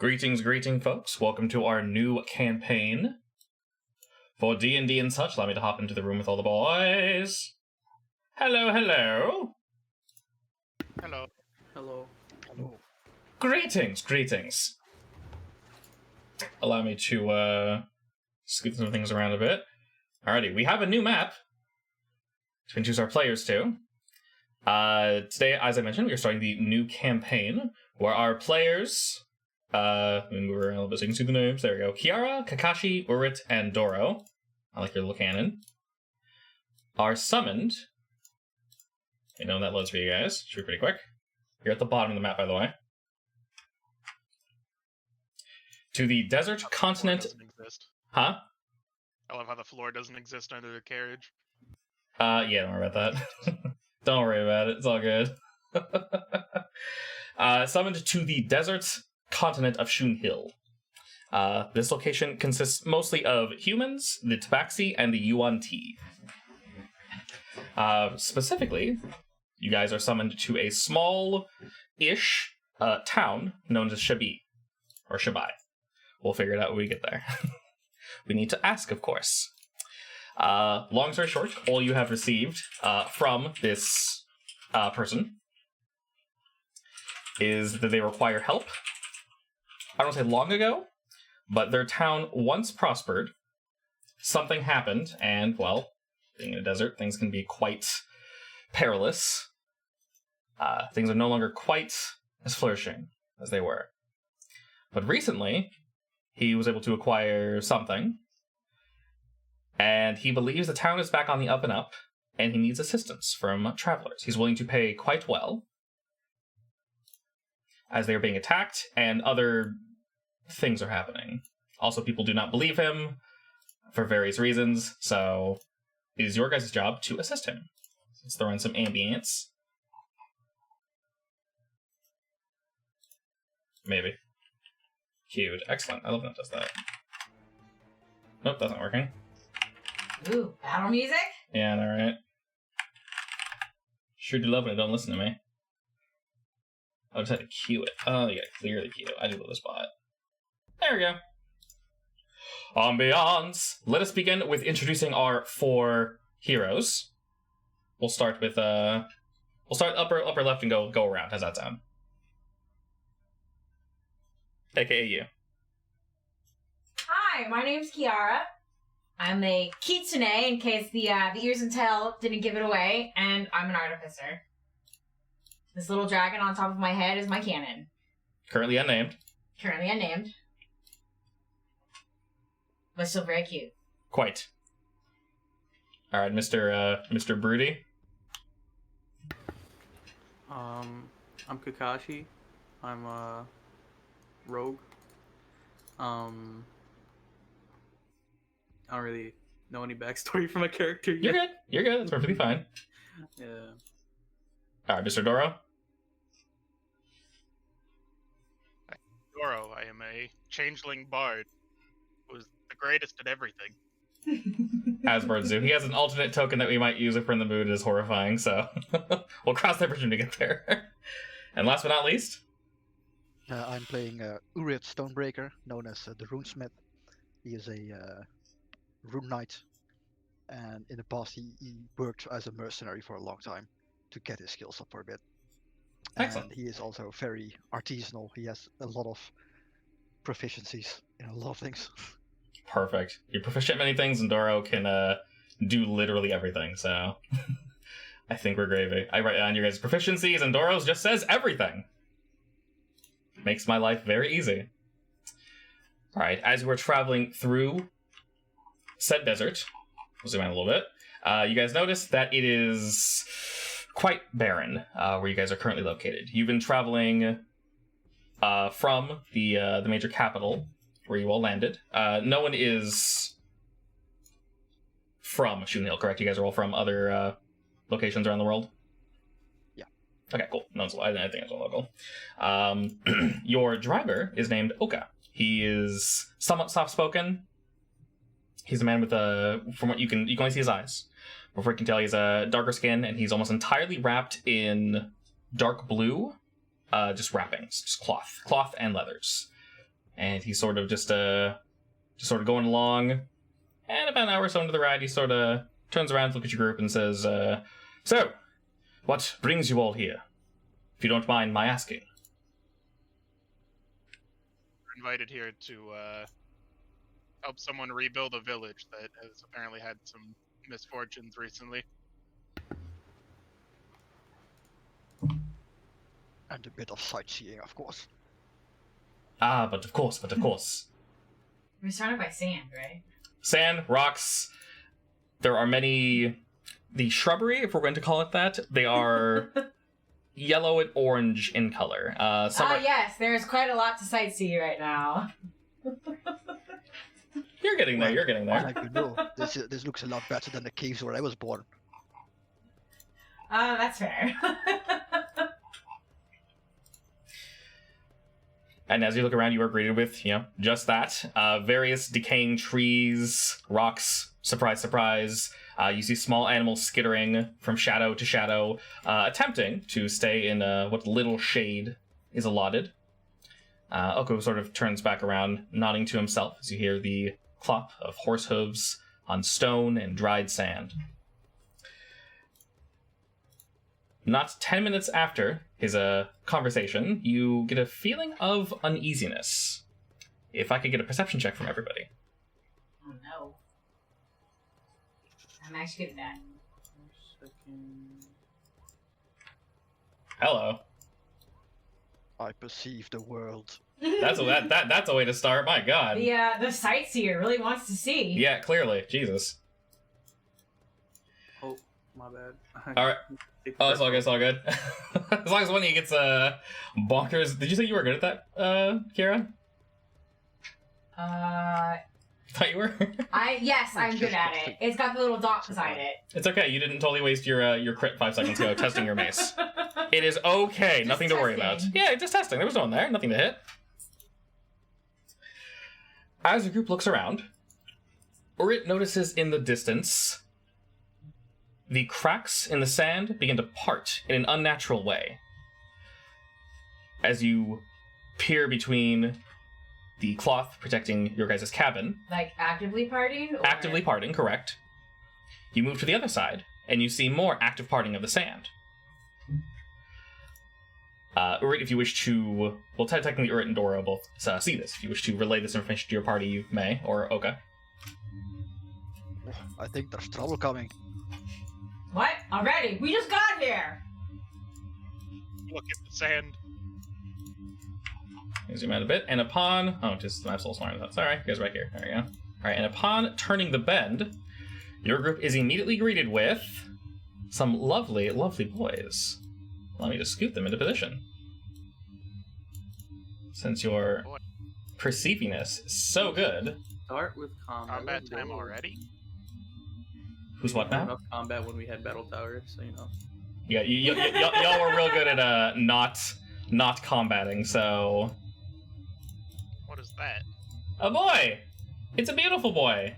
Greetings, folks. Welcome to our new campaign for D&D and such. Allow me to hop into the room with all the boys. Hello. Hello. Greetings. Allow me to scoot some things around a bit. Alrighty, we have a new map to introduce our players to. Today, as I mentioned, we are starting the new campaign where our players... let me move around a little bit so you can see the names. There we go. Kiara, Kakashi, Urit, and Doro. I like your little cannon. Are summoned. You know, that loads for you guys. Should be pretty quick. You're at the bottom of the map, by the way. To the desert continent. Huh? I love how the floor doesn't exist under the carriage. Yeah, don't worry about that. Don't worry about it. It's all good. Summoned to the desert continent of Shun'hil. This location consists mostly of humans, the Tabaxi, and the Yuan Ti. Specifically, you guys are summoned to a small-ish town known as Chabi, or Shabai. We'll figure it out when we get there. We need to ask, of course. Long story short, all you have received from this person is that they require help. I don't say long ago, but their town once prospered. Something happened, and, well, being in a desert, things can be quite perilous. Things are no longer quite as flourishing as they were. But recently, he was able to acquire something, and he believes the town is back on the up and up, and he needs assistance from travelers. He's willing to pay quite well, as they are being attacked, and other things are happening. Also, people do not believe him for various reasons, so it is your guys' job to assist him. Let's throw in some ambience. Maybe. Cute. Excellent. I love when it does that. Nope, that's not working. Ooh, battle music? Yeah, all right. Sure do love when it don't listen to me. I just had to cue it. Oh, yeah, clearly cue it. I do love this spot. There we go. Ambiance. Let us begin with introducing our 4 heroes. We'll start with we'll start upper left and go around. How's that sound? AKA you. Hi, my name's Kiara. I'm a kitsune, in case the ears and tail didn't give it away, and I'm an artificer. This little dragon on top of my head is my cannon. Currently unnamed. But still very cute. Quite. Alright, Mr. Broody. I'm Kakashi. I'm a rogue. I don't really know any backstory for my character yet. You're good. That's perfectly fine. Yeah. Alright, Mr. Doro. Doro, I am a changeling bard who's the greatest at everything. Asbard Zoo. He has an alternate token that we might use if we're in the mood. It is horrifying, so we'll cross that bridge when we get there. And last but not least, I'm playing Urit Stonebreaker, known as the Runesmith. He is a rune knight, and in the past he worked as a mercenary for a long time to get his skills up for a bit. Excellent. And he is also very artisanal. He has a lot of proficiencies in a lot of things. Perfect. You're proficient in many things, and Doro can do literally everything, so I think we're gravy. I write down your guys' proficiencies, and Doro's just says everything. Makes my life very easy. Alright, as we're traveling through said desert, we'll zoom out a little bit, you guys notice that it is quite barren where you guys are currently located. You've been traveling from the major capital where you all landed. No one is from Shun'hil, correct? You guys are all from other locations around the world? Yeah. Okay, cool. I think it's all local. Your driver is named Oka. He is somewhat soft-spoken. He's a man with from what you can only see his eyes. Before you can tell, he's a darker skin, and he's almost entirely wrapped in dark blue, just wrappings, just cloth and leathers. and he's sort of just sort of going along. And about an hour or so into the ride, he sort of turns around to look at your group and says, "So, what brings you all here? If you don't mind my asking." We're invited here to help someone rebuild a village that has apparently had some misfortunes recently. And a bit of sightseeing, of course. Ah, but of course. We're surrounded by sand, right? Sand, rocks. There are many... The shrubbery, if we're going to call it that, they are yellow and orange in color. Yes, there's quite a lot to sightsee right now. You're getting there, you're getting there. Like you know, this looks a lot better than the caves where I was born. That's fair. And as you look around, you are greeted with, just that. Various decaying trees, rocks, surprise, surprise. You see small animals skittering from shadow to shadow, attempting to stay in what little shade is allotted. Oko sort of turns back around, nodding to himself as you hear the clop of horse hooves on stone and dried sand. Not 10 minutes after his conversation, you get a feeling of uneasiness. If I could get a perception check from everybody. Oh no. I'm actually good at that. Hello. I perceive the world. That's a way to start. My God. The sightseer really wants to see. Yeah, clearly. Jesus. Oh, my bad. All right. Oh, it's all good. It's all good. As long as one of you gets bonkers. Did you say you were good at that, Kira? Thought you were. Yes, I'm good at it. It's got the little dot beside it. It's okay. You didn't totally waste your crit 5 seconds ago testing your mace. It is okay. Just Nothing to worry about. testing. Yeah, just testing. There was no one there. Nothing to hit. As the group looks around, Urit notices in the distance the cracks in the sand begin to part in an unnatural way. As you peer between the cloth protecting your guys' cabin. Like actively parting? Or... Actively parting, correct. You move to the other side, and you see more active parting of the sand. Urit, if you wish to... Well, technically Urit and Dora both see this. If you wish to relay this information to your party, you may, or Oka. I think there's trouble coming. What? Already? We just got here! Look at the sand. Zoom out a bit, and upon... Oh, just the map's a little smaller than that. Sorry, you guys are right here. There we go. Alright, and upon turning the bend, your group is immediately greeted with some lovely, lovely boys. Allow me to scoot them into position. Since your perceiviness is so good. Start with combat. Combat time already? Who's what now? Enough combat when we had battle towers, so you know. Yeah, y'all were real good at not combating, so... What is that? A boy! It's a beautiful boy!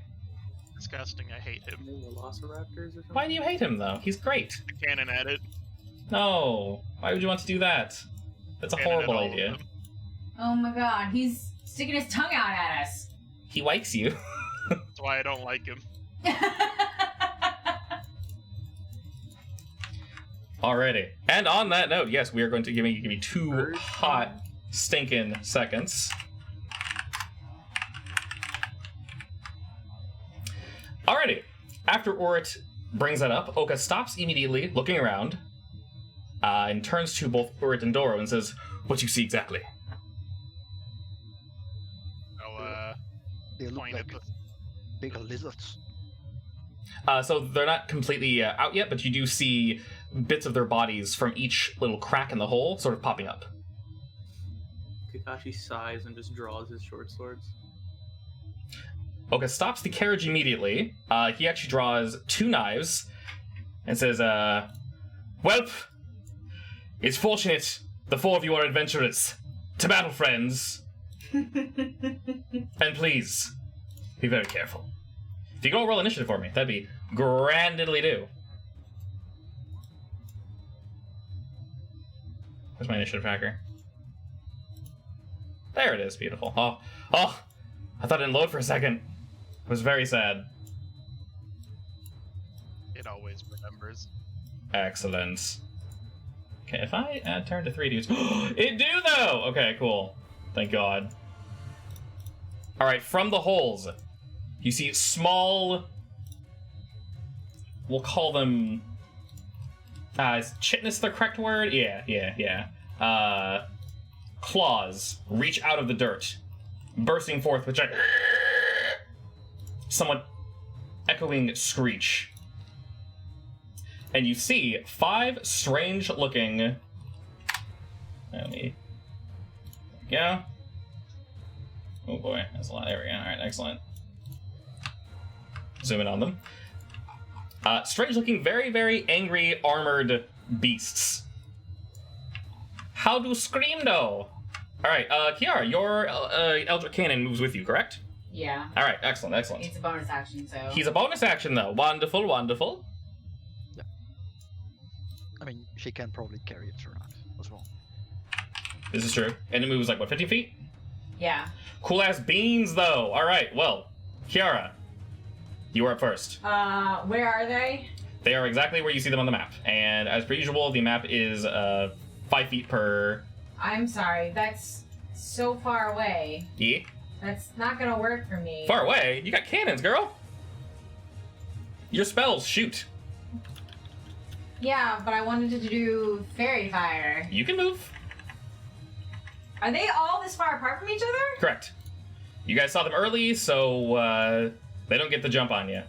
Disgusting, I hate him. Maybe Velociraptors or something? Why do you hate him, though? He's great. The cannon at it. No! Why would you want to do that? That's a Cannon at horrible all of idea. them. Oh my god, he's sticking his tongue out at us. He likes you. That's why I don't like him. Alrighty. And on that note, yes, we are going to give me 2 First hot, stinking seconds. Alrighty. After Urit brings that up, Oka stops immediately, looking around, and turns to both Urit and Doro and says, "What you see exactly?" I'll They look point at like the bigger lizards. So they're not completely out yet, but you do see bits of their bodies from each little crack in the hole sort of popping up. Kakashi sighs and just draws his short swords. Oka stops the carriage immediately. He actually draws 2 knives and says, "Welp, it's fortunate the 4 of you are adventurers. To battle, friends. And please, be very careful. If you go roll initiative for me, that'd be grandly do." Where's my initiative tracker? There it is. Beautiful. Oh, I thought it didn't load for a second. I was very sad. It always remembers. Excellent. Okay, if I turn to 3 dudes... It do, though! Okay, cool. Thank God. Alright, from the holes, you see small... We'll call them... is chitness the correct word? Yeah. Claws reach out of the dirt, bursting forth with a somewhat echoing screech. And you see 5 strange-looking... Let me... Yeah. Oh boy, that's a lot. There we go. Alright, excellent. Zoom in on them. Strange-looking, very, very angry, armored beasts. How do scream, though? Alright, Kiara, your Eldritch Cannon moves with you, correct? Yeah. Alright, excellent. It's a bonus action, so. He's a bonus action, though. Wonderful. I mean, she can probably carry it around as well. This is true. And it moves like, what, 50 feet? Yeah. Cool ass beans, though. Alright, well, Kiara, you are up first. Where are they? They are exactly where you see them on the map. And as per usual, the map is 5 feet per... I'm sorry, that's so far away. Yeah? That's not gonna work for me. Far away? You got cannons, girl. Your spells shoot. Yeah, but I wanted to do fairy fire. You can move. Are they all this far apart from each other? Correct. You guys saw them early, so they don't get the jump on you.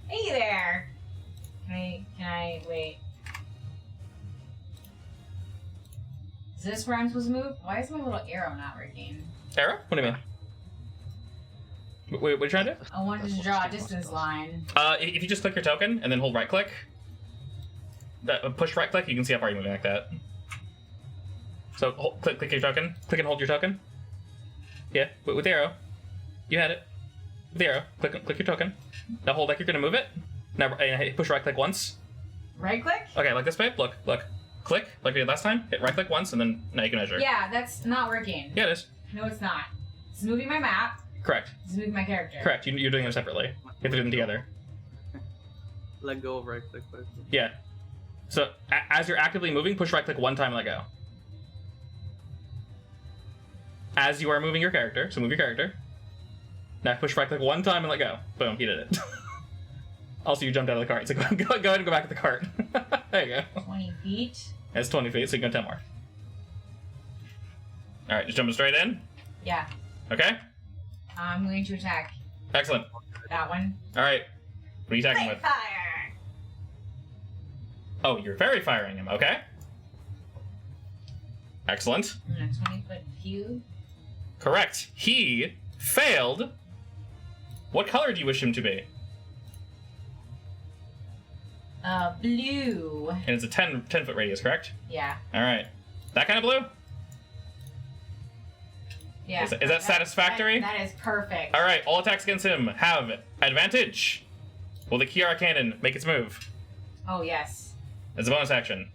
Hey there. Can I wait? Is this where I'm supposed to move? Why is my little arrow not working? Arrow? What do you mean? Wait, what are you trying to do? I wanted to draw a distance line. If you just click your token and then hold right click, push right click, you can see how far you're moving like that. So click your token, click and hold your token. Yeah, with the arrow. You had it. With the arrow, click your token. Now hold like you're gonna move it. Now push right click once. Right click? Okay, like this, babe. Look. Click like we did last time. Hit right click once, and then now you can measure. Yeah, that's not working. Yeah, it is. No, it's not. It's moving my map. Correct. It's moving my character. Correct. You're doing them separately. You have to do them together. Let go of right click first. Yeah. So as you're actively moving, push right click one time and let go. As you are moving your character, so move your character. Now push right click one time and let go. Boom, you did it. Also, you jumped out of the cart, so go ahead and go back to the cart. There you go. 20 feet. It's 20 feet, so you can go 10 more. Alright, just jumping straight in. Yeah. Okay? I'm going to attack Excellent. that one. Alright. What are you attacking with? Fire! Oh, you're very firing him. Okay. Excellent. And a 20-foot cube. Correct. He failed. What color do you wish him to be? Blue. And it's a 10-foot radius, correct? Yeah. Alright. That kind of blue? Yeah. Is that satisfactory? That is perfect. Alright, all attacks against him have advantage. Will the Kiara cannon make its move? Oh, yes. As a bonus action.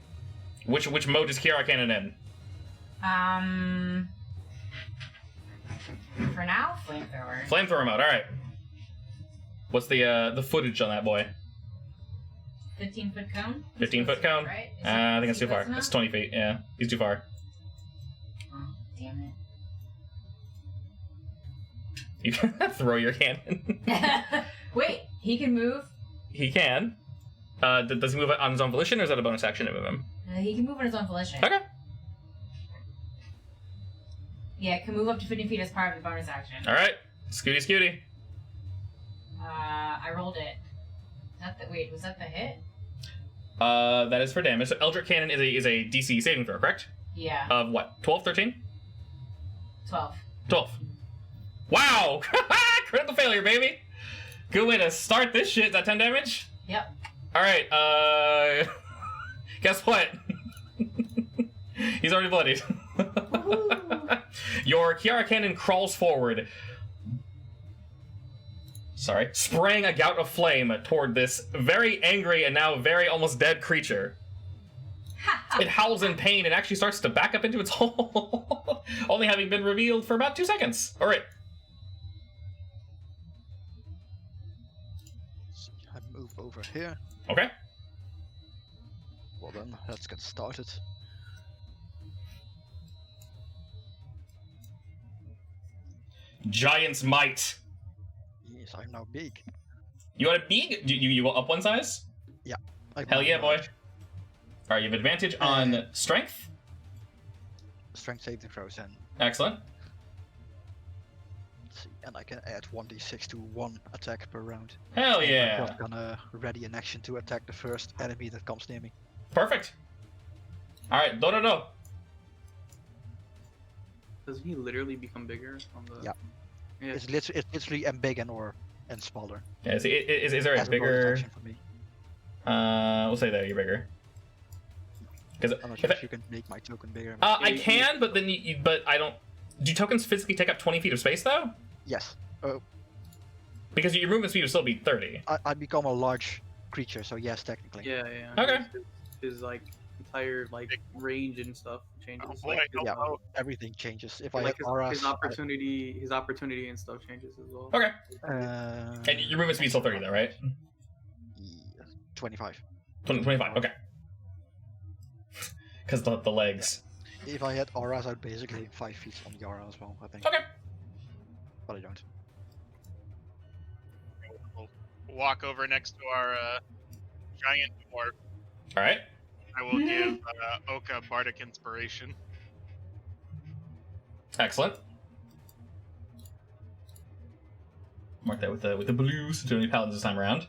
Which mode is Kiara cannon in? For now, flamethrower. Flamethrower mode, alright. What's the footage on that boy? 15-foot cone? 15-foot cone? Right? I think that's too far. That's 20 feet, yeah. He's too far. Oh, damn it. You can throw your cannon. Wait, he can move? He can. Does he move on his own volition, or is that a bonus action to move him? He can move on his own volition. Okay. Yeah, it can move up to 50 feet as part of the bonus action. Alright. Scooty. I rolled it. Wait, was that the hit? That is for damage. So Eldritch Cannon is a DC saving throw, correct? Yeah. Of what? 12, 13? 12. 12. Wow! Critical failure, baby! Good way to start this shit. Is that 10 damage? Yep. Alright, guess what? He's already bloodied. Your Kiara cannon crawls forward, spraying a gout of flame toward this very angry and now very almost dead creature. It howls in pain and actually starts to back up into its hole, only having been revealed for about 2 seconds. All right. See, I move over here. Okay. Well then, let's get started. Giant's might. Yes, I'm now big. You want a big? You go up 1 size? I'm Hell now yeah, boy. large. All right, you have advantage on strength. Strength saving throws and Excellent. let's see, and I can add 1d6 to 1 attack per round. Hell I'm yeah. not gonna ready an action to attack the first enemy that comes near me. Perfect. All right, do. Doesn't he literally become bigger on the? Yeah. Yeah. It's literally and big and smaller. Yeah, is there a As bonus bigger? action for me. We'll say that you're bigger. Because I'm not sure if you can make my token bigger. I can, but then but I don't. Do tokens physically take up 20 feet of space though? Yes. Because your movement speed would still be 30. I become a large creature, so yes, technically. Yeah. Okay. His like entire like range and stuff changes. Oh boy, like, Yeah, oh, everything changes. If I like have auras, his opportunity and stuff changes as well. Okay. and And your movement speed's still 30 though, right? 25. 25. Okay. Because the legs. If I had auras, I'd basically 5 feet on the aura as well, I think. Okay. But I don't. we'll walk over next to our giant dwarf. All right. I will give Oka Bardic Inspiration. Excellent. Mark that with the blues to any paladins this time around.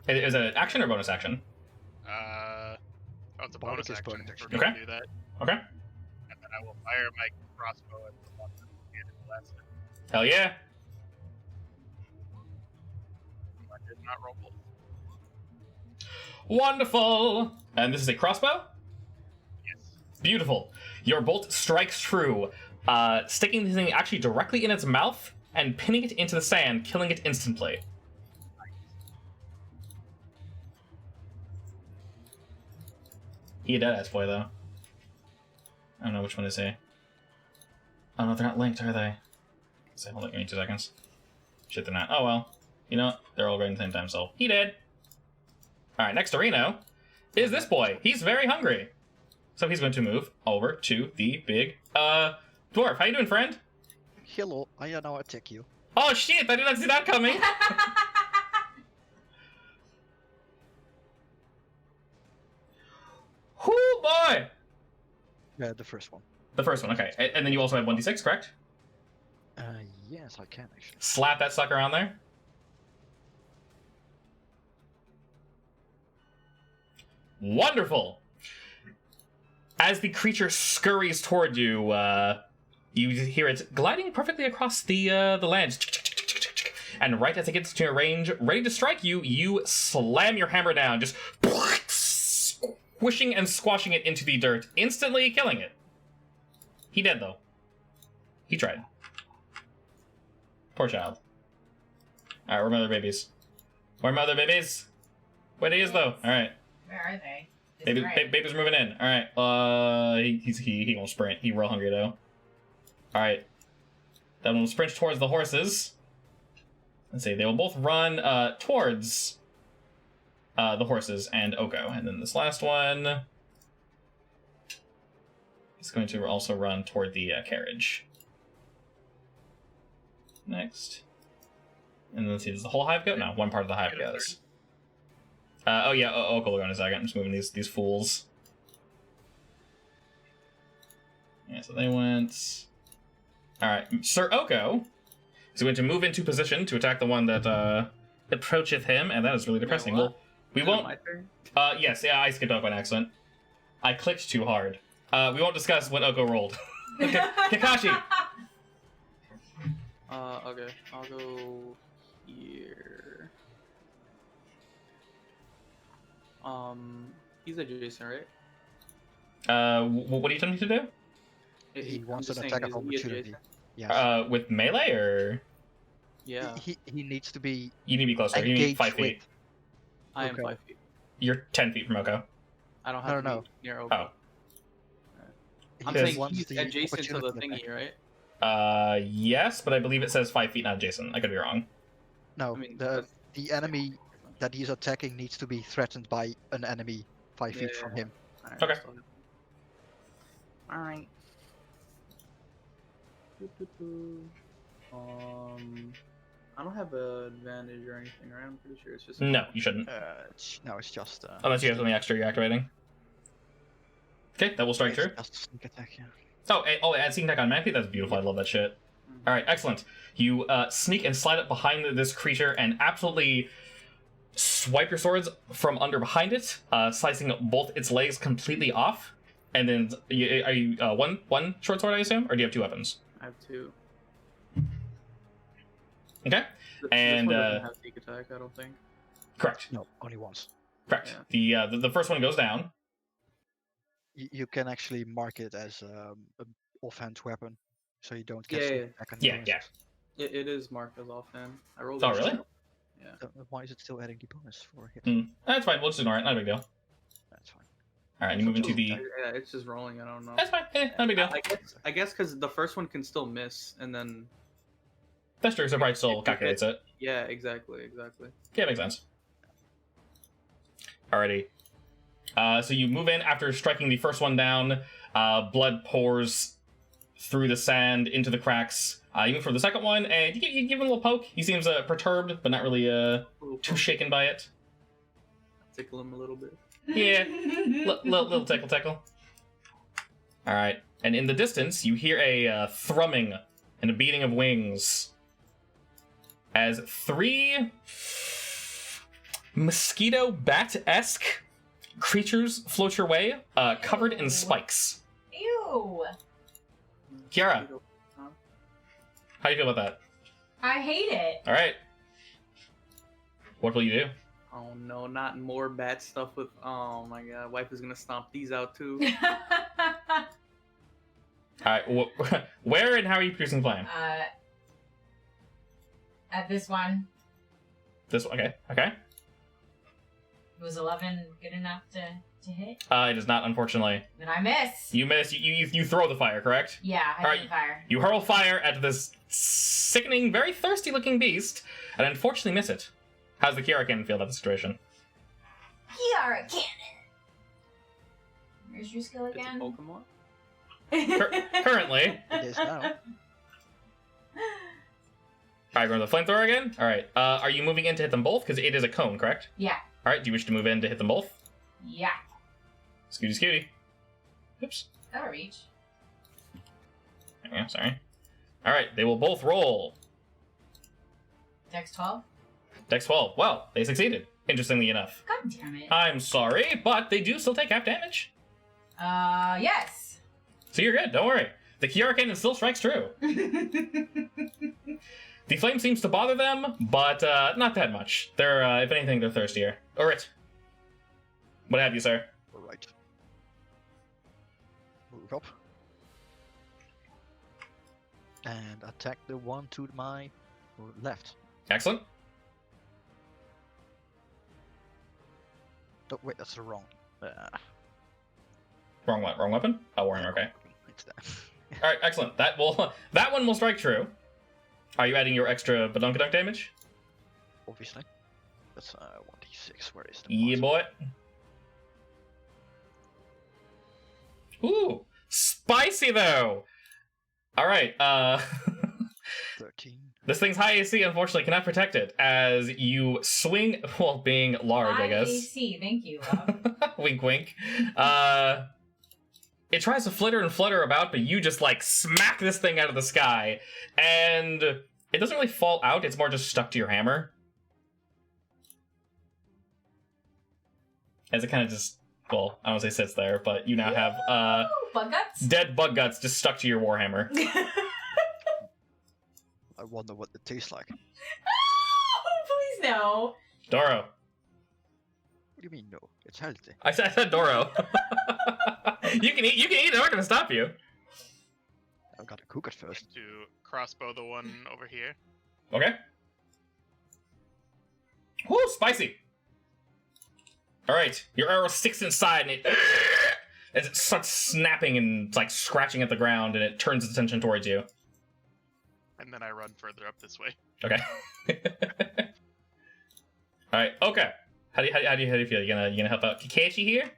Is it an action or bonus action? It's a Bardic bonus is action. bonus If action. we're gonna Okay. do that. Okay. And then I will fire my crossbow at the one that hit it last time. Hell yeah. I did not roll. Wonderful. And this is a crossbow? Yes. Beautiful. Your bolt strikes true, sticking the thing actually directly in its mouth and pinning it into the sand, killing it instantly. He a dead ass boy though. I don't know which one is he. Oh no, they're not linked, are they? Say, hold on, give me 2 seconds. Shit, they're not. Oh well. You know what? They're all right at the same time, so he dead. Alright, next to Reno is this boy. He's very hungry. So he's going to move over to the big dwarf. How you doing, friend? Hello, I now attack you. Oh shit, I did not see that coming. Whoo boy! The first one. The first one, okay. And then you also have 1d6, correct? Yes, I can actually. Slap that sucker on there. Wonderful! As the creature scurries toward you, you hear it gliding perfectly across the land. And right as it gets to your range, ready to strike you, you slam your hammer down, just squishing and squashing it into the dirt, instantly killing it. He dead, though. He tried. Poor child. Alright, where are my other babies? Where are my other babies? Where they is, though? Alright. Where are they? Babies are moving in. Alright, he won't sprint. He real hungry, though. Alright. Then we'll sprint towards the horses. Let's see, they will both run towards the horses and Oko. And then this last one is going to also run toward the carriage. Next. And then let's see, does the whole hive go? No, one part of the hive goes. Oh yeah, Oko will go in a second. I'm just moving these fools. Yeah, so they went... Alright, Sir Oko is going to move into position to attack the one that approacheth him, and that is really depressing. what? We Is it won't... my turn? Yes, yeah, I skipped Oko on accident. I clicked too hard. We won't discuss what Oko rolled. Kakashi! Okay, I'll go here. He's adjacent, right? What are you telling me to do? He I'm wants just an saying, attack of is he opportunity. adjacent? Yes. With melee, or Yeah, He needs to be you need to be closer? You need engaged 5 feet. with. I am okay. 5 feet. You're 10 feet from Oko. I don't have No, to be near Oko. Oh. I'm Because saying wants he's the adjacent to the opportunity thingy, right? Yes, but I believe it says 5 feet, not Jason. I could be wrong. No, I mean, the that's- enemy that he's attacking needs to be threatened by an enemy 5 feet from Yeah. him. Alright, Okay. Alright. I don't have an advantage or anything, right? I'm pretty sure it's just. No, you shouldn't. No, it's just. Unless you have something extra you're activating. Okay, that will strike it's true. just a sneak attack, yeah. Add sneak attack on Magpie? That's beautiful. I love that shit. Mhm. Alright, excellent. You sneak and slide up behind this creature and absolutely swipe your swords from under behind it, slicing both its legs completely off. And then, are you one short sword, I assume? Or do you have 2 weapons? I have 2. Okay, And, this one doesn't have sneak attack, I don't think. correct. No, only once. Correct. The first one goes down. You can actually mark it as an offhand weapon, so you don't get Yeah, sneak yeah. attack on Yeah, bonuses. yeah. It is marked as offhand. I rolled. Oh, it. really? Yeah. Why is it still adding the bonus for a hit? That's fine. We'll just ignore it. Not a big deal. That's fine. Alright, you move into the... Yeah, it's just rolling. I don't know. That's fine. Not a big deal. I guess because the first one can still miss, and then That's true, so probably still calculates it. yeah, exactly. Yeah, makes sense. Alrighty. So you move in after striking the first one down. Blood pours through the sand into the cracks. You move for the second one, and you give him a little poke. He seems perturbed, but not really too shaken by it. Tickle him a little bit. Yeah, little tickle. Alright, and in the distance, you hear a thrumming and a beating of wings as 3 mosquito bat-esque creatures float your way, covered in spikes. Ew. Kiara, how do you feel about that? I hate it. Alright. What will you do? Oh no, not more bad stuff with. Oh my god, wife is gonna stomp these out too. Alright, where and how are you piercing flame? At this one, This one, okay. was 11 good enough to hit? It is not, unfortunately. Then I miss. You miss, you throw the fire, correct? Yeah, I Alright. hit the fire. You hurl fire at this sickening, very thirsty looking beast, and unfortunately miss it. How's the Kiara cannon feel about the situation? Kiara cannon. Where's your skill It's a again? Pokemon. Currently. It is now. Alright, going to the flamethrower again? Alright, are you moving in to hit them both? Because it is a cone, correct? Yeah. Alright, do you wish to move in to hit them both? Yeah. Scooty. Oops. That'll reach. Yeah, sorry. Alright, they will both roll. Dex 12. Dex 12. Well, they succeeded, interestingly enough. God damn it. I'm sorry, but they do still take half damage. Yes. So you're good, don't worry. The Kiara cannon still strikes true. The flame seems to bother them, but not that much. They're, if anything, they're thirstier. Or it. What have you, sir? Alright. Move up. And attack the one to my left. Excellent. Oh, wait, that's the wrong. Wrong weapon? Oh, Warrior, okay. It's that. Alright, excellent. That one will strike true. Are you adding your extra badunkadunk damage? Obviously. That's 1d6. Where is the Yeah, plus? boy. Ooh, spicy though. All right. 13. This thing's high AC, unfortunately, cannot protect it as you swing. Well, being large, I guess. AC, thank you, love. Wink, wink. It tries to flitter and flutter about, but you just like smack this thing out of the sky, and it doesn't really fall out. It's more just stuck to your hammer, as it kind of just. Well, I don't say sits there, but you now have Bug guts? dead bug guts just stuck to your warhammer. I wonder what it tastes like. What Please no. Doro. do you mean no? It's healthy. I said Doro. You can eat. I'm not gonna stop you. I've got to cook it first. To crossbow the one over here. Okay. Woo, spicy. Alright, your arrow sticks inside and as it starts snapping and like scratching at the ground, and it turns its attention towards you. And then I run further up this way. Okay. Alright, okay. How do you feel? You gonna help out Kakashi here?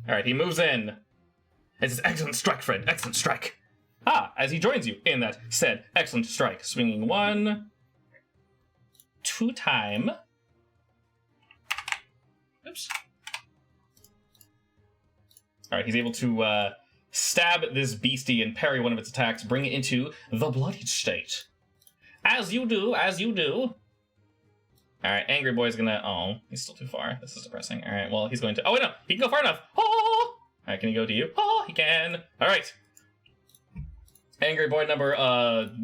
Alright, he moves in. It says, excellent strike, friend, excellent strike. As he joins you in that said excellent strike. Swinging 1, 2 time. Oops. Alright, he's able to stab this beastie and parry one of its attacks, bring it into the bloodied state. As you do. Alright, Angry Boy's gonna... Oh, he's still too far. This is depressing. Alright, well, he's going to... Oh, wait, no! He can go far enough! Oh! Alright, can he go to you? Oh, he can! Alright. Angry Boy number,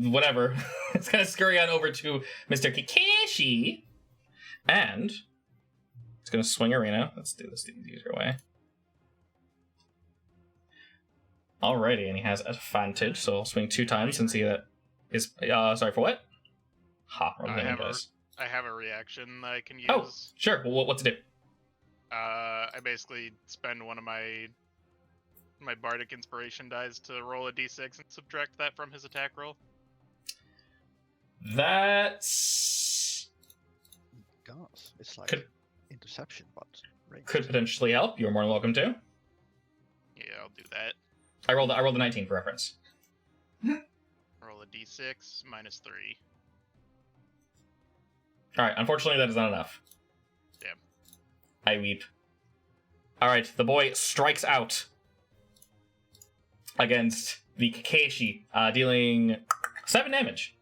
whatever. It's gonna scurry on over to Mr. Kakashi. And... it's gonna swing Arena. Let's do this the easier way. Alrighty, and he has advantage, so I'll swing 2 times since he is... sorry, for what? Ha, I have a reaction that I can use. Oh, sure. Well, what's it do? I basically spend one of my bardic inspiration dice to roll a d6 and subtract that from his attack roll. That's... Gosh, it's like Could- interception, but range. could potentially help. You're more than welcome to. Yeah, I'll do that. I rolled a 19 for reference. Roll a d6 minus 3. Alright, unfortunately that is not enough. Damn. I weep. Alright, the boy strikes out against the Kakashi, dealing 7 damage.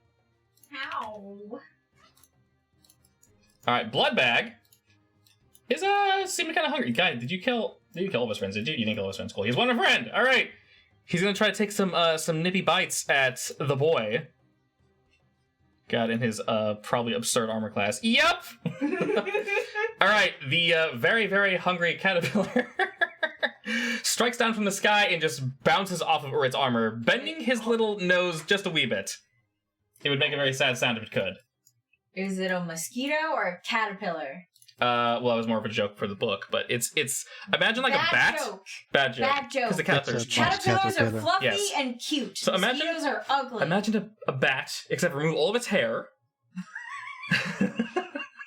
Ow. Alright, Bloodbag is seeming kind of hungry. Guy, did you kill all of his friends? Did you? You didn't kill all of his friends. Cool. He's one of a friend. Alright. He's gonna try to take some nippy bites at the boy. God, in his probably absurd armor class. Yep! Alright, the very, very hungry caterpillar strikes down from the sky and just bounces off of Urit's armor, bending his little nose just a wee bit. It would make a very sad sound if it could. Is it a mosquito or a caterpillar? Well, that was more of a joke for the book, but it's imagine like Bad a bat. joke. Bad joke. Bad joke. Because the caterpillar's That's cheap. Caterpillars are Caterpillar. fluffy Yes. and cute. So imagine- Mosquitoes are ugly. Imagine a bat, except remove all of its hair.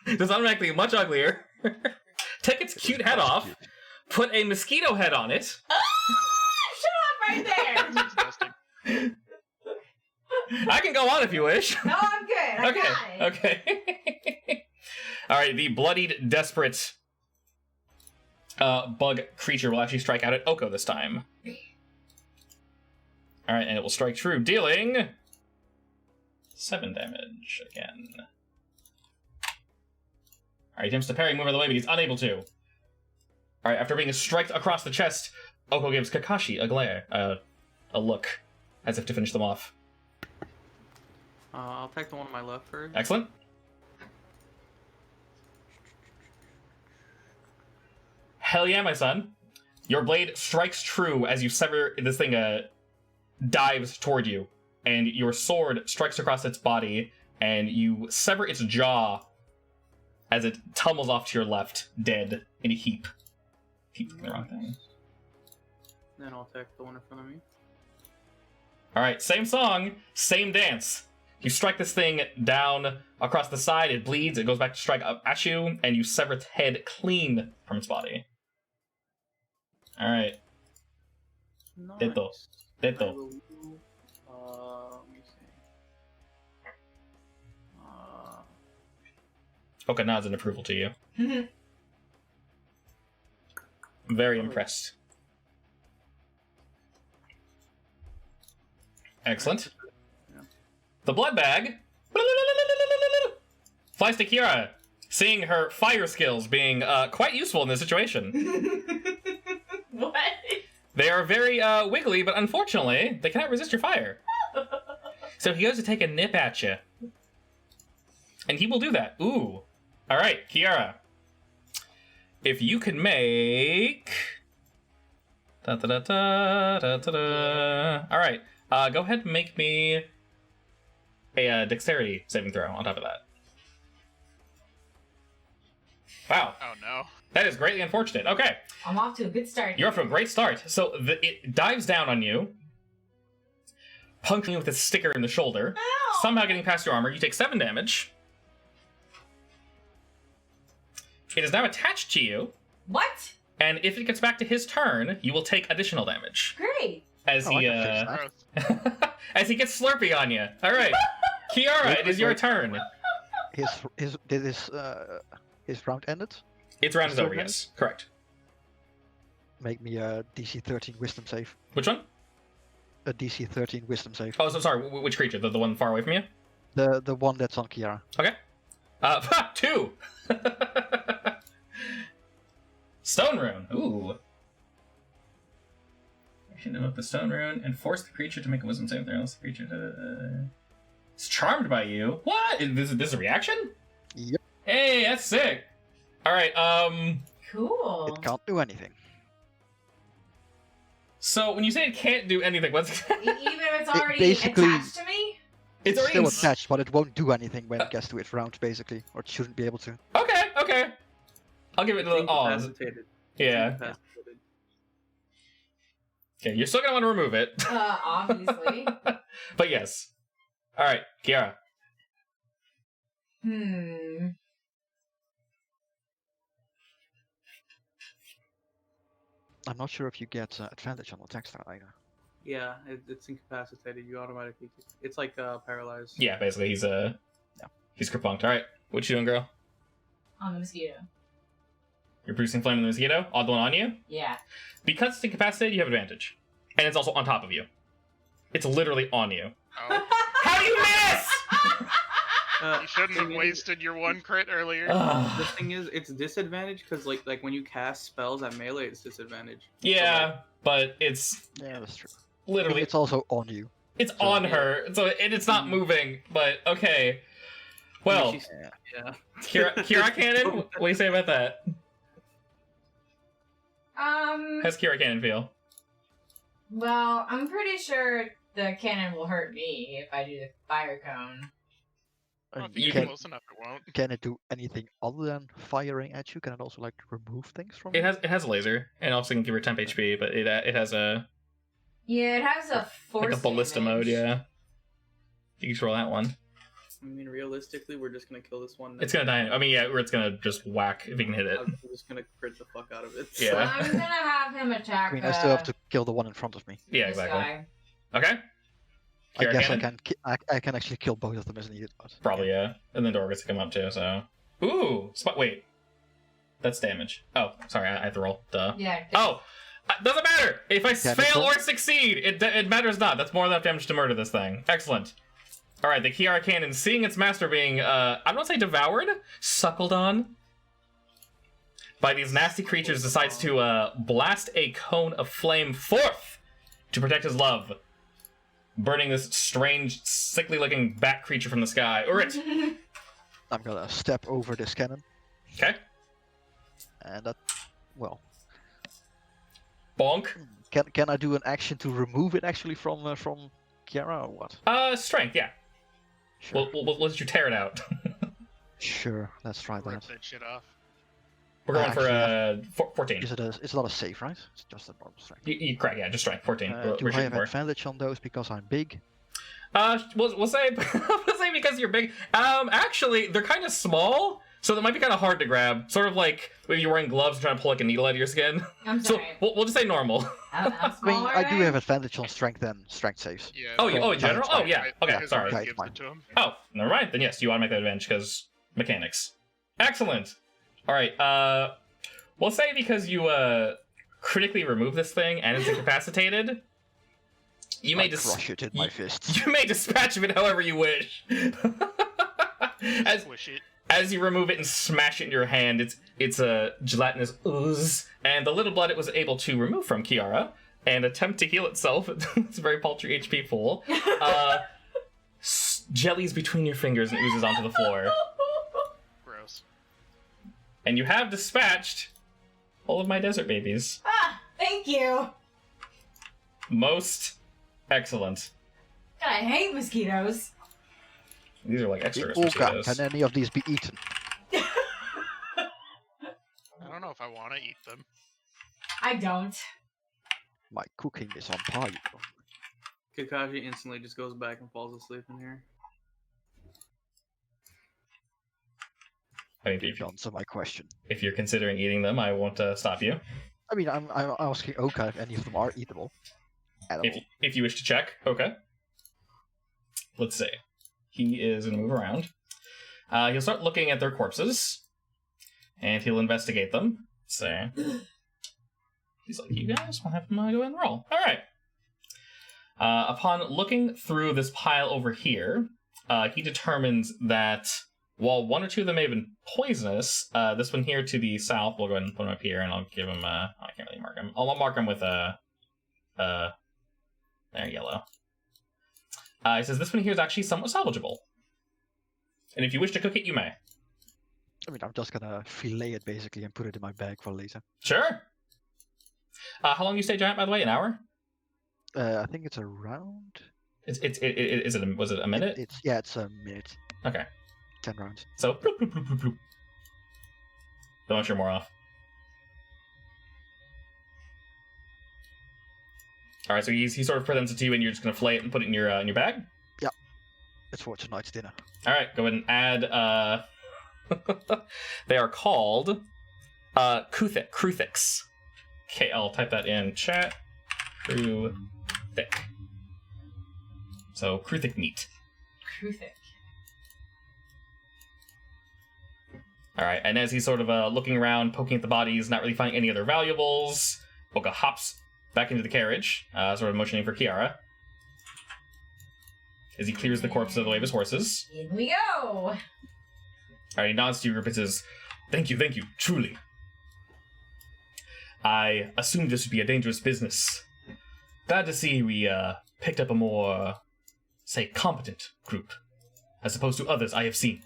It's automatically much uglier. Take its cute head off, put a mosquito head on it. Shut up right there. Disgusting. I can go on if you wish. No, I'm good. I Okay, got it. okay. Alright, the bloodied, desperate bug creature will actually strike out at Oko this time. Alright, and it will strike true, dealing 7 damage again. Alright, he attempts to parry, move out of the way, but he's unable to. Alright, after being striked across the chest, Oko gives Kakashi a glare, a look, as if to finish them off. I'll attack the one on my left first. Excellent. Hell yeah, my son. Your blade strikes true as you sever this thing, dives toward you, and your sword strikes across its body, and you sever its jaw as it tumbles off to your left, dead, in a heap. Keep doing the wrong thing. Then I'll attack the one in front of me. Alright, same song, same dance. You strike this thing down across the side, it bleeds, it goes back to strike up at you, and you sever its head clean from its body. Alright. Nice. Deto. I Deto. will do, let me see. Okay, nods an approval to you. Very impressed. Excellent. Yeah. The blood bag flies to Kira, seeing her fire skills being quite useful in this situation. What? They are very wiggly, but unfortunately, they cannot resist your fire. So he goes to take a nip at you. And he will do that. Ooh. Alright, Kiara. If you can make... Alright, go ahead and make me a dexterity saving throw on top of that. Wow. Oh no. That is greatly unfortunate. Okay, I'm off to a good start. you're off to a great start. So it dives down on you, puncturing you with its sticker in the shoulder, Ow! somehow getting past your armor. You take 7 damage. It is now attached to you, What? and if it gets back to his turn, you will take additional damage. Great. As Oh, he, I can fix Gross. as he gets slurpy on you. All right, Kiara, it is your turn. His round ended. Its round is His over. turn Yes, correct. Make me a DC 13 Wisdom save. Which one? A DC 13 Wisdom save. Oh, so sorry. Which creature? The one far away from you? The one that's on Kiara. Okay. 2. Stone rune. Ooh. I should invoke the stone rune and force the creature to make a wisdom saving throw. The creature is charmed by you. What? This is a reaction? Yep. Hey, that's sick. All right. Cool. It can't do anything. So when you say it can't do anything, what's Even if it's already basically- attached to me? it's already Still ins- attached, but it won't do anything when it gets to its round, basically, or it shouldn't be able to. Okay. I'll give it It's the incapacitated. Yeah. Incapacitated. Okay, you're still gonna want to remove it. Obviously. But yes. All right, Kiara. I'm not sure if you get advantage on attacks style either. Yeah, it's incapacitated. You automatically. It's like paralyzed. Yeah, basically he's he's kerpunked. All right, what you doing, girl? On the mosquito. You're producing flame in the mosquito. Odd one on you. Yeah. Because it's incapacitated, you have advantage, and it's also on top of you. It's literally on you. Oh, How do you miss? you shouldn't have wasted your 1 crit earlier. The thing is, it's disadvantage because like when you cast spells at melee, it's disadvantage. Yeah, but it's Yeah, that's true. literally It's also on you. it's so- on her, so it's not moving. But okay. Well, She's- yeah. Kira Cannon, what do you say about that? How's Kira Cannon feel? Well, I'm pretty sure the cannon will hurt me if I do the fire cone. Well, And if you can- get close enough, it won't. Can it do anything other than firing at you? Can it also like remove things from It you? has a laser, and also can give her temp HP, but it has a Yeah, it has a force like a ballista mode. damage. Yeah, you can roll that one. I mean, realistically, we're just gonna kill this one. It's gonna die. I mean, yeah, or it's gonna just whack if you can hit it. I'm just gonna crit the fuck out of it. Yeah. So I'm gonna have him attack. I mean, I still have to kill the one in front of me. Yeah, this exactly. guy. Okay. I Kira guess Cannon? I can actually kill both of them as needed. But Probably, yeah. And then Dora gets to come up too, so. Ooh! Wait. That's damage. Oh, sorry, I have to roll. Duh. Yeah. Oh! Doesn't matter! If I Damage fail roll? or succeed, it matters not. That's more than enough damage to murder this thing. Excellent. Alright, the Kiara Cannon, seeing its master being, I don't want to say devoured, suckled on by these nasty creatures, decides to blast a cone of flame forth to protect his love, burning this strange, sickly-looking bat creature from the sky. Urit! I'm gonna step over this cannon, Okay. and that, well, Bonk. can I do an action to remove it actually from Kiara or what? Strength, yeah. Sure. We'll let you tear it out. Sure, let's try Rip that. that shit off. We're going Actually, for 14. It's not a save, right? It's just a normal strength. You correct, yeah, just strength. 14. We're Do I shooting have for. advantage on those because I'm big? We'll say we'll say because you're big. Actually, they're kind of small, so that might be kind of hard to grab. Sort of like if you're wearing gloves and trying to pull like a needle out of your skin. I'm So sorry. we'll just say normal. How I mean, small are I do they? have advantage on strength and strength saves. Yeah. Oh, that- in general? Oh, yeah. Okay, his sorry. armor Okay, gives fine. it to him. Oh, never mind. Then yes, you want to make that advantage because mechanics. Excellent. All right. We'll say because you critically remove this thing and it's incapacitated, you may I crush it in my fists. You may dispatch of it however you wish. Squish it. As you remove it and smash it in your hand, it's a gelatinous ooze, and the little blood it was able to remove from Kiara and attempt to heal itself. It's a very paltry HP pool. Jellies between your fingers and oozes onto the floor. Gross. And you have dispatched all of my desert babies. Ah, thank you. Most excellent. God, I hate mosquitoes. These are like extra Olga, mosquitoes. can any of these be eaten? I don't don't know if I want to eat them. I don't. My cooking is on par, you know. Kakashi instantly just goes back and falls asleep in here. I mean, Didn't answer my question. if you're considering eating them, I won't stop you. I mean, I'm asking Oka if any of them are eatable. If you wish to check, okay. Let's see. He is going to move around. He'll start looking at their corpses, and he'll investigate them. So, he's like, you guys will have him go ahead and roll. All right. Upon looking through this pile over here, he determines that while one or two of them may have been poisonous, this one here to the south, we'll go ahead and put him up here, and I'll give him, I can't really mark him. I'll mark him with there, yellow. He says this one here is actually somewhat salvageable. And if you wish to cook it, you may. I mean, I'm just gonna fillet it basically and put it in my bag for later. Sure. How long do you stay giant, by the way? An hour? I think it's around. Was it a minute? It's a minute. Okay. 10 rounds. So, bloop, bloop, bloop, bloop, bloop. Don't want your more off. All right, so he sort of presents it to you, and you're just gonna fillet it and put it in your bag. Yeah, it's for tonight's dinner. All right, go ahead and add. They are called Kruthiks. Okay, I'll type that in chat. Kruthik. So Kruthik meat. Kruthic. All right, and as he's sort of looking around, poking at the bodies, not really finding any other valuables, Oka hops back into the carriage, sort of motioning for Kiara. As he clears the corpses of the way of his horses. In we go! All right, he nods to your group and says, thank you, truly. I assumed this would be a dangerous business. Glad to see we picked up a more, say, competent group, as opposed to others I have seen.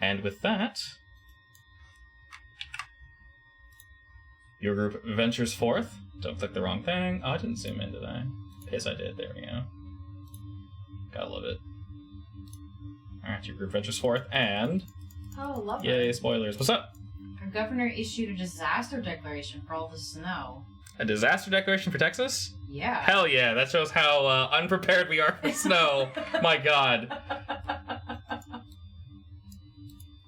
And with that, your group ventures forth. Don't click the wrong thing. Oh, I didn't zoom in, did I? Yes, I did. There we go. Gotta love it. Alright, your group ventures forth, and... Oh, lovely. Yay, spoilers. What's up? Our governor issued a disaster declaration for all the snow. A disaster declaration for Texas? Yeah. Hell yeah, that shows how unprepared we are for snow. My god.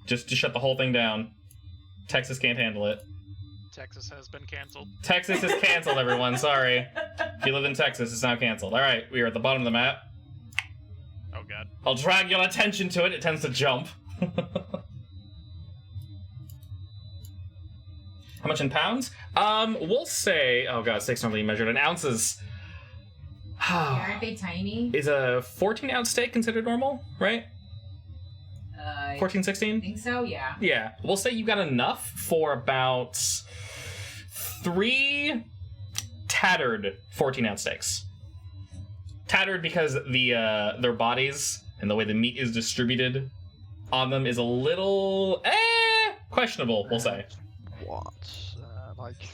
Just shut the whole thing down. Texas can't handle it. Texas has been canceled. Texas is canceled, everyone. Sorry. If you live in Texas, it's now canceled. Alright, we are at the bottom of the map. Oh god. I'll drag your attention to it. It tends to jump. How much in pounds? We'll say... Oh god, steaks normally measured in ounces. Aren't they tiny? Is a 14-ounce steak considered normal, right? 14, 16? I think so, yeah. Yeah. We'll say you got enough for about 3 tattered 14-ounce steaks. Tattered because their bodies and the way the meat is distributed on them is a little questionable, we'll say. What? Like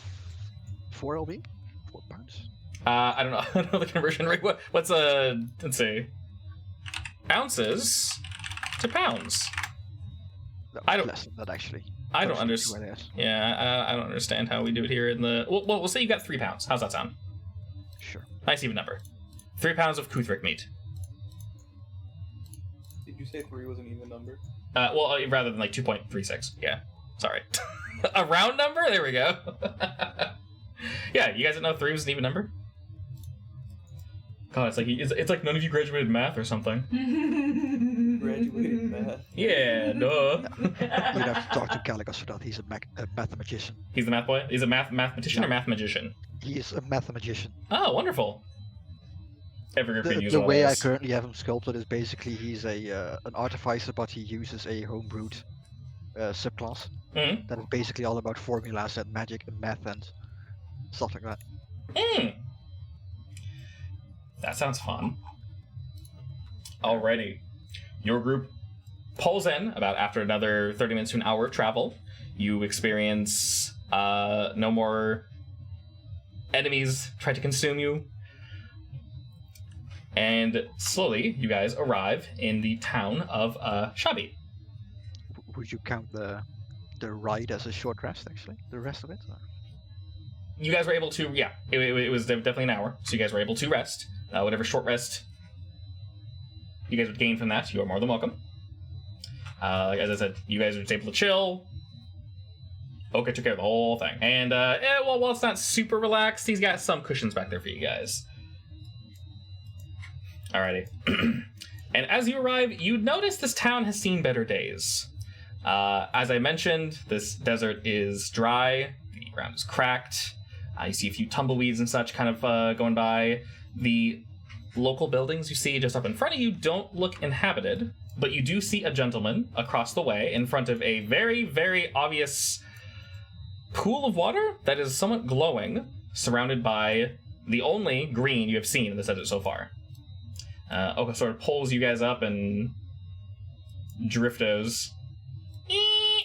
4 LB? 4 pounds? I don't know. I don't know the conversion rate. What's let's see. Ounces to pounds. No, I don't- less than that actually. I don't Closer to understand. 2 LS. Yeah, I don't understand how we do it here in the... Well, we'll say you got 3 pounds. How's that sound? Sure. Nice even number. 3 pounds of Kuthrik meat. Did you say 3 was an even number? Well, rather than like 2.36. Yeah. Sorry. A round number? There we go. Yeah, you guys didn't know 3 was an even number? God, it's like none of you graduated math or something. Graduated math. Yeah, duh. You'd have to talk to Gallagher for that. He's a mathematician. He's the math boy? He's a mathematician or math magician? He is a mathematician. Oh, wonderful. Every group can use The one way of I those. currently have him sculpted is basically he's an artificer, but he uses a homebrewed subclass. Mhm. That is basically all about formulas and magic and math and stuff like that. Mm. That sounds fun. Alrighty. Your group pulls in about after another 30 minutes to an hour of travel. You experience no more enemies try to consume you. And slowly, you guys arrive in the town of Chabi. would you count the ride as a short rest? Actually, the rest of it. Or? You guys were able to, yeah. It was definitely an hour, so you guys were able to rest. Whatever short rest you guys would gain from that, you are more than welcome. As I said, you guys were just able to chill. Oka took care of the whole thing. And, while it's not super relaxed, he's got some cushions back there for you guys. Alrighty. And as you arrive, you notice this town has seen better days. As I mentioned, this desert is dry. The ground is cracked. You see a few tumbleweeds and such kind of going by. The local buildings you see just up in front of you don't look inhabited, but you do see a gentleman across the way in front of a very, very obvious pool of water that is somewhat glowing, surrounded by the only green you have seen in the desert so far. Oka sort of pulls you guys up and driftos. Oh,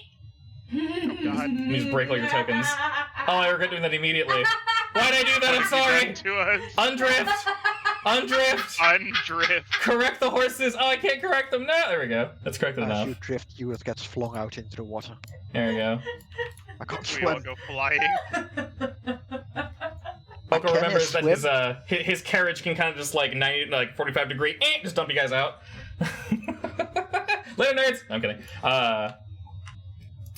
God. You just break all your tokens. Oh, I regret doing that immediately. Why'd I do that? I'm sorry. To us. Undrift. Undrift. Undrift. Correct the horses. Oh, I can't correct them now. There we go. That's corrected As enough. you drift, Ewith gets flung out into the water. There we go. I can't We all swim. go flying. Oka Can remembers I that his carriage can kind of just like 45 degree, just dump you guys out. Later, nerds. I'm kidding.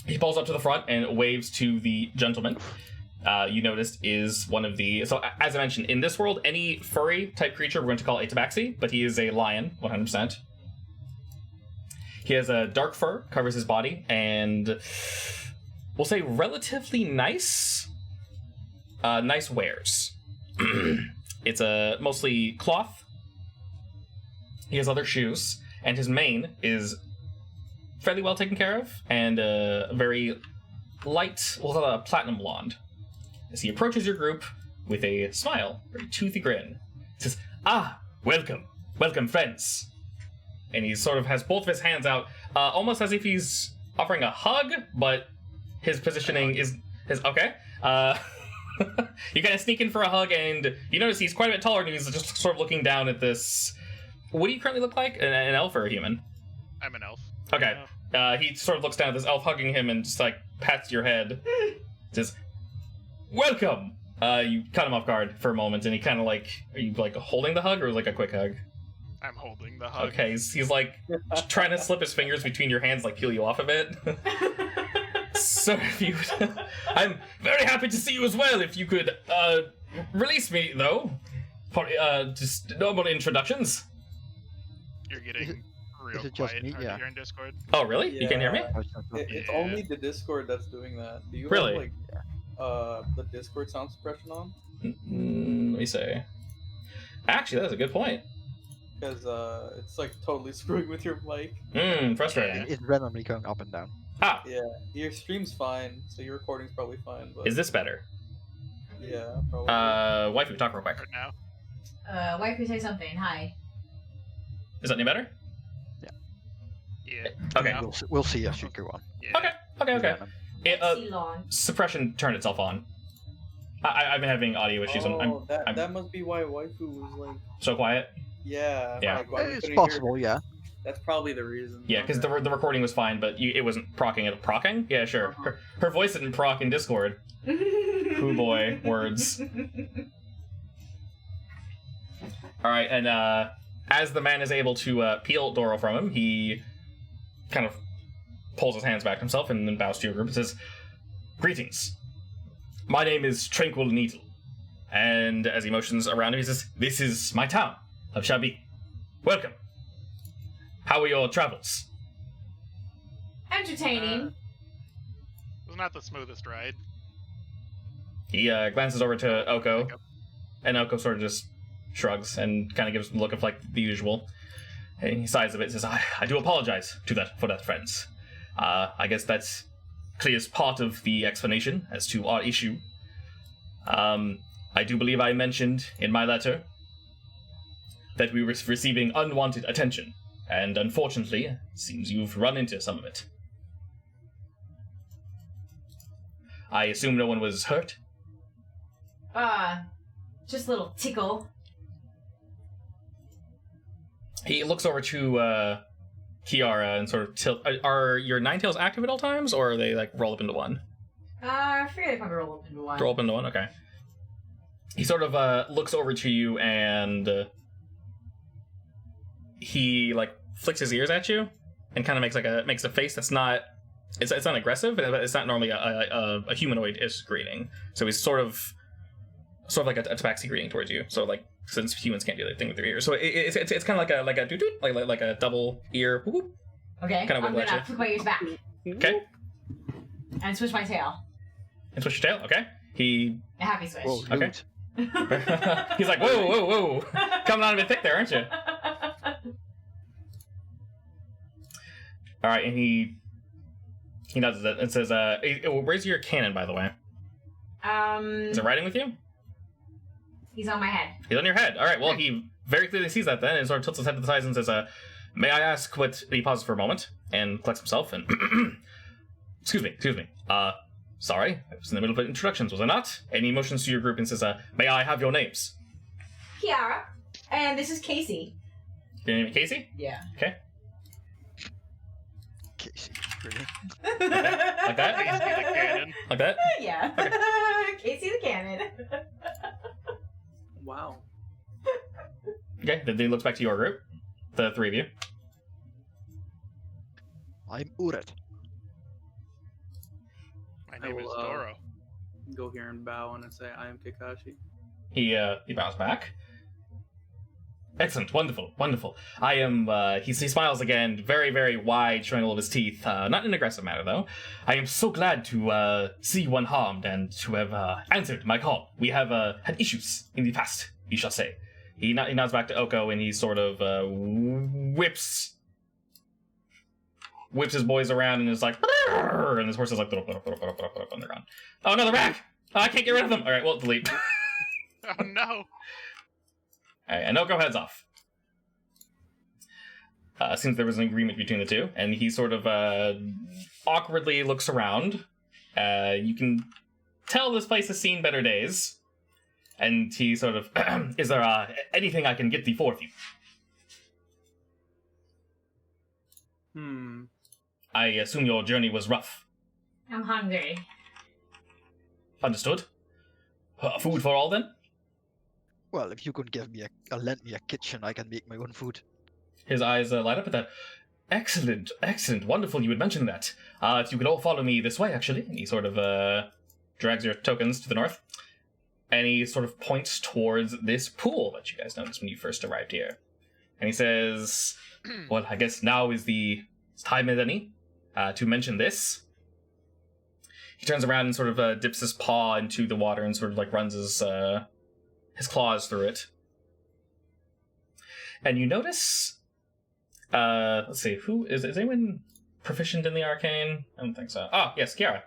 He pulls up to the front and waves to the gentleman. You noticed is one of the... So, as I mentioned, in this world, any furry type creature we're going to call a tabaxi, but he is a lion, 100%. He has a dark fur, covers his body, and we'll say relatively nice wares. It's mostly cloth. He has leather shoes, and his mane is fairly well taken care of, and very light, we'll call it a platinum blonde. As he approaches your group with a smile, very toothy grin, he says, "Ah, welcome, welcome, friends." And he sort of has both of his hands out, almost as if he's offering a hug, but his positioning is okay. You kind of sneak in for a hug, and you notice he's quite a bit taller, and he's just sort of looking down at this. What do you currently look like? An elf or a human? I'm an elf. Okay. He sort of looks down at this elf hugging him and just like pats your head. Says, "Welcome." You cut him off guard for a moment, and he kind of like, are you like holding the hug or like a quick hug? I'm holding the hug. Okay, he's like trying to slip his fingers between your hands, like peel you off a bit. So if you, I'm very happy to see you as well. If you could release me though, for just normal introductions. You're getting real is it just quiet me? hard Yeah. to hear in Discord. Oh really? You can hear me? It's Yeah. only the Discord that's doing that. Do you Really? have like the Discord sound suppression on? Let me see. Actually, that's a good point. Because it's like totally screwing with your mic. Frustrating. It's randomly going up and down. Ah, Yeah, your stream's fine, so your recording's probably fine. But is this better? yeah, probably. Waifu, talk real quick. Right now. Waifu, say something. Hi. Is that any better? Yeah. Okay. Yeah. We'll see as you go on. Yeah. Okay. Random. Ceylon. Suppression turned itself on. I've been having audio issues. Oh, I'm that must be why waifu was like, so quiet. yeah. Yeah. Like, why we It's couldn't hear- possible, yeah. That's probably the reason. Yeah, because the recording was fine, but it wasn't procking. It procking? Yeah, sure. Her voice didn't proc in Discord. Hoo boy, words. All right, and as the man is able to peel Doro from him, he kind of pulls his hands back to himself and then bows to your group and says, "Greetings. My name is Tranquil Needle." And as he motions around him, he says, "This is my town of Chabi. Welcome. How are your travels?" Entertaining. It was not the smoothest ride. He glances over to Oko, Like and Oko sort of just shrugs and kind of gives him a look of like the usual. And he sighs a bit and says, I do apologize for that, friends. I guess that's clears part of the explanation as to our issue. I do believe I mentioned in my letter that we were receiving unwanted attention, and unfortunately, it seems you've run into some of it. I assume no one was hurt? Just a little tickle. He looks over to Kiara and sort of tilt. Are your nine tails active at all times, or are they like roll up into one? I figure they probably roll up into one. Roll up into one. Okay. He sort of looks over to you and he like flicks his ears at you and kind of makes a face that's not. It's not aggressive, but it's not normally a humanoid-ish greeting. So he's sort of like a tabaxi greeting towards you. So like since humans can't do that thing with their ears, so it's kind of like a doot doot, like a double ear. Whoop, Okay, kind of I'm wiggle at gonna you. flip my ears back Okay, and switch my tail. and switch your tail. Okay, he A happy switch. Whoa, Okay. loot. he's like whoa, coming on a bit thick there, aren't you? All right, and he nods it and says, "Where's your cannon, by the way? Is it riding with you? He's on my head. He's on your head. All right. Well, he very clearly sees that then, and sort of tilts his head to the side and says, "May I ask what?" He pauses for a moment and collects himself and, excuse me. Sorry, I was in the middle of introductions, was I not? And he motions to your group and says, "May I have your names?" Kiara, and this is Casey. Your name is Casey? Yeah. Okay. Casey, really? Like that? Casey the cannon. Like that? Yeah. Casey the cannon. Wow. Okay. Then he looks back to your group, the three of you. I'm Uret. My name is Hello. Doro. Go here and bow and say, I am Kakashi. He bows back. Excellent, wonderful. I am, he smiles again, very, very wide, showing all of his teeth. Not in an aggressive manner, though. I am so glad to see you unharmed and to have answered my call. We have had issues in the past, you shall say. He nods back to Oko and he sort of whips his boys around and is like, "Arr!" And his horse is like, and they're gone. Oh no, they're back! Oh, I can't get rid of them! Alright, well, delete. Oh no! Alright, and Oko heads off. Seems there was an agreement between the two, and he sort of awkwardly looks around. You can tell this place has seen better days. And he sort of, is there anything I can get thee for you? I assume your journey was rough. I'm hungry. Understood. Food for all, then? Well, if you could give me lend me a kitchen, I can make my own food. His eyes light up at that. Excellent, wonderful you would mention that. If you could all follow me this way, actually. And he sort of drags your tokens to the north. And he sort of points towards this pool that you guys noticed when you first arrived here. And he says, well, I guess now is the time as any to mention this. He turns around and sort of dips his paw into the water and sort of like runs his claws through it. And you notice, let's see, is anyone proficient in the arcane? I don't think so. Oh, yes, Kiara.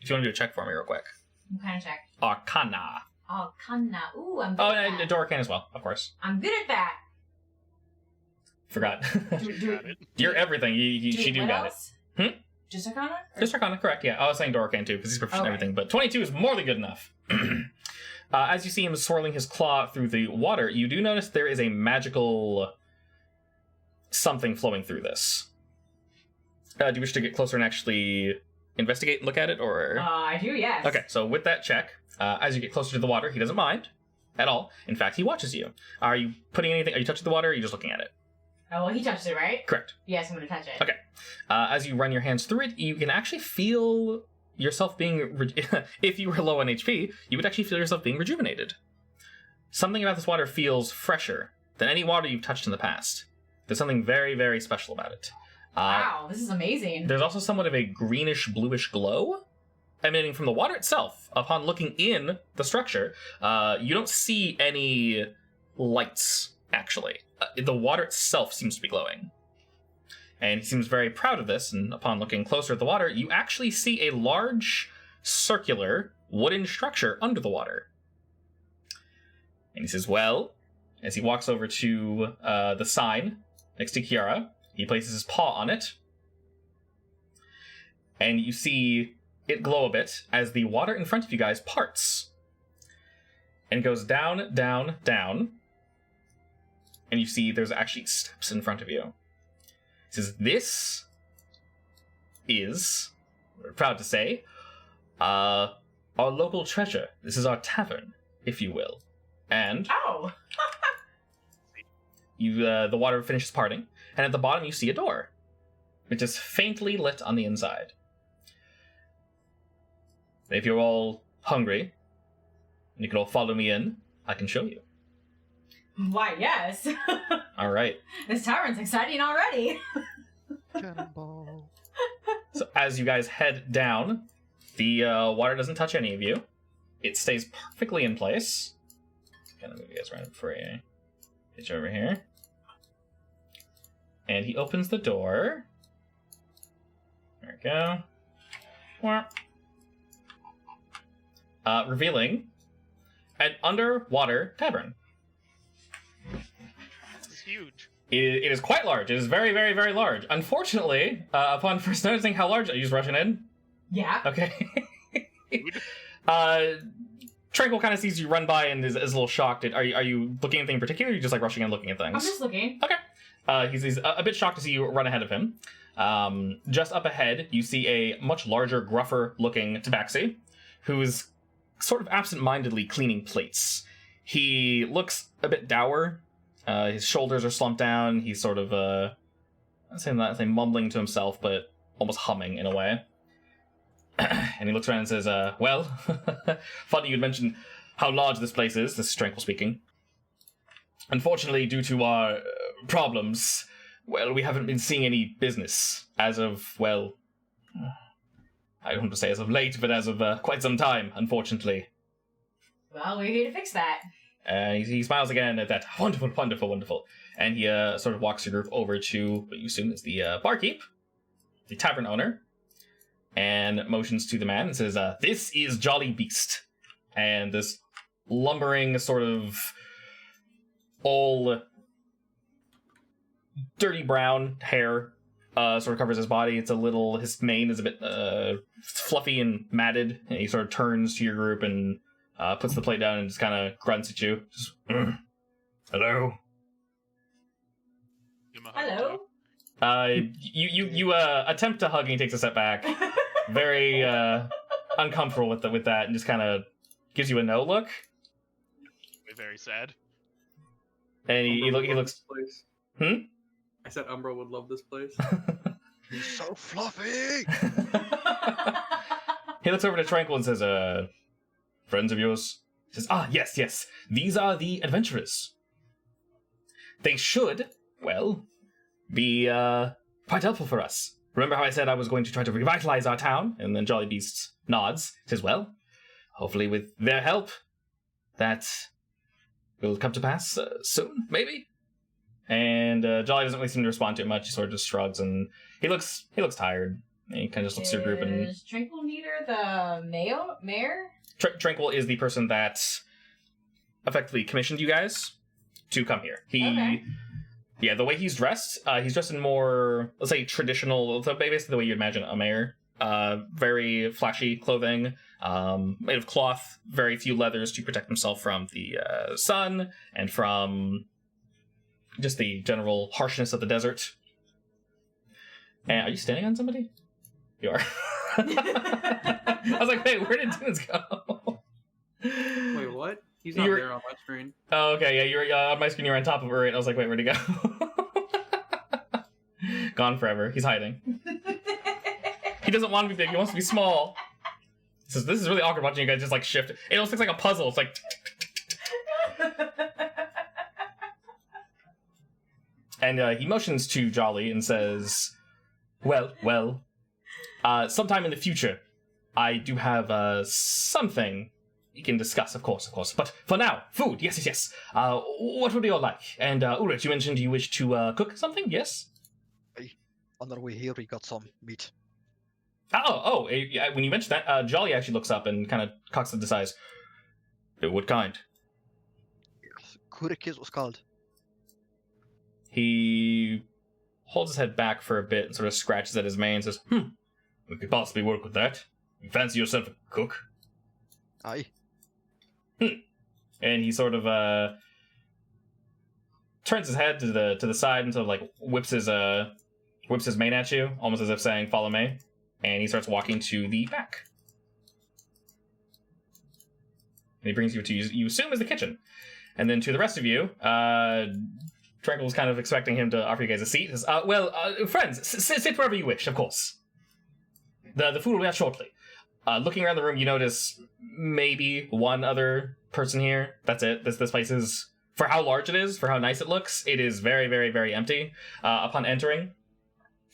If you want to do a check for me real quick. What kind of check? Arcana. Arcana. Ooh, I'm good Oh, at and that. Door Arcane as well, of course. I'm good at that. Forgot. Got it. You're everything. She do what got else? it. Just Arcana? Or- Just Arcana, correct, yeah. I was saying Door Arcane too, because he's proficient in Okay. everything, but 22 is more than good enough. As you see him swirling his claw through the water, you do notice there is a magical something flowing through this. Do you wish to get closer and actually investigate and look at it, or...? I do, yes. Okay, so with that check, as you get closer to the water, he doesn't mind at all. In fact, he watches you. Are you putting anything... Are you touching the water, or are you just looking at it? Oh, well, he touched it, right? Correct. Yes, I'm gonna touch it. Okay. As you run your hands through it, you can actually feel yourself being... if you were low on HP, you would actually feel yourself being rejuvenated. Something about this water feels fresher than any water you've touched in the past. There's something very, very special about it. Wow, this is amazing. There's also somewhat of a greenish-bluish glow emanating from the water itself. Upon looking in the structure, you don't see any lights, actually. The water itself seems to be glowing. And he seems very proud of this, and upon looking closer at the water, you actually see a large, circular, wooden structure under the water. And he says, well, as he walks over to the sign next to Kiara, he places his paw on it, and you see it glow a bit as the water in front of you guys parts. And it goes down, down, down, and you see there's actually steps in front of you. He says, this is, we're proud to say, our local treasure. This is our tavern, if you will. And Oh. the water finishes parting, and at the bottom you see a door, which is faintly lit on the inside. If you're all hungry, and you can all follow me in, I can show you. Why, yes. All right. This tavern's exciting already. Cannonball. So as you guys head down, the water doesn't touch any of you. It stays perfectly in place. Kind of move you guys around for a pitch over here. And he opens the door. There we go. Revealing an underwater tavern. This is huge. It is quite large. It is very, very, very large. Unfortunately, upon first noticing how large, are you just rushing in? Yeah. Okay. Dude. Tranquil kind of sees you run by and is a little shocked. Are you looking at anything in particular, or are you just like rushing in looking at things? I'm just looking. Okay. He's a bit shocked to see you run ahead of him. Just up ahead, you see a much larger, gruffer-looking tabaxi, who is sort of absent-mindedly cleaning plates. He looks a bit dour. His shoulders are slumped down. He's sort of, I'd say mumbling to himself, but almost humming in a way. And he looks around and says, well, funny you'd mentioned how large this place is. This is Tranquil speaking. Unfortunately, due to our problems, well, we haven't been seeing any business as of, well, I don't want to say as of late, but as of quite some time, unfortunately. Well, we're here to fix that. He smiles again at that. Wonderful, wonderful, wonderful. And he sort of walks the group over to what you assume is the barkeep, the tavern owner, and motions to the man and says, this is Jolly Beast. And this lumbering sort of all dirty brown hair sort of covers his body. It's a little, his mane is a bit fluffy and matted, and he sort of turns to your group and puts the plate down and just kind of grunts at you. Just, hello. Give him a hug, Hello. too. You attempt to hug and he takes a step back, very uncomfortable with that, and just kind of gives you a no look. Be very sad. And he Umbra would love looks. this place. Hmm? I said Umbra would love this place. He's so fluffy. He looks over to Tranquil and says, friends of yours? He says, yes. These are the adventurers. They should, well, be quite helpful for us. Remember how I said I was going to try to revitalize our town? And then Jolly Beast nods, says, well, hopefully with their help, that will come to pass soon, maybe? And Jolly doesn't really seem to respond to it much. He sort of just shrugs, and he looks tired. And he kind of just looks at your group and... Is Tranquil Neater the mayor? Tranquil is the person that effectively commissioned you guys to come here. Okay. Yeah, the way he's dressed in more, let's say, traditional, so basically the way you imagine a mayor. Very flashy clothing, made of cloth, very few leathers to protect himself from the sun and from just the general harshness of the desert. And are you standing on somebody? You are. I was like, wait, where did Dunes go? Wait, what? He's not there on my screen. Oh, okay, yeah, you're on my screen, you're on top of her, and I was like, wait, where'd he go? Gone forever. He's hiding. He doesn't want to be big, he wants to be small. He says, this is really awkward watching you guys just like shift. It almost looks like a puzzle. It's like... And he motions to Jolly and says, well, sometime in the future, I do have something we can discuss, of course. But for now, food, yes. What would you all like? And Ulrich, you mentioned you wish to cook something, yes? On our way here, we got some meat. When you mentioned that, Jolly actually looks up and kind of cocks up his eyes. What kind? Kurik was called. He holds his head back for a bit and sort of scratches at his mane and says, we could possibly work with that. You fancy yourself a cook? Aye. And he sort of turns his head to the side and sort of like whips his whips his mane at you, almost as if saying, follow me. And he starts walking to the back. And he brings you to, you assume, is the kitchen. And then to the rest of you, Tranquil was kind of expecting him to offer you guys a seat. He says, friends, sit wherever you wish, of course. The food will be out shortly. Looking around the room, you notice maybe one other person here. That's it. This place is, for how large it is, for how nice it looks, it is very, very, very empty. Upon entering,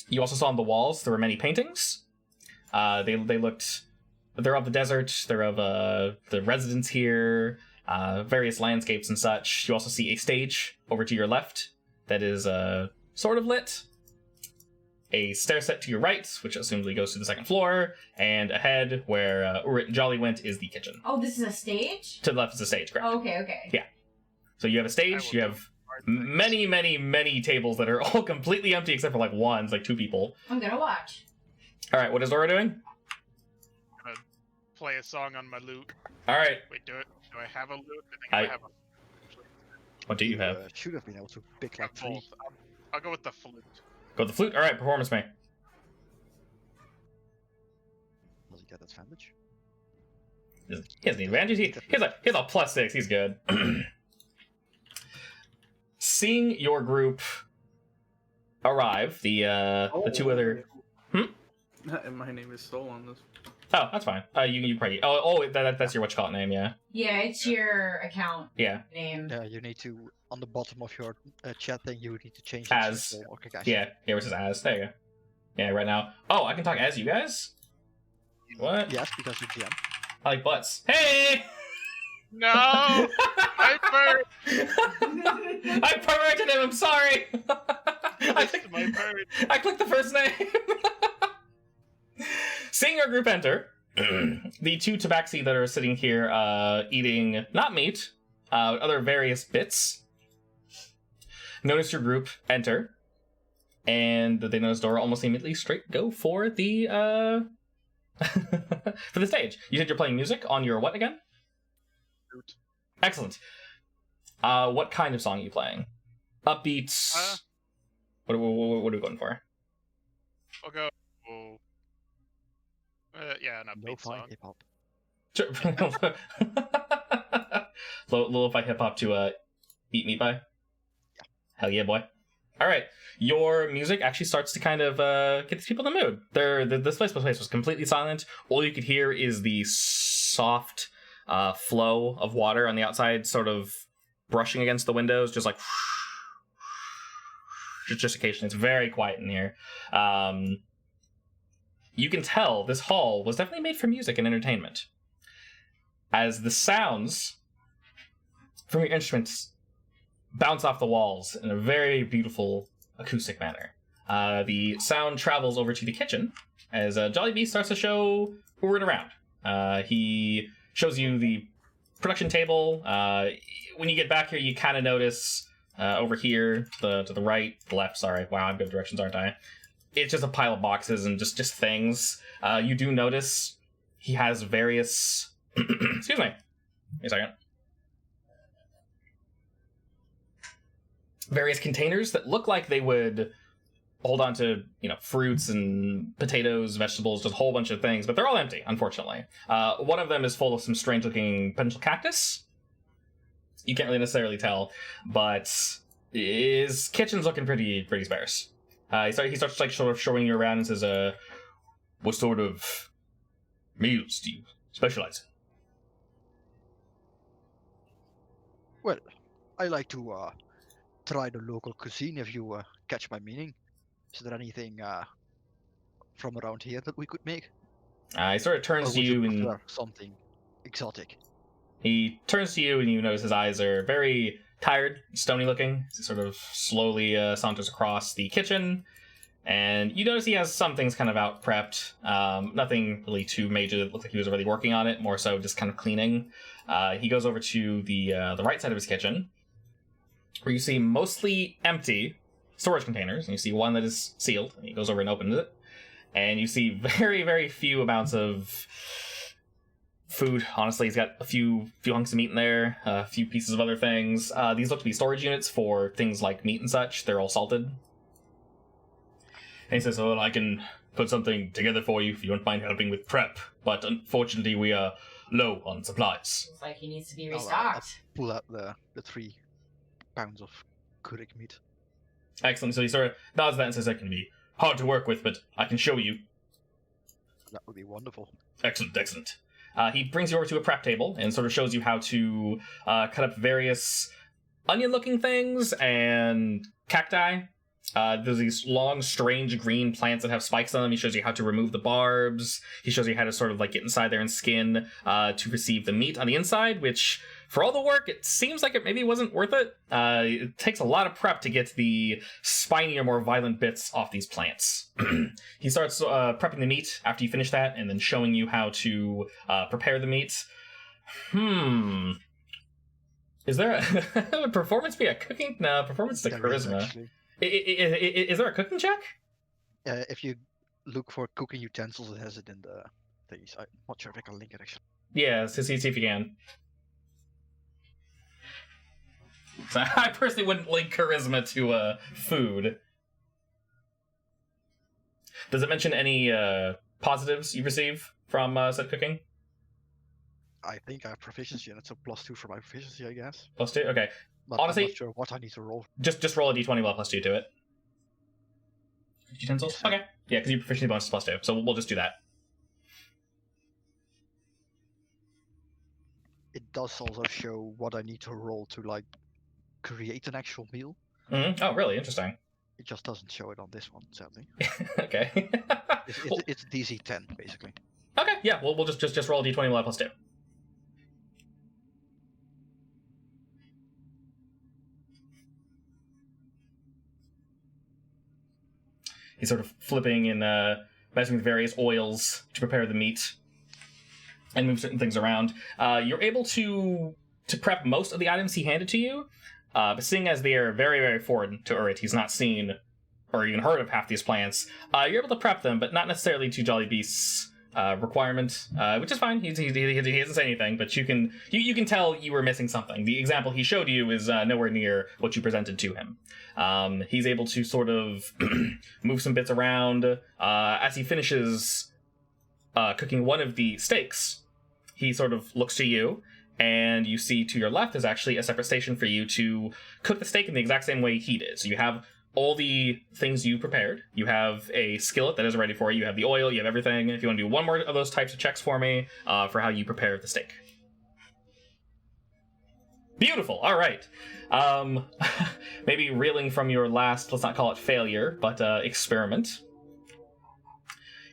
you also saw on the walls there were many paintings. They looked, they're of the desert, they're of the residents here, various landscapes and such. You also see a stage over to your left that is sort of lit. A stair set to your right, which assumably goes to the second floor, and ahead, where Urit and Jolly went, is the kitchen. Oh, this is a stage? To the left is a stage, correct? Oh, okay. Yeah. So you have a stage, you have many, many, many tables that are all completely empty except for like one, it's like 2 people. I'm gonna watch. Alright, what is Dora doing? I'm gonna play a song on my lute. Alright. Wait, do I have a lute? I think I have a... What do you have? Should have been able to pick like 3. both. I'll go with the flute. Go with the flute? Alright, performance me. Does he get advantage? He has the advantage. He has a +6, he's good. Seeing your group arrive, the 2 other... My name is Soul on this. Oh, that's fine. You probably... that's your whatchamacallit name, yeah. Yeah, it's your account Yeah. name. Yeah, you need to, on the bottom of your chat thing, you need to change it As. to okay, guys. Yeah, where it says as. There you go. Yeah, right now. Oh, I can talk as you guys? What? Yes, because you're GM. I like butts. Hey! No! My bird! I perverted him, I'm sorry! My bird. I clicked the first name. Seeing your group enter, the 2 tabaxi that are sitting here eating, not meat, other various bits, notice your group enter, and they notice Dora almost immediately straight go for the for the stage. You said you're playing music on your what again? Flute. Excellent. What kind of song are you playing? Upbeats? What are we going for? I'll go... yeah, an upbeat Lo-fi song. hip-hop. Sure. Lo-fi hip-hop to Eat Meat by? Yeah. Hell yeah, boy. Alright, your music actually starts to kind of get these people in the mood. This place was completely silent. All you could hear is the soft flow of water on the outside, sort of brushing against the windows, just like... just occasionally. It's very quiet in here. You can tell this hall was definitely made for music and entertainment, as the sounds from your instruments bounce off the walls in a very beautiful acoustic manner. The sound travels over to the kitchen as Jollibee starts to show Urit around. He shows you the production table. When you get back here, you kind of notice over here, to the right, the left, sorry. Wow, I'm good at directions, aren't I? It's just a pile of boxes and just things. You do notice he has various... Excuse me. Wait a second. Various containers that look like they would hold on to, fruits and potatoes, vegetables, just a whole bunch of things, but they're all empty, unfortunately. One of them is full of some strange-looking potential cactus. You can't really necessarily tell, but his kitchen's looking pretty sparse. He starts like sort of showing you around and says, what sort of meals do you specialize in? Well, I like to try the local cuisine, if you catch my meaning. Is there anything from around here that we could make? He sort of Or turns to would you you and prefer something exotic? he turns to you and you notice his eyes are very tired, stony looking. He sort of slowly saunters across the kitchen, and you notice he has some things kind of out prepped. Nothing really too major that looked like he was really working on it, more so just kind of cleaning. He goes over to the right side of his kitchen, where you see mostly empty storage containers, and you see one that is sealed, and he goes over and opens it, and you see very, very few amounts of food. Honestly, he's got a few hunks of meat in there, a few pieces of other things. These look to be storage units for things like meat and such. They're all salted. And he says, well, I can put something together for you if you don't mind helping with prep, but unfortunately we are low on supplies. Looks like he needs to be I'll restocked. pull out the 3 pounds of kurik meat. Excellent. So he sort of nods that and says, that can be hard to work with, but I can show you. That would be wonderful. Excellent, excellent. He brings you over to a prep table and sort of shows you how to cut up various onion-looking things and cacti. There's these long, strange green plants that have spikes on them. He shows you how to remove the barbs. He shows you how to sort of like get inside there and skin to receive the meat on the inside, which, for all the work, it seems like it maybe wasn't worth it. It takes a lot of prep to get the spinier, more violent bits off these plants. He starts prepping the meat after you finish that, and then showing you how to prepare the meat. Is there a would performance be a cooking? No, performance is a There is, charisma. actually. Is there a cooking check? If you look for cooking utensils, it has it in the things. I'm not sure if I can link it actually. Yeah, see if you can. So I personally wouldn't link charisma to food. Does it mention any positives you receive from said cooking? I think I have proficiency, and it's a +2 for my proficiency, I guess. +2? Okay. But Honestly- I'm not sure what I need to roll. Just roll a d20 while +2 to it. Utensils? Yes. Okay. Yeah, because your proficiency bonus is +2, so we'll just do that. It does also show what I need to roll to like create an actual meal. Oh, really? Interesting. It just doesn't show it on this one, sadly. Okay. It's DC 10 basically. Okay, yeah, we'll just roll a d20 while +2. He's sort of flipping and messing with various oils to prepare the meat and move certain things around. You're able to prep most of the items he handed to you, but seeing as they are very, very foreign to Urit, he's not seen or even heard of half these plants, you're able to prep them, but not necessarily to Jolly Beast's requirement, which is fine. He doesn't say anything, but you can tell you were missing something. The example he showed you is nowhere near what you presented to him. He's able to sort of move some bits around. As he finishes cooking one of the steaks, he sort of looks to you, and you see to your left is actually a separate station for you to cook the steak in the exact same way he did. So you have all the things you prepared. You have a skillet that is ready for you. You have the oil. You have everything. If you want to do one more of those types of checks for me for how you prepare the steak. Beautiful. All right. Maybe reeling from your last, let's not call it failure, but experiment.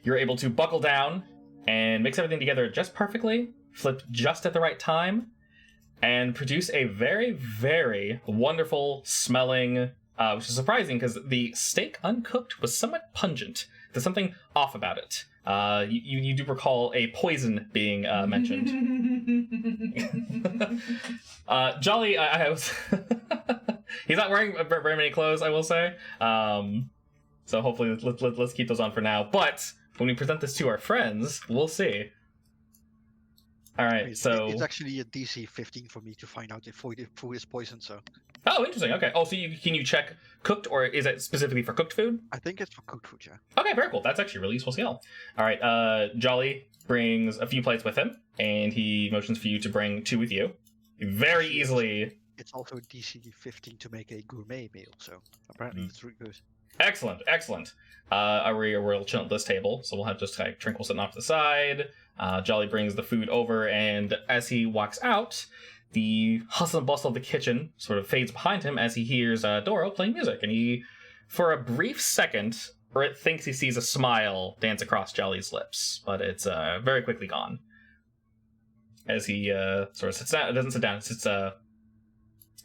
You're able to buckle down and mix everything together just perfectly, flip just at the right time, and produce a very, very wonderful smelling, which is surprising because the steak uncooked was somewhat pungent. There's something off about it. You do recall a poison being mentioned. Jolly, I was... He's not wearing very many clothes, I will say. So hopefully let's keep those on for now. But when we present this to our friends, we'll see. All right, so... It's actually a DC 15 for me to find out if food is poison, so... Oh, interesting. Okay. Oh, so can you check cooked, or is it specifically for cooked food? I think it's for cooked food, yeah. Okay, very cool. That's actually a really useful skill. All right, Jolly brings a few plates with him, and he motions for you to bring 2 with you. Very easily... It's also DC 15 to make a gourmet meal, so apparently it's really good. Excellent, excellent. We'll chill at this table, so we'll have just like Trinkle sitting off to the side. Jolly brings the food over, and as he walks out, the hustle and bustle of the kitchen sort of fades behind him as he hears Doro playing music, and he, for a brief second, Brit thinks he sees a smile dance across Jolly's lips, but it's very quickly gone. As he sort of sits down, doesn't sit down, sits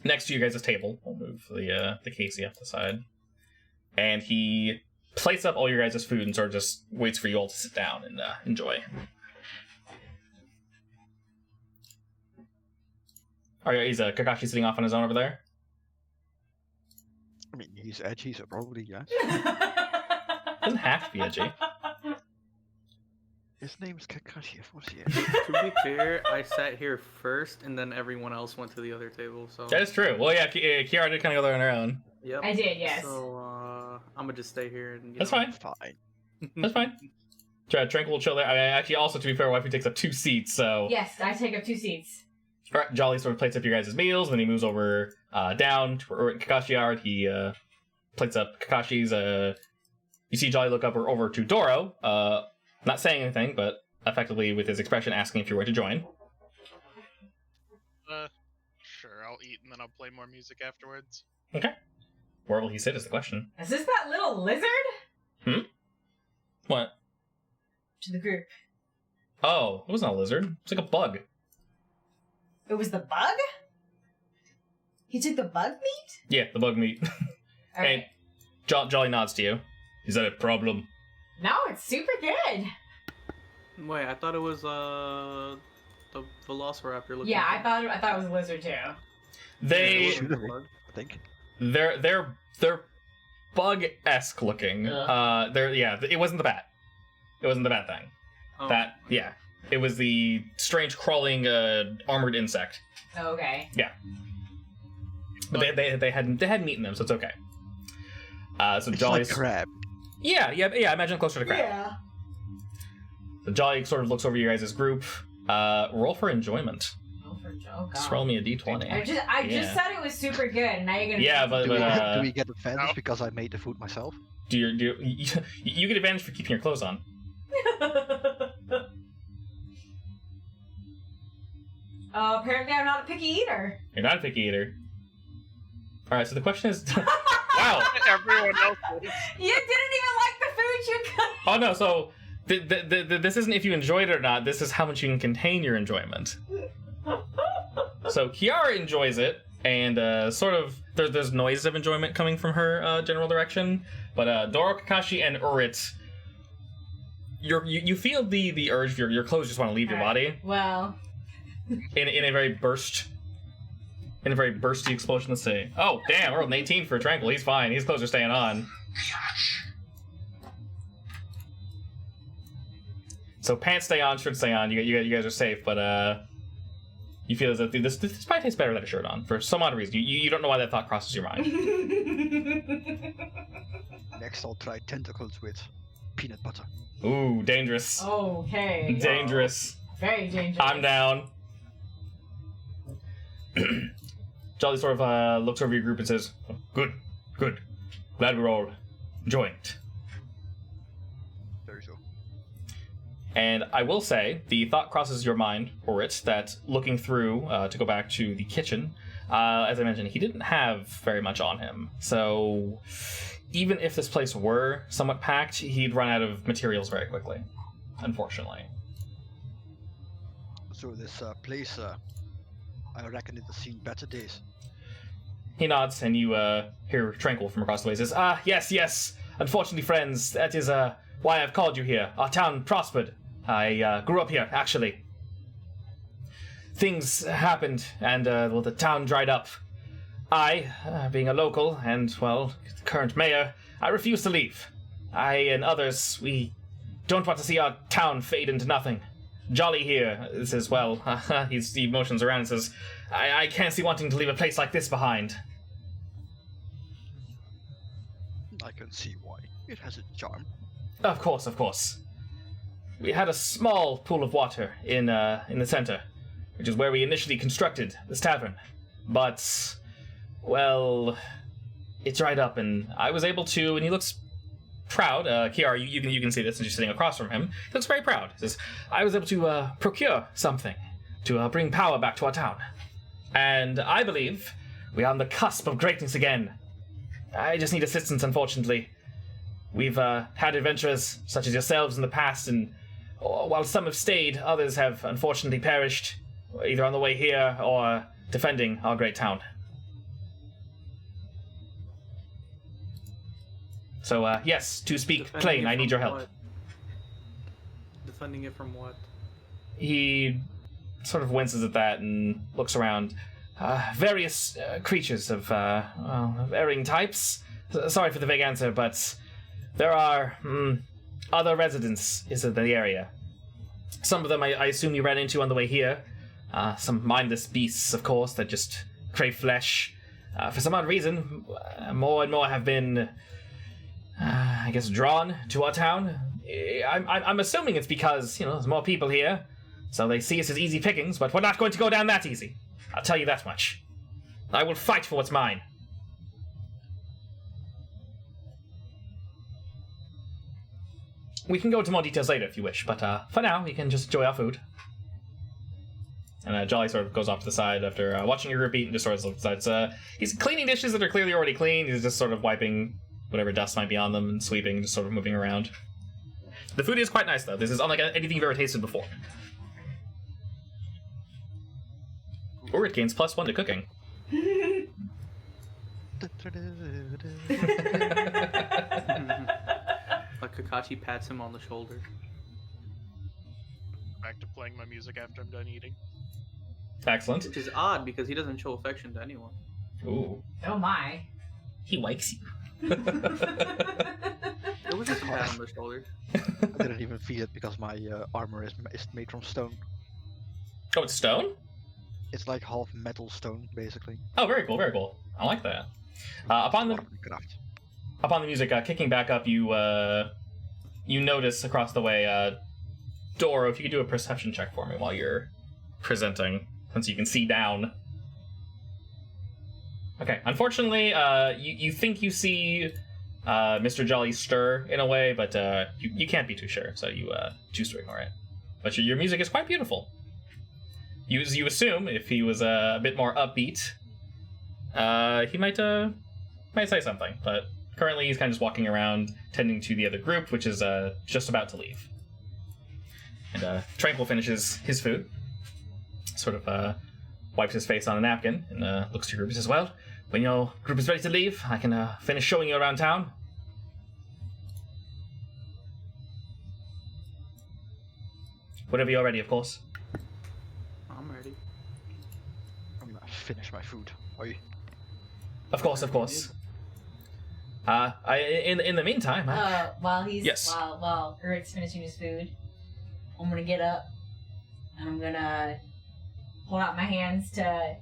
next to you guys' table. We'll move the Casey off the side. And he plates up all your guys' food and sort of just waits for you all to sit down and enjoy. Is Kakashi sitting off on his own over there? I mean, he's edgy, so probably, yes. Doesn't have to be edgy. His name's Kakashi, of course he is. To be fair, I sat here first, and then everyone else went to the other table. So That is true. Well, yeah, Kiara did kind of go there on her own. Yep. I did, yes. So I'm gonna just stay here and. That's fine. Fine. That's fine. Tranquil will chill there. I mean, actually, also, to be fair, Waifu takes up 2 seats, so... Yes, I take up 2 seats. Alright, Jolly sort of plates up your guys' meals, then he moves over down to where Kakashi are. He plates up Kakashi's... You see Jolly look over to Doro, not saying anything, but effectively with his expression asking if you're going to join. Sure, I'll eat and then I'll play more music afterwards. Okay. Where will he sit is the question. Is this that little lizard? What? To the group. Oh, it wasn't a lizard. It's like a bug. It was the bug? He took the bug meat? Yeah, the bug meat. Alright. And Jolly nods to you. Is that a problem? No, it's super good. Wait, I thought it was the Velociraptor looking. Yeah, I thing. thought it was a lizard too. They Should have been, I think. they're bug-esque looking. It wasn't the bat. It wasn't the bat thing. Oh, Yeah. It was the strange crawling armored insect. Okay. But they hadn't eaten them, so it's okay. So It's Jolly's like crab. Yeah, imagine closer to crab. Yeah. So Jolly sort of looks over you guys' group. Roll for enjoyment. Oh, God. Just roll me a d20. I just said it was super good, and now you're gonna. Yeah, but Do we get advantage no. because I made the food myself? you get advantage for keeping your clothes on. Apparently, I'm not a picky eater. You're not a picky eater. All right, so the question is, wow. Everyone else is. You didn't even like the food you cooked. Oh no, so this isn't if you enjoyed it or not. This is how much you can contain your enjoyment. So Kiara enjoys it, and sort of there's noises of enjoyment coming from her general direction. But Doro, Kakashi, and Urit, you feel the urge. Your clothes just want to leave your body Well, in a very bursty explosion. Let's say, oh damn, we're on 18 for Tranquil. He's fine. His clothes are staying on. So pants stay on, shirts stay on. You guys are safe, but you feel as if this probably tastes better than a shirt on for some odd reason. You don't know why that thought crosses your mind. Next, I'll try tentacles with peanut butter. Ooh, dangerous. okay. Dangerous. Very dangerous. I'm down. Jolly sort of looks over your group and says, "Good. Glad we're all joined." Very so. And I will say, the thought crosses your mind, Orit, that looking through, to go back to the kitchen, as I mentioned, he didn't have very much on him. So even if this place were somewhat packed, he'd run out of materials very quickly, unfortunately. So this place, I reckon it has seen better days. He nods, and you hear Tranquil from across the way. He says, yes. Unfortunately, friends, that is why I've called you here. Our town prospered. I grew up here, actually. Things happened, and the town dried up. I, being a local, and, well, the current mayor, I refuse to leave. I and others, we don't want to see our town fade into nothing. Jolly here says, well, he motions around and says, I can't see wanting to leave a place like this behind. I can see why. It has its charm. Of course. We had a small pool of water in the center, which is where we initially constructed this tavern. But, well, it dried up, and I was able to, and he looks proud. Kiara, you can see this since you're sitting across from him. He looks very proud. He says, I was able to procure something to bring power back to our town. And I believe we are on the cusp of greatness again. I just need assistance, unfortunately. We've had adventurers such as yourselves in the past, and while some have stayed, others have unfortunately perished, either on the way here or defending our great town. So, yes, to speak Defending plain, it I need from your help. what? Defending it from what? He sort of winces at that and looks around. Various creatures of varying types. Sorry for the vague answer, but there are other residents in the area. Some of them I assume you ran into on the way here. Some mindless beasts, of course, that just crave flesh. For some odd reason, more and more have been I guess, drawn to our town. I'm assuming it's because, there's more people here, so they see us as easy pickings, but we're not going to go down that easy. I'll tell you that much. I will fight for what's mine. We can go into more details later if you wish, but for now, we can just enjoy our food. And Jolly sort of goes off to the side after watching your group eat and just sort of looks aside. He's cleaning dishes that are clearly already clean. He's just sort of wiping whatever dust might be on them and sweeping, just sort of moving around. The food is quite nice, though. This is unlike anything you've ever tasted before. Or it gains +1 to cooking. Like Kakashi pats him on the shoulder. Back to playing my music after I'm done eating. Excellent. Which is odd because he doesn't show affection to anyone. Ooh. Oh my. He likes you. It was just a pat on the shoulder. I didn't even feel it because my armor is made from stone. Oh, it's stone? It's like half metal stone, basically. Oh, very cool, very cool. I like that. Upon the music kicking back up, you notice across the way, Doro, if you could do a perception check for me while you're presenting, since you can see down. Okay, unfortunately, you think you see Mr. Jolly stir in a way, but you can't be too sure, so you choose to ignore it. But your music is quite beautiful. You assume if he was a bit more upbeat, he might say something, but currently he's kind of just walking around, tending to the other group, which is just about to leave. And Tranquil finishes his food, sort of wipes his face on a napkin, and looks to your group and says, well, when your group is ready to leave, I can finish showing you around town. Whenever you're ready, of course. I'm ready. I'm gonna finish my food. Oi. Of course, of course. In the meantime, while he's Yes. while Eric's finishing his food, I'm gonna get up and I'm gonna hold out my hands to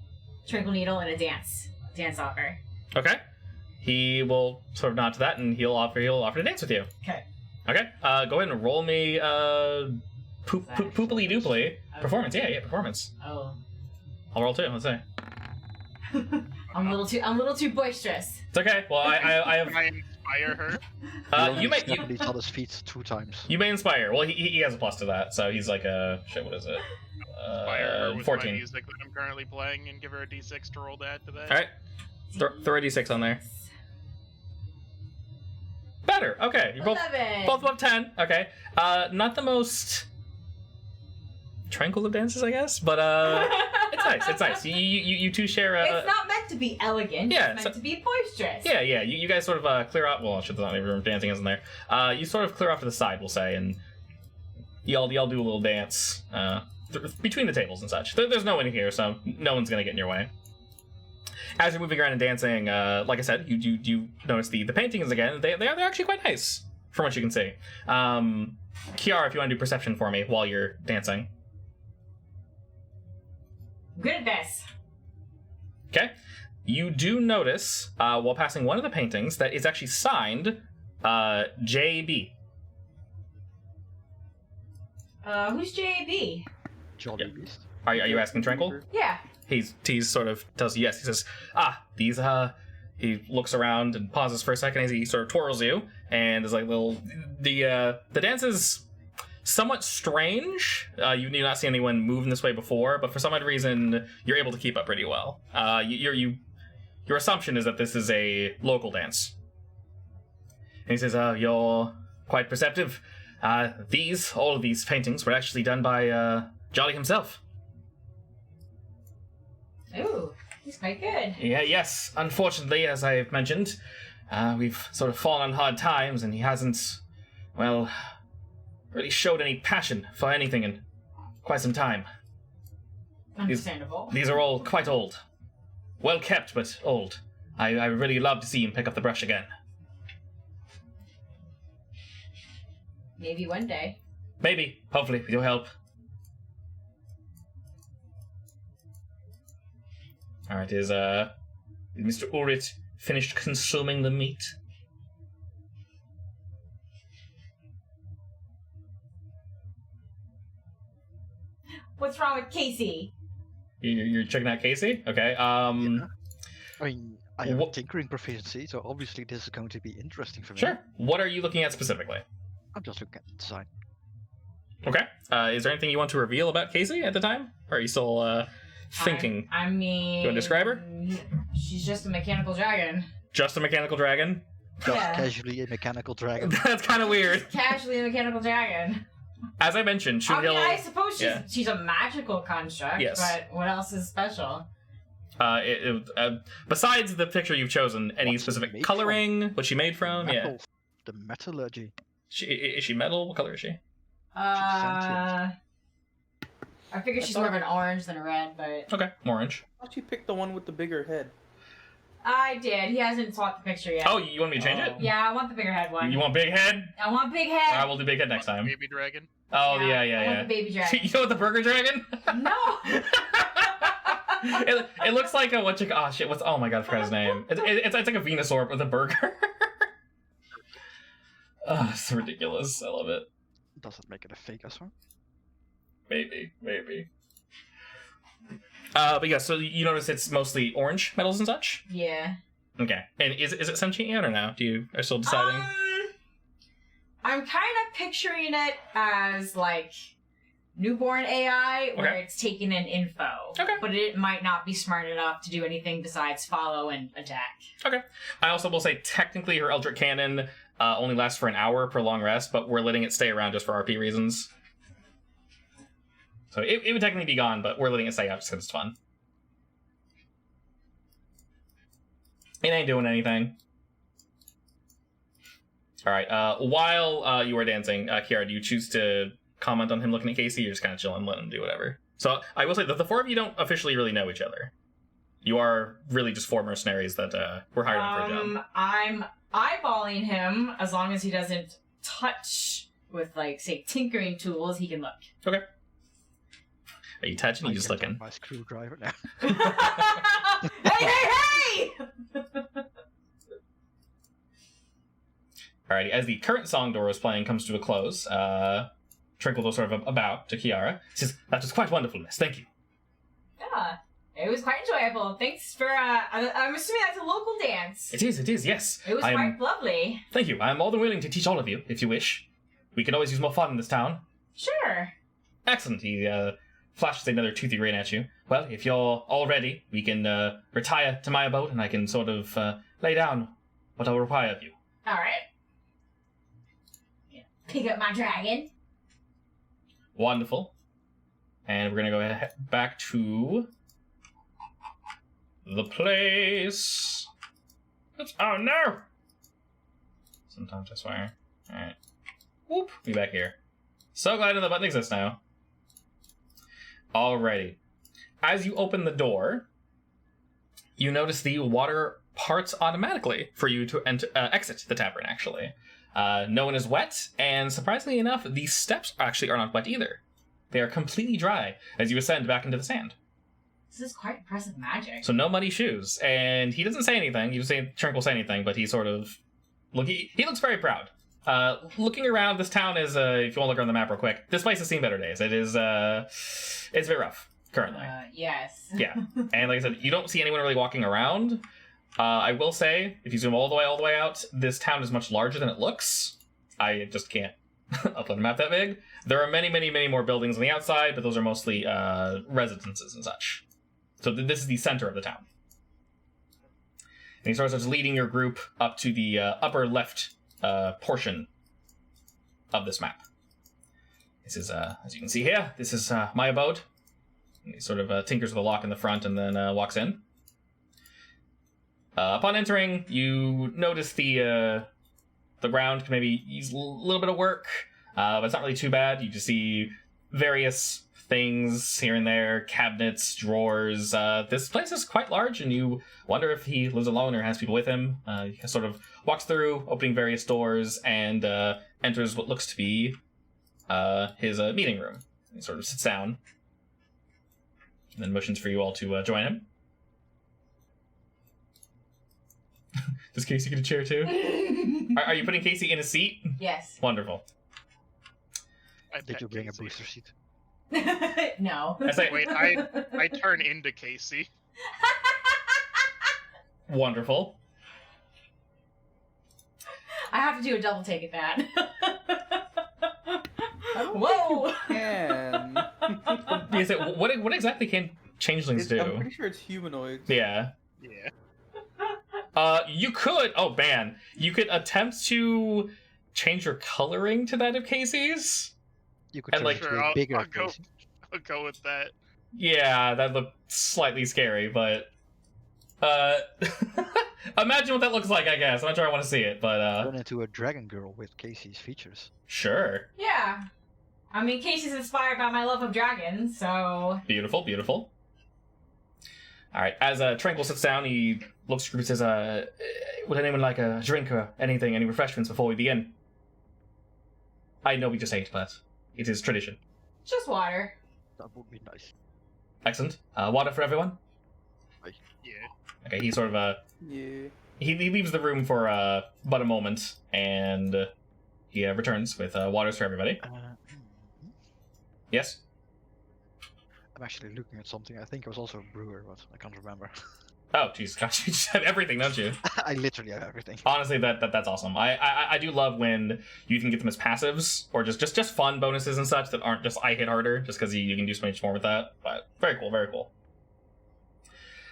Twinkle Needle in a dance offer. Okay. He will sort of nod to that, and he'll offer to dance with you. Okay. Okay. Go ahead and roll me poopily dooply performance. Yeah, performance. Oh. I'll roll too. Let's see. I'm a little too boisterous. It's okay. Well, I have. Can I inspire her? We You may step on each other's feet 2 times. you may inspire. Well, he has a plus to that, so he's like a shit. What is it? Inspire her with 14. my music that I'm currently playing and give her a d6 to roll to add to that. All right. Throw a d6 on there. Better. Okay. You both 11. above 10. Okay. Not the most tranquil of dances, I guess, but it's nice. It's nice. You two share. It's not meant to be elegant. Yeah, It's meant to be boisterous. Yeah. You guys sort of clear out. Well, shit, there's not even dancing isn't there. You sort of clear off to the side, we'll say, and y'all do a little dance between the tables and such. There's no one here, so no one's gonna get in your way. As you're moving around and dancing, like I said, you notice the paintings again. They're actually quite nice from what you can see. Kiara, if you want to do perception for me while you're dancing. I'm good at this. Okay. You do notice, while passing one of the paintings, that is actually signed JB. Who's JAB? Jolly Yeah. Beast. Are you asking Tranquil? Yeah. He's sort of tells you yes. He says, these, he looks around and pauses for a second as he sort of twirls you, and there's like the dance is somewhat strange. You've not seen anyone move in this way before, but for some odd reason, you're able to keep up pretty well. Your assumption is that this is a local dance. And he says, you're quite perceptive. All of these paintings were actually done by Jolly himself. Ooh, he's quite good. Yeah, yes. Unfortunately, as I've mentioned, we've sort of fallen on hard times, and he hasn't, well, really showed any passion for anything in quite some time. Understandable. These are all quite old. Well kept, but old. I would really love to see him pick up the brush again. Maybe one day. Maybe, hopefully, with your help. Alright, is Mr. Urit finished consuming the meat? What's wrong with Casey? You're checking out Casey? Okay. Yeah. I mean, I have What- tinkering proficiency, so obviously this is going to be interesting for me. Sure. What are you looking at specifically? I'm just looking at the design. Okay. Is there anything you want to reveal about Casey at the time? Or are you still thinking? I mean... You wanna describe her? She's just a mechanical dragon. Just a mechanical dragon? Just Yeah. casually a mechanical dragon. That's kind of weird. Casually a mechanical dragon. As I mentioned, I mean, Shun'hil... I suppose she's a magical construct, Yes. but what else is special? Besides the picture you've chosen, any What's it specific made coloring? What she made from? Metal. Yeah. The metallurgy. Is she metal? What color is she? I figure she's thought- more of an orange than a red, but... Okay, orange. Why don't you pick the one with the bigger head? I did. He hasn't swapped the picture yet. Oh, you want me to change it? Yeah, I want the bigger head one. You want big head? I want big head. I will do big head next time. Baby dragon. Oh, I yeah. want the baby dragon. You know what the burger dragon? No! it looks like a what you oh shit what's oh my god I forgot his name. It's like a Venusaur with a burger. Oh, it's ridiculous. I love it. Doesn't make it a fake as well. Maybe. But yeah, so you notice it's mostly orange metals and such. Yeah. Okay, and is it sentient yet or no? Are still deciding? I'm kind of picturing it as like newborn AI, where Okay. it's taking in info. Okay. But it might not be smart enough to do anything besides follow and attack. I also will say technically her Eldritch Cannon only lasts for an hour per long rest, but we're letting it stay around just for RP reasons. So it would technically be gone, but we're letting it stay out just because it's fun. It ain't doing anything. Alright, while you are dancing, Kiara, do you choose to comment on him looking at Casey? You're just kind of chilling, letting him do whatever. So I will say that the four of you don't officially really know each other. You are really just four mercenaries that were hired on for a job. I'm eyeballing him as long as he doesn't touch with, like, say, tinkering tools, he can look. Are you touching? Or you just I can looking? have my screwdriver now. Hey! Alrighty, as the current song Dora is playing comes to a close, Trinkle goes sort of a bow to Kiara. He says, "That was quite wonderful, miss. Thank you." Yeah, it was quite enjoyable. Thanks for, I'm assuming that's a local dance. It is, yes. It was quite lovely. Thank you. I am more than willing to teach all of you, if you wish. We can always use more fun in this town. Sure. Excellent. He flashes another toothy grin at you. Well, if you're all ready, we can retire to my abode, and I can sort of lay down what I will require of you. Alright. Pick up my dragon. Wonderful. And we're gonna go back to the place. Oops. Oh no! Sometimes I swear. Alright. Whoop! Be back here. So glad the button exists now. Alrighty. As you open the door, you notice the water parts automatically for you to exit the tavern, actually. No one is wet, and surprisingly enough, the steps actually are not wet either. They are completely dry as you ascend back into the sand. This is quite impressive magic. So no muddy shoes, and he doesn't say anything. You say Trink will say anything, but he sort of he looks very proud. Looking around, this town is if you want to look around the map real quick, this place has seen better days. It is it's very rough currently. Yes. Yeah, and like I said, you don't see anyone really walking around. I will say, if you zoom all the way out, this town is much larger than it looks. I just can't upload a map that big. There are many more buildings on the outside, but those are mostly residences and such. So this is the center of the town. And he starts leading your group up to the upper left portion of this map. This is, as you can see here, this is my abode. And he sort of tinkers with a lock in the front and then walks in. Upon entering, you notice the ground can maybe use a little bit of work, but it's not really too bad. You just see various things here and there, cabinets, drawers. This place is quite large, and you wonder if he lives alone or has people with him. He sort of walks through, opening various doors, and enters what looks to be his meeting room. He sort of sits down, and then motions for you all to join him. Does Casey get a chair too? Are you putting Casey in a seat? Yes. Wonderful. I Did pet you bring a Casey. booster seat? No. I say, Wait, I turn into Casey. wonderful. I have to do a double take at that. I don't Whoa! think you can. You say, what exactly can changelings do? I'm pretty sure it's humanoids. Yeah. Yeah. You could. Oh man, you could attempt to change your coloring to that of Casey's. You could And, turn like, into Sure, a I'll bigger go. Casey. I'll go with that. Yeah, that looked slightly scary, but imagine what that looks like. I guess I'm not sure I want to see it, but Turn into a dragon girl with Casey's features. sure. Yeah. I mean, Casey's inspired by my love of dragons, so... Beautiful, beautiful. All right. As Tranquil sits down, he looks at the group and says, "Would anyone like a drink or anything, any refreshments before we begin?" I know we just ate, but it is tradition. Just water. That would be nice. Excellent. Water for everyone. Yeah. Okay. He sort of Yeah. he leaves the room for but a moment, and he returns with waters for everybody. Yes. I'm actually looking at something. I think I was also a brewer, but I can't remember. Oh, jeez, gosh, you just have everything, don't you? I literally have everything. Honestly, that's awesome. I do love when you can get them as passives or just fun bonuses and such that aren't just I hit harder, just because you can do so much more with that. But very cool, very cool.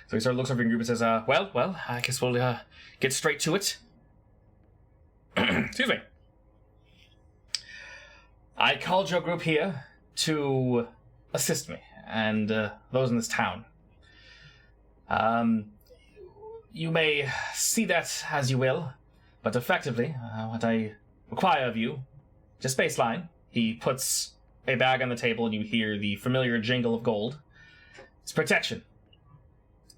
So he sort of looks over your group and says, well, I guess we'll get straight to it. Excuse me. I called your group here to assist me and those in this town. You may see that as you will, but effectively, what I require of you, just baseline, he puts a bag on the table and you hear the familiar jingle of gold. It's protection.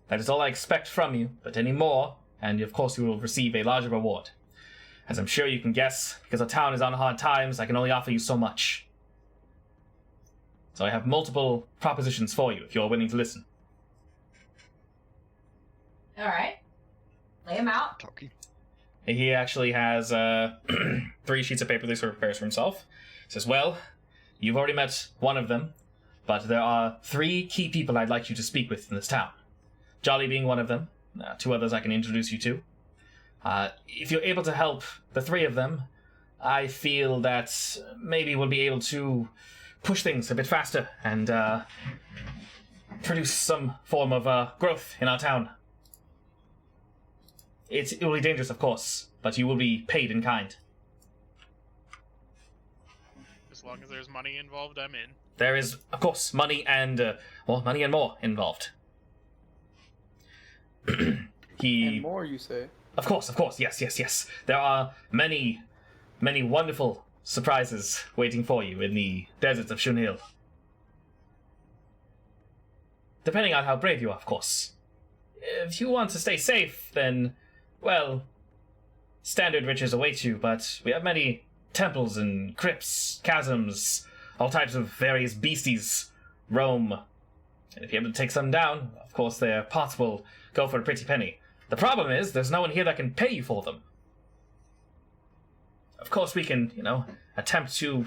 That is all I expect from you, but any more, and of course you will receive a larger reward. As I'm sure you can guess, because the town is on hard times, I can only offer you so much. So I have multiple propositions for you, if you're willing to listen. Alright. Lay him out. Talkie. He actually has 3 sheets of paper that he sort of prepares for himself. He says, well, you've already met one of them, but there are 3 key people I'd like you to speak with in this town. Jolly being one of them. 2 others I can introduce you to. If you're able to help the 3 of them, I feel that maybe we'll be able to push things a bit faster and produce some form of growth in our town. It will be dangerous, of course, but you will be paid in kind. As long as there's money involved, I'm in. There is, of course, money and money and more involved. And more, you say? Of course, yes. There are many wonderful surprises waiting for you in the deserts of Shun'hil. Depending on how brave you are, of course. If you want to stay safe, then, well, standard riches await you, but we have many temples and crypts, chasms, all types of various beasties roam. And if you're able to take some down, of course their pots will go for a pretty penny. The problem is, there's no one here that can pay you for them. Of course we can, attempt to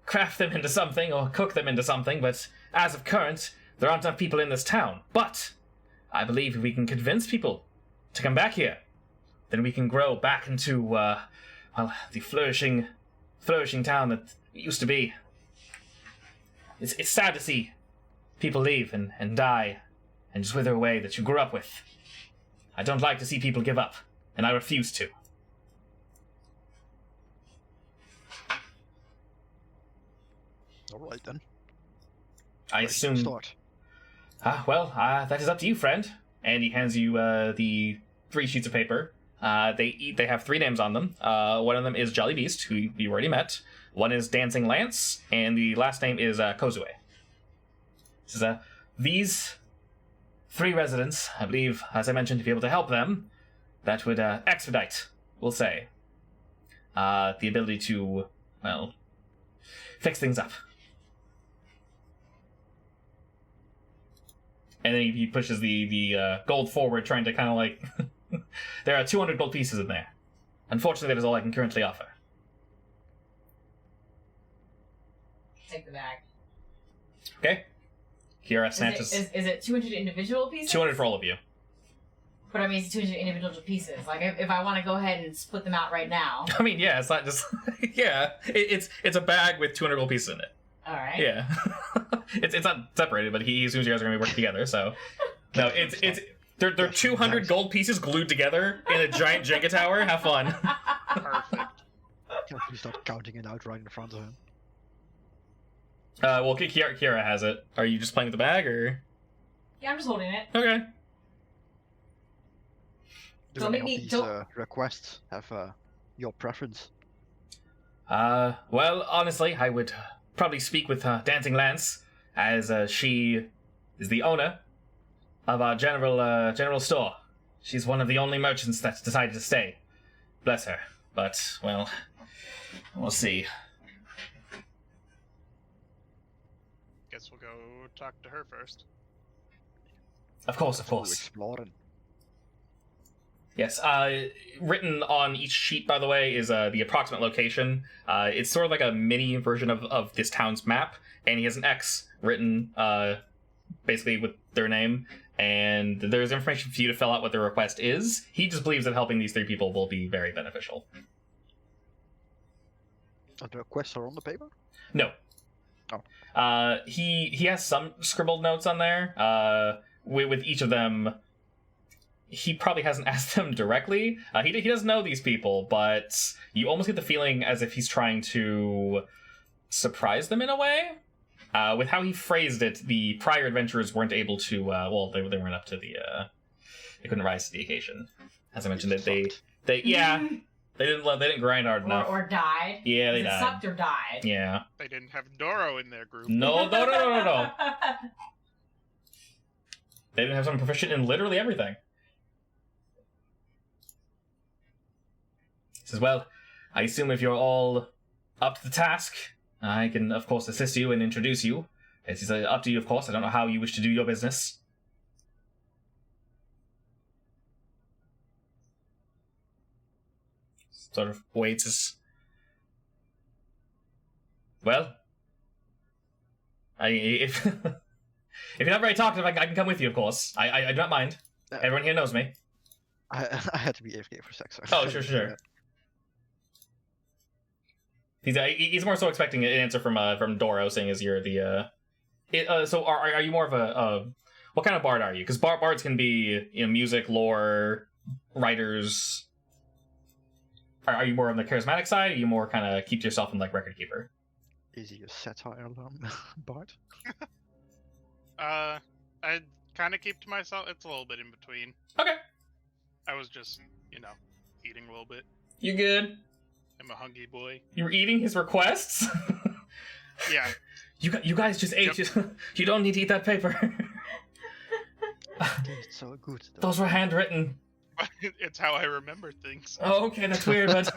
craft them into something or cook them into something, but as of current, there aren't enough people in this town. But I believe if we can convince people to come back here, then we can grow back into, the flourishing town that it used to be. It's sad to see people leave and die and just wither away that you grew up with. I don't like to see people give up, and I refuse to. Alright then. I assume... Start. That is up to you, friend. And he hands you the 3 sheets of paper. They have 3 names on them. One of them is Jolly Beast, who you already met. One is Dancing Lance, and the last name is Kozue. This is these 3 residents, I believe, as I mentioned, to be able to help them, that would expedite, we'll say, the ability to, fix things up. And then he pushes the gold forward, trying to kind of like... There are 200 gold pieces in there. Unfortunately, that is all I can currently offer. Take the bag. Okay. Kiara Is snatches it 200 individual pieces? 200 for all of you. But I mean, it's 200 individual pieces. Like, if I want to go ahead and split them out right now. I mean, yeah, it's not just yeah. It's a bag with 200 gold pieces in it. All right. Yeah. it's not separated, but he assumes you guys are gonna be working together. So no, it's they're 200 gold pieces glued together in a giant Jenga tower. Have fun. Perfect. Can you start counting it out right in front of him? Well, Kiara has it. Are you just playing with the bag or? Yeah, I'm just holding it. Okay. Do Don't any make of me- these don't- requests have your preference? Well, honestly, I would probably speak with Dancing Lance, as she is the owner of our general store. She's one of the only merchants that's decided to stay. Bless her. But, well, we'll see. Guess we'll go talk to her first. Of course, of To course. exploring. Yes, written on each sheet, by the way, is the approximate location. It's sort of like a mini version of this town's map, and he has an X written basically with their name, and there's information for you to fill out what their request is. He just believes that helping these 3 people will be very beneficial. The requests are on the paper? No. Oh. He has some scribbled notes on there. With each of them, he probably hasn't asked them directly. He does know these people, but you almost get the feeling as if he's trying to surprise them in a way. With how he phrased it, the prior adventurers weren't able to. Well, they weren't up to the. They couldn't rise to the occasion. As I mentioned, they they didn't grind hard enough. Or died. Yeah, they Is it died. sucked or died? Yeah. They didn't have Doro in their group. No. They didn't have someone proficient in literally everything. He says, well, I assume if you're all up to the task, I can, of course, assist you and introduce you. It's up to you, of course. I don't know how you wish to do your business. Sort of waits as... Well, if if you're not very talkative, I can come with you, of course. I do not mind. Everyone here knows me. I had to be AFK for a sec, so... Oh, sure. He's more so expecting an answer from Doro, saying as you're the so are you more of a what kind of bard are you? Because bards can be music, lore, writers. Are you more on the charismatic side? Or are you more kind of keep to yourself and like record keeper? Is he a satire bard? I kind of keep to myself. It's a little bit in between. Okay, I was just, eating a little bit. you good? I'm a hungry boy. You were eating his requests. Yeah. You guys just ate. You don't need to eat that paper. It's so good. though. Those were handwritten. It's how I remember things. Oh, okay, that's weird, but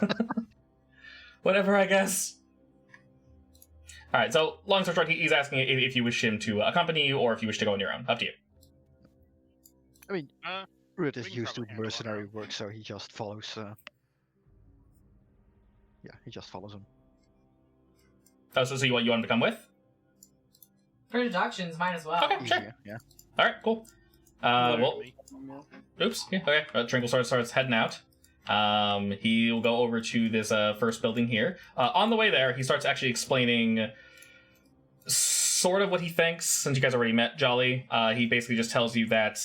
whatever, I guess. All right, so long story short, he's asking if you wish him to accompany you or if you wish to go on your own. Up to you. I mean, Uh, Ruud we is can used to probably handle mercenary it. work, so he just follows. Yeah, he just follows him. Oh, so you want him to come with? For deductions, might as well. Okay. Sure. Easier, yeah. All right, cool. Well, Literally. oops. Yeah, okay. Trinkle starts heading out. He will go over to this first building here. On the way there, he starts actually explaining sort of what he thinks. Since you guys already met Jolly, he basically just tells you that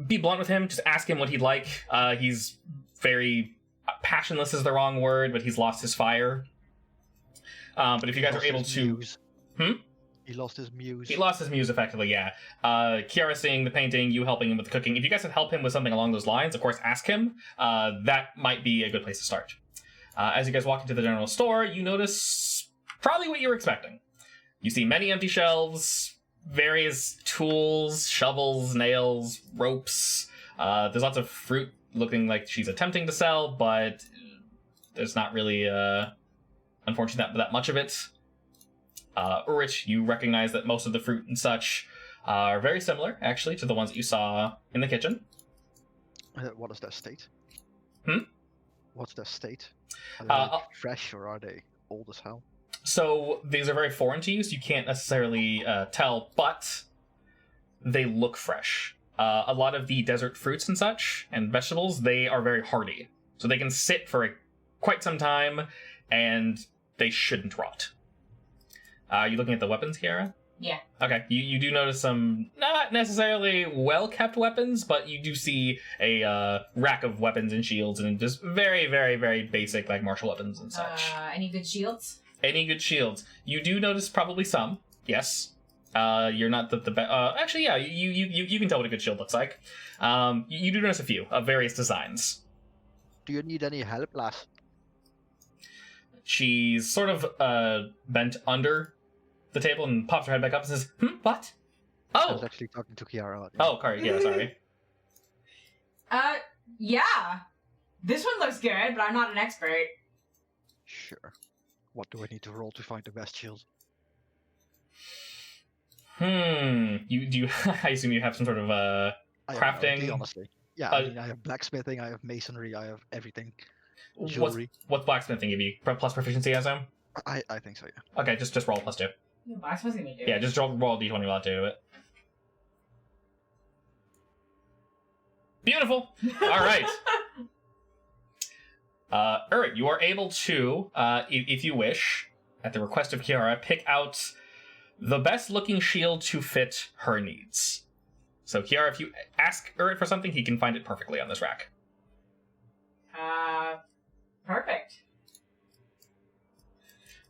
be blunt with him. Just ask him what he'd like. He's very passionless is the wrong word, but he's lost his fire. But if you guys are able to, He lost his muse. he lost his muse effectively. Yeah. Kiara seeing the painting, you helping him with the cooking. If you guys could help him with something along those lines, of course, ask him. That might be a good place to start. As you guys walk into the general store, you notice probably what you were expecting. You see many empty shelves, various tools, shovels, nails, ropes. There's lots of fruit looking like she's attempting to sell, but there's not really, unfortunately, that much of it. Ulrich, you recognize that most of the fruit and such are very similar, actually, to the ones that you saw in the kitchen. What is their state? Hmm? What's their state? Are they Uh, fresh or are they old as hell? So these are very foreign to you, so you can't necessarily tell, but they look fresh. A lot of the desert fruits and such, and vegetables, they are very hardy. So they can sit for quite some time, and they shouldn't rot. Are you looking at the weapons, Kiara? Yeah. Okay, you do notice some not necessarily well-kept weapons, but you do see a rack of weapons and shields, and just very, very, very basic, like, martial weapons and such. Any good shields? Any good shields? You do notice probably some, yes. You're not the best. Actually, yeah, you can tell what a good shield looks like. You do notice a few of various designs. Do you need any help, lass? She's sort of bent under the table and pops her head back up and says, what? I was Oh! actually talking to Kiara. Oh, yeah, sorry. Yeah. This one looks good, but I'm not an expert. Sure. What do I need to roll to find the best shield? You I assume you have some sort of I have no crafting. idea, honestly. Yeah, I mean, I have blacksmithing, I have masonry, I have everything. Jewelry. What's blacksmithing give you? Plus proficiency, I assume? I think so, yeah. Okay, just roll +2. Blacksmithing me, dude. Yeah, just roll a d20 while I do it. Beautiful. All right. Uri, you are able to, if you wish, at the request of Kiara, pick out the best-looking shield to fit her needs. So, Kiara, if you ask Uri for something, he can find it perfectly on this rack. Perfect.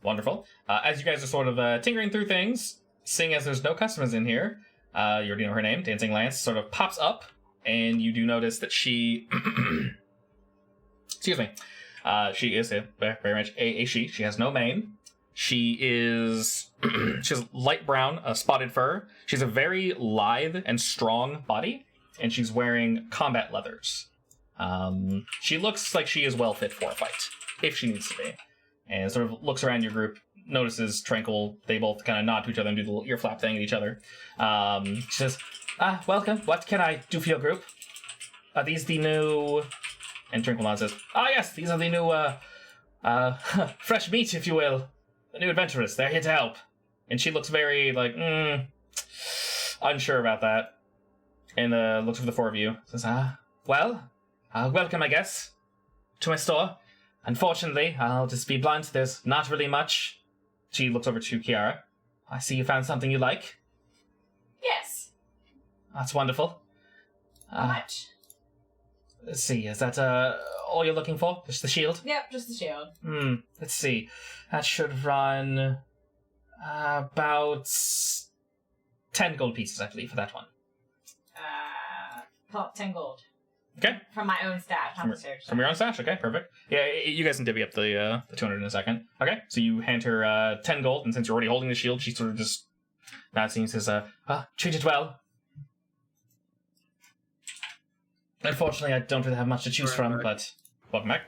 Wonderful. As you guys are sort of tinkering through things, seeing as there's no customers in here, you already know her name, Dancing Lance, sort of pops up, and you do notice that she... Excuse me. She is very much a she. She has no mane. She is... she has light brown, spotted fur. She's a very lithe and strong body, and she's wearing combat leathers. She looks like she is well fit for a fight, if she needs to be. And sort of looks around your group, notices Tranquil. They both kind of nod to each other and do the little ear flap thing at each other. She says, welcome. What can I do for your group? Are these the new... And Tranquil nods and says, yes, these are the new, fresh meat, if you will. The new adventurers. They're here to help. And she looks very, like, unsure about that. And looks for the four of you. Says, welcome, I guess, to my store. Unfortunately, I'll just be blunt, there's not really much. She looks over to Kiara. I see you found something you like. Yes. That's wonderful. How much? Let's see, is that all you're looking for? Just the shield? Yep, just the shield. Let's see. That should run about 10 gold pieces, I believe, for that one. 10 gold. Okay. From my own stash, not the search. From your own stash? Okay, perfect. Yeah, you guys can divvy up the 200 in a second. Okay, so you hand her 10 gold, and since you're already holding the shield, she sort of just nods and says, treat it well. Unfortunately, I don't really have much to choose from, but welcome back.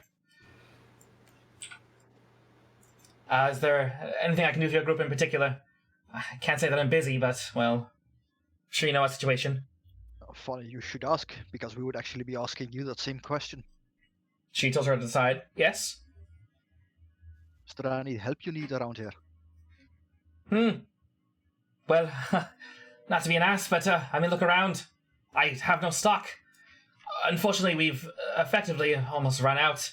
Is there anything I can do for your group in particular? I can't say that I'm busy, but, well, I'm sure you know our situation. Funny you should ask, because we would actually be asking you that same question. She tilts her to the side. Yes? Is there any help you need around here? Well, not to be an ass, but, I mean, look around. I have no stock. Unfortunately, we've effectively almost run out.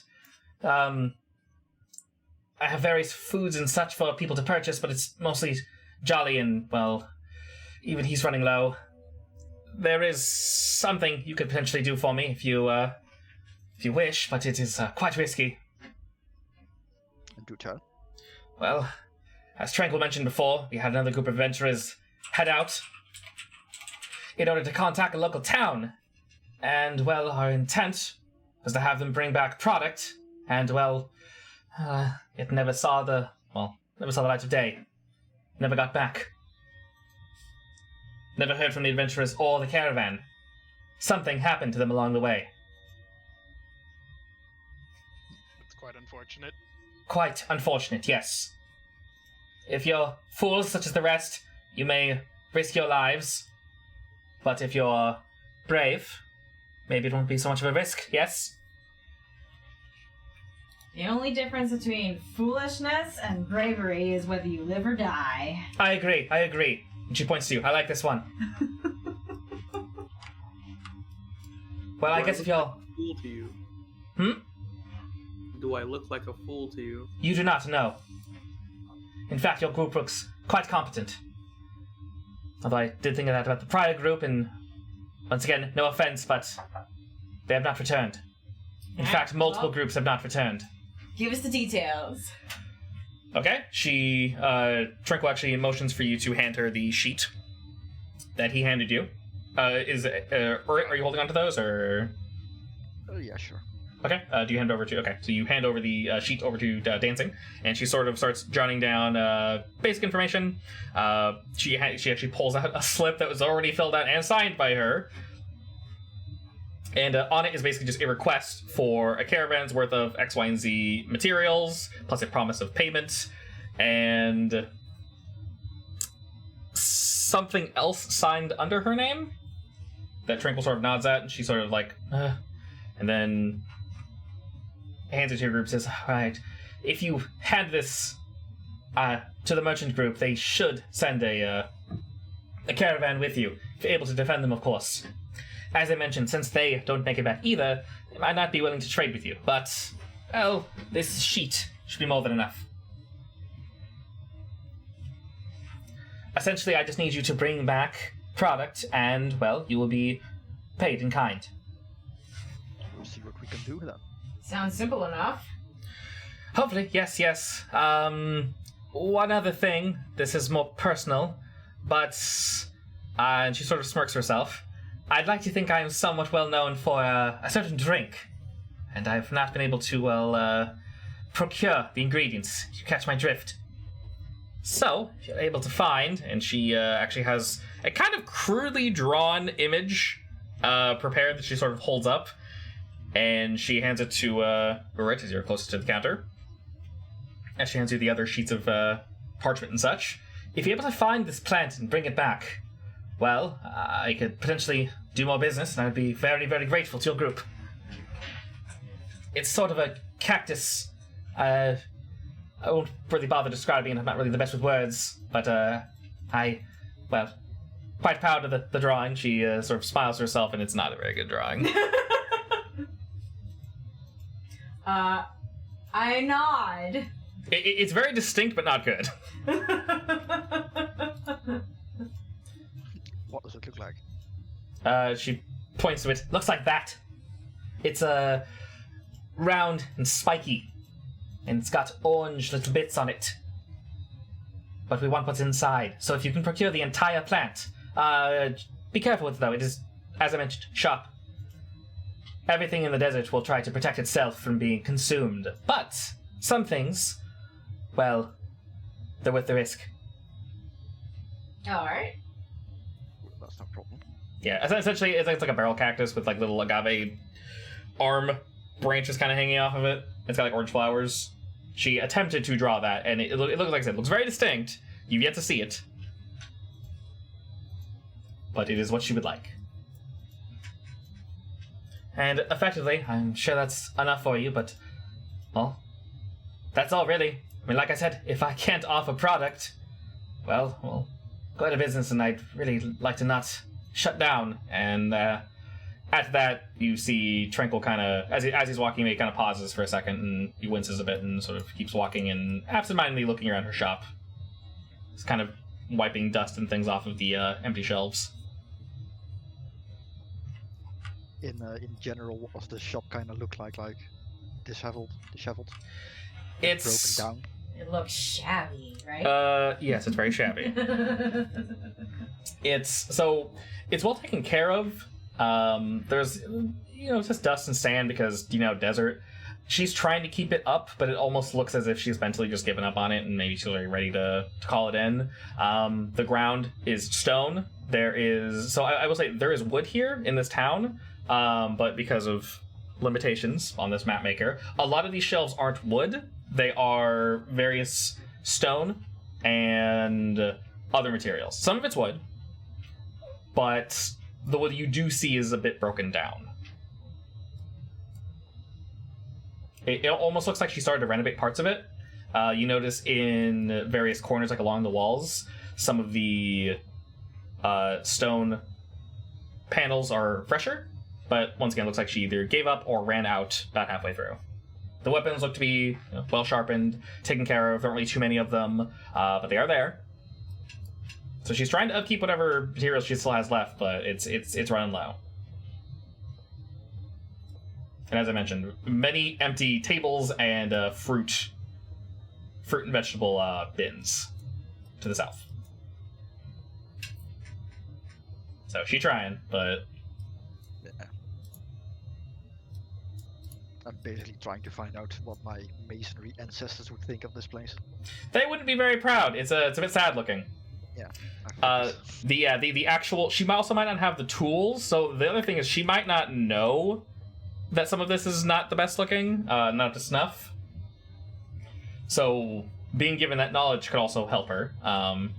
I have various foods and such for people to purchase, but it's mostly Jolly and, well, even he's running low. There is something you could potentially do for me if you wish, but it is quite risky. Do tell. Well, as Tranquil mentioned before, we had another group of adventurers head out in order to contact a local town. And, well, our intent was to have them bring back product, and, well, it never saw the light of day. Never got back. Never heard from the adventurers or the caravan. Something happened to them along the way. It's quite unfortunate. Quite unfortunate, yes. If you're fools such as the rest, you may risk your lives. But if you're brave, maybe it won't be so much of a risk, yes? The only difference between foolishness and bravery is whether you live or die. I agree. And she points to you. I like this one. Well, I guess if y'all... Fool to you. Do I look like a fool to you? You do not know. In fact, your group looks quite competent. Although I did think of that about the prior group, and once again, no offense, but they have not returned. In fact, multiple groups have not returned. Give us the details. Okay, she, Trinkle actually motions for you to hand her the sheet that he handed you. Are you holding on to those, or? Yeah, sure. Okay, do you hand over to... Okay, so you hand over the sheet over to Dancing, and she sort of starts jotting down basic information. She actually pulls out a slip that was already filled out and signed by her. And on it is basically just a request for a caravan's worth of X, Y, and Z materials, plus a promise of payment, and something else signed under her name that Trinkle sort of nods at, and she sort of like, and then hands it to your group, says, "Right, if you hand this to the merchant group, they should send a caravan with you, if you're able to defend them, of course. As I mentioned, since they don't make it back either, they might not be willing to trade with you, but, well, this sheet should be more than enough. Essentially, I just need you to bring back product, and, well, you will be paid in kind." We'll see what we can do with that. Sounds simple enough. Hopefully, yes. One other thing, this is more personal, but, and she sort of smirks herself, I'd like to think I am somewhat well known for a certain drink, and I've not been able to, procure the ingredients. You catch my drift. So, if you're able to find, and she actually has a kind of crudely drawn image prepared that she sort of holds up, and she hands it to Urit, as you're closest to the counter. And she hands you the other sheets of parchment and such. If you're able to find this plant and bring it back, well, I could potentially do more business, and I'd be very, very grateful to your group. It's sort of a cactus. I won't really bother describing it. I'm not really the best with words, but quite proud of the drawing. She sort of smiles to herself, and it's not a very good drawing. I nod. It's very distinct, but not good. What does it look like? She points to it. Looks like that. It's round and spiky, and it's got orange little bits on it. But we want what's inside, so if you can procure the entire plant, be careful with it, though. It is, as I mentioned, sharp. Everything in the desert will try to protect itself from being consumed, but some things, well, they're worth the risk. Alright. That's no problem. Yeah, essentially, it's like a barrel cactus with like little agave arm branches kind of hanging off of it. It's got like orange flowers. She attempted to draw that, and it looks like I said, it looks very distinct. You've yet to see it, but it is what she would like. And effectively, I'm sure that's enough for you, but, well, that's all really. I mean, like I said, if I can't offer product, well, we'll go out of business, and I'd really like to not shut down. And at that, you see Trinkle kind of, as he's walking, he kind of pauses for a second, and he winces a bit and sort of keeps walking and absentmindedly looking around her shop. He's kind of wiping dust and things off of the empty shelves. In general, what does the shop kind of look like? Like disheveled? It's broken down. It looks shabby, right? Yes, it's very shabby. It's well taken care of. There's just dust and sand because desert. She's trying to keep it up, but it almost looks as if she's mentally just given up on it, and maybe she's already ready to call it in. The ground is stone. I will say there is wood here in this town, but because of limitations on this map maker, a lot of these shelves aren't wood. They are various stone and other materials. Some of it's wood, but the wood you do see is a bit broken down. it almost looks like she started to renovate parts of it. You notice in various corners, like along the walls, some of the stone panels are fresher, but once again, it looks like she either gave up or ran out about halfway through. The weapons look to be well sharpened, taken care of. There aren't really too many of them, but they are there. So she's trying to upkeep whatever materials she still has left, but it's running low. And as I mentioned, many empty tables and fruit and vegetable bins to the south. So she's trying, but Yeah. I'm basically trying to find out what my masonry ancestors would think of this place. they wouldn't be very proud. It's a bit sad looking. Yeah. I think The actual, she also might not have the tools. So the other thing is she might not know that some of this is not the best looking, not up to snuff. So being given that knowledge could also help her.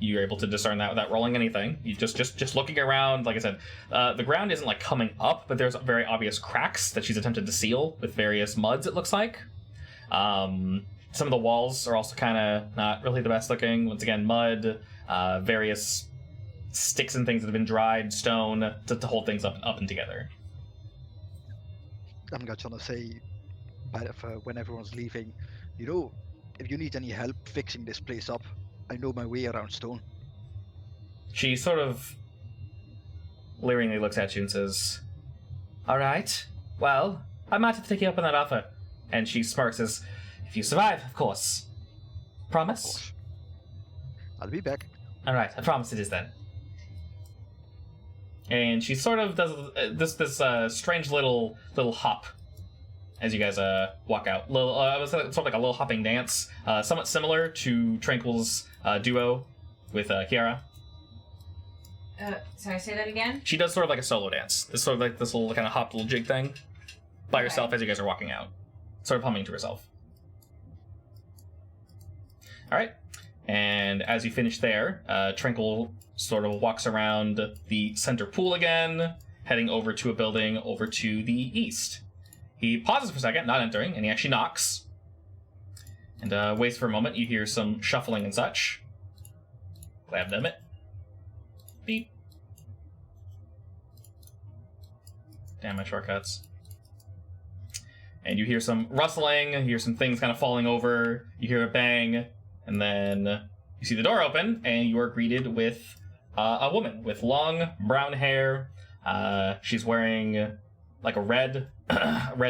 You're able to discern that without rolling anything. You just looking around. Like I said, the ground isn't like coming up, but there's very obvious cracks that she's attempted to seal with various muds. It looks like. Some of the walls are also kind of not really the best looking. Once again, mud, various sticks and things that have been dried, stone to hold things up and together. I'm gonna say, when everyone's leaving, you know, if you need any help fixing this place up, I know my way around stone. She sort of leeringly looks at you and says, "All right, well, I might have to take you up on that offer." And she smirks as, "If you survive, of course. Of Promise?" course. I'll be back. All right, I promise it is then. And she sort of does this strange little hop as you guys walk out. It was sort of like a little hopping dance, somewhat similar to Tranquil's duo with Kiara. Sorry, say that again? She does sort of like a solo dance. It's sort of like this little kind of hop, little jig thing by Okay. herself as you guys are walking out. Sort of humming to herself. All right. And as you finish there, Tranquil sort of walks around the center pool again, heading over to a building over to the east. He pauses for a second, not entering, and he actually knocks. And waits for a moment. You hear some shuffling and such. Glad them it. Beep. Damn my shortcuts. And you hear some rustling, you hear some things kind of falling over, you hear a bang, and then you see the door open, and you are greeted with a woman with long brown hair. She's wearing like a red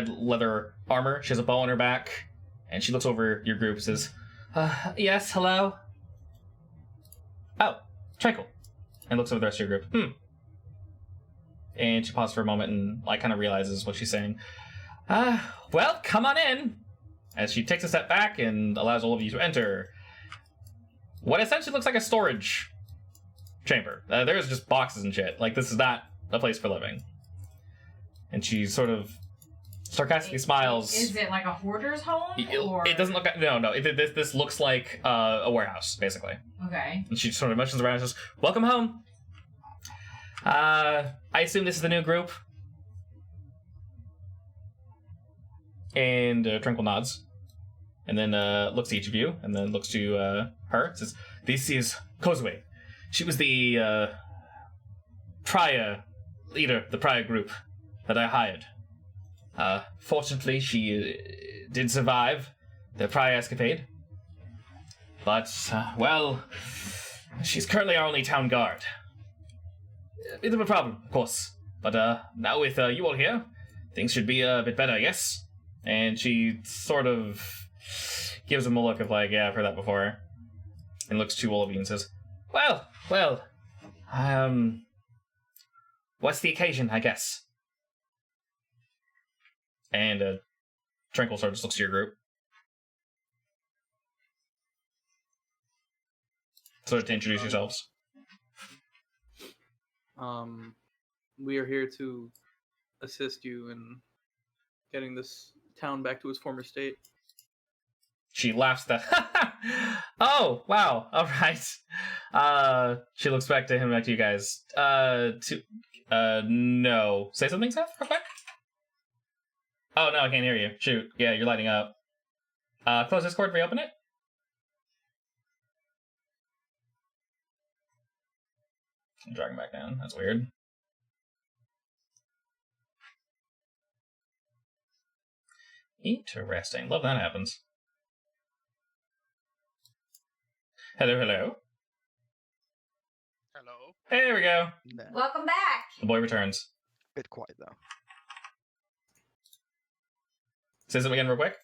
leather armor. She has a bow on her back, and she looks over your group and says, "Yes, hello." "Oh, Tranquil," and looks over the rest of your group. And she pauses for a moment and like kind of realizes what she's saying. Well, come on in. As she takes a step back and allows all of you to enter what essentially looks like a storage chamber. There's just boxes and shit. Like, this is not a place for living. And she sort of sarcastically smiles. Is it like a hoarder's home? Or... It doesn't look like... No. This looks like a warehouse, basically. Okay. And she sort of motions around and says, "Welcome home. I assume this is the new group?" And Tranquil nods. And then looks at each of you, and then looks to her. Says, "This is Kozue. She was the prior leader, the prior group that I hired. Fortunately, she did survive the prior escapade. But, well, she's currently our only town guard. A bit of a problem, of course. But now with you all here, things should be a bit better, yes?" And she sort of gives him a look of like, "Yeah, I've heard that before." And looks to all of you and says, Well, what's the occasion, I guess?" And Tranquil sort of just looks to your group. Sort of to introduce yourselves. We are here to assist you in getting this town back to its former state. She laughs that. "Oh, wow. All right." She looks back to him, back to you guys. No. Say something, Seth, real quick. Oh no, I can't hear you. Shoot. Yeah, you're lighting up. Close Discord, reopen it. I'm dragging back down. That's weird. Interesting. Love that happens. Hello, hello. Hello. Hey, there we go. Nah, Welcome back. The boy returns. bit quiet though. Say something again real quick.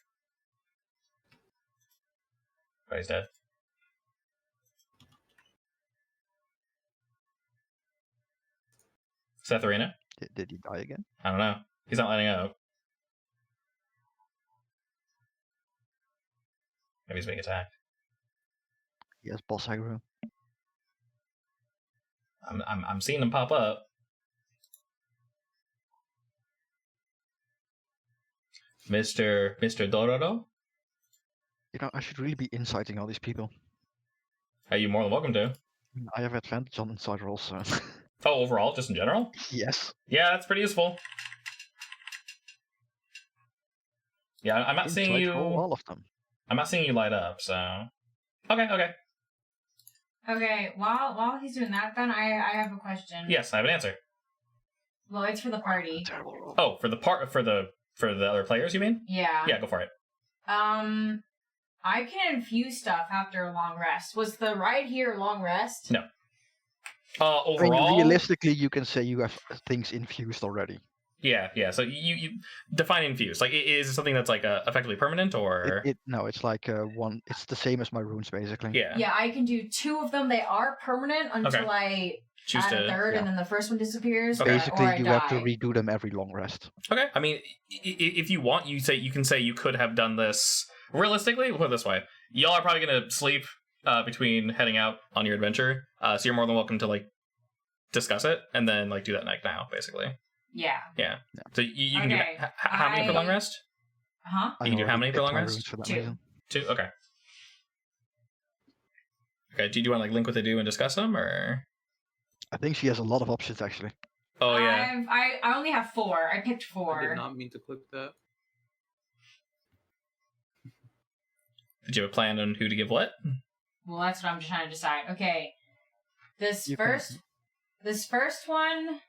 Oh, he's dead. Seth Arena? Did he die again? I don't know. He's not lighting up. Maybe he's being attacked. He has boss aggro. I'm seeing him pop up. Mr. Dororo? You know, I should really be inciting all these people. Are you more than welcome to? I have advantage on inside rolls, so Oh, overall, just in general? yes. Yeah, that's pretty useful. Yeah, I'm not seeing Inside you. roll all of them. I'm not seeing you light up, so. Okay. Okay, while he's doing that, then I have a question. Yes, I have an answer. Well, it's for the party. Terrible roll. Oh, for the other players, you mean? Yeah. Yeah, go for it. I can infuse stuff after a long rest. Was the ride here a long rest? No. I mean, Overall, realistically, you can say you have things infused already. yeah. So you define infused. Like, is it something that's like effectively permanent, or No, it's like one. It's the same as my runes, basically. yeah? Yeah, I can do 2 of them. They are permanent until I Choose add a to. third, yeah. and then the first one disappears. Okay. Basically, or I you die. have to redo them every long rest. Okay. I mean, if you want, you can say you could have done this. Realistically, we'll put it this way: y'all are probably gonna sleep between heading out on your adventure, so you're more than welcome to like discuss it and then like do that night now, basically. Yeah. Yeah. So you can do Okay, how many for long rest? Huh? I You do how already many for picked long my rest? runes for that 2. reason. 2. Okay. Okay. Do you want to like link what they do and discuss them, or? I think she has a lot of options actually. Oh yeah. I only have 4. I picked I 4. did not mean to click that. Did you have a plan on who to give what? Well, that's what I'm trying to decide. Okay. This You can- first one.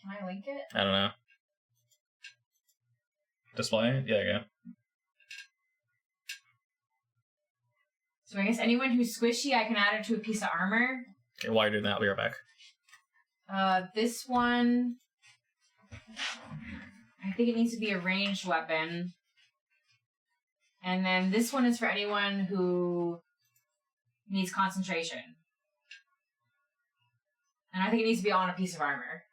Can I link it? I don't know. Display? Yeah, there you go. So I guess anyone who's squishy, I can add it to a piece of armor. Okay, while you're doing that, I'll be right back. This one, I think it needs to be a ranged weapon. And then this one is for anyone who needs concentration. And I think it needs to be on a piece of armor.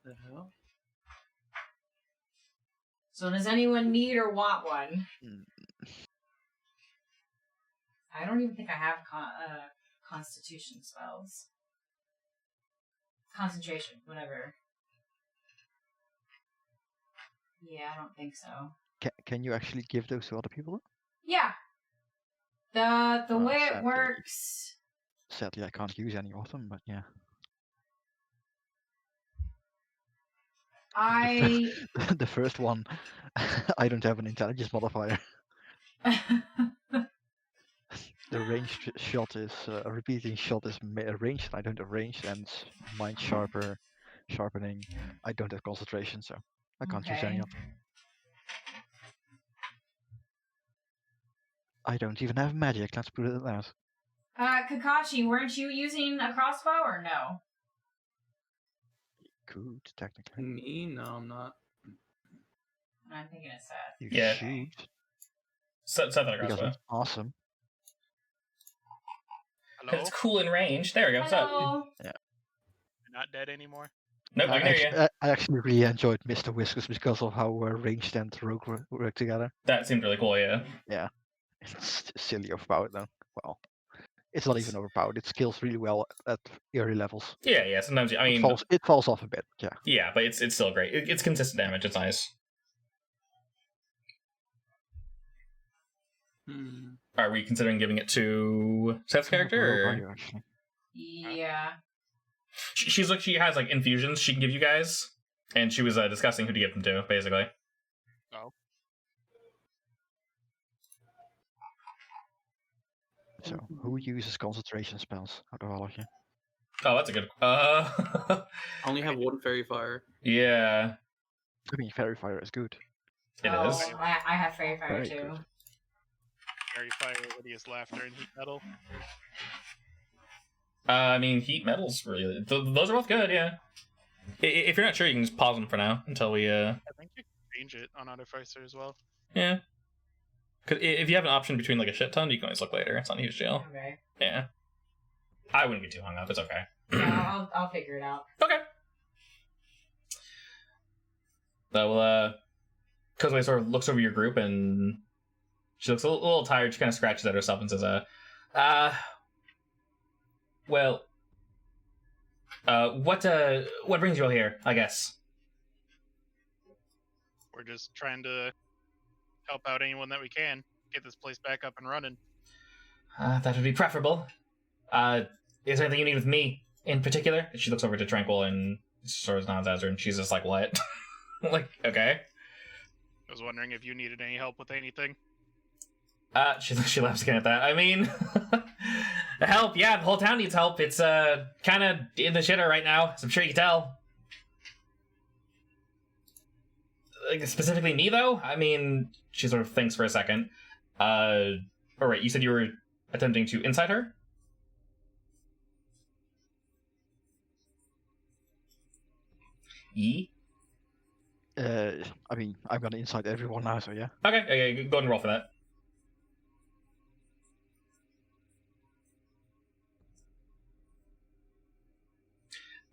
The hell? So does anyone need or want one? Mm. I don't even think I have constitution spells. Concentration, whatever. Yeah, I don't think so. Can you actually give those to other people? Yeah. The way it sadly. works. Sadly, I can't use any of them, but yeah. I The first one, I don't have an intelligence modifier. The ranged shot is a repeating shot is ranged. I don't have ranged, and mind sharpening. I don't have concentration, so I can't use any Okay. of them. I don't even have magic. Let's put it at that. Kakashi, weren't you using a crossbow or no? Could technically. Me? No, I'm not. I'm thinking it's Seth. You Yeah. should, Set that because crossbow. it's awesome. Hello? It's cool in range. There we go. What's up? Hello. You're not dead anymore? Nope, I can hear you. I actually really enjoyed Mr. Whiskers because of how ranged and rogue work together. That seemed really cool, yeah. It's silly overpowered though. Well, it's not even overpowered. It scales really well at early levels. Yeah. Sometimes, I mean, It falls off a bit. Yeah. yeah, but it's still great. It's consistent damage. It's nice. Are we considering giving it to Seth's character? Rogue Or? are you, actually? Yeah. She has like infusions she can give you guys And she was discussing who to give them to, basically. Oh. So, who uses concentration spells out of all of you? Oh, that's a good... I only have one fairy fire. yeah, I mean, Fairy Fire is good. it Oh, is. I have fairy fire Very too. good. Fairy fire, hideous laughter, and heat metal. I mean, heat metals, really. Those are both good, yeah. If you're not sure, you can just pause them for now until we... I think you can change it on Artificer as well. Yeah. Because if you have an option between, like, a shit ton, you can always look later. It's not a huge deal. Okay. Yeah. I wouldn't get too hung up. It's okay. Yeah, I'll figure it out. Okay. So, well, Kozue sort of looks over your group and she looks a little tired. She kind of scratches at herself and says, well, what brings you all here, I guess? We're just trying to help out anyone that we can. Get this place back up and running. That would be preferable. Is there anything you need with me in particular? She looks over to Tranquil and sort of nods at her, and she's just like, what? Like, okay. I was wondering if you needed any help with anything. She laughs again at that. I mean, help, yeah, the whole town needs help. It's, kind of in the shitter right now, as I'm sure you can tell. Like, specifically me, though? I mean, she sort of thinks for a second. Alright, you said you were attempting to incite her? E? I mean, I'm gonna incite everyone now, so yeah. Okay, go ahead and roll for that.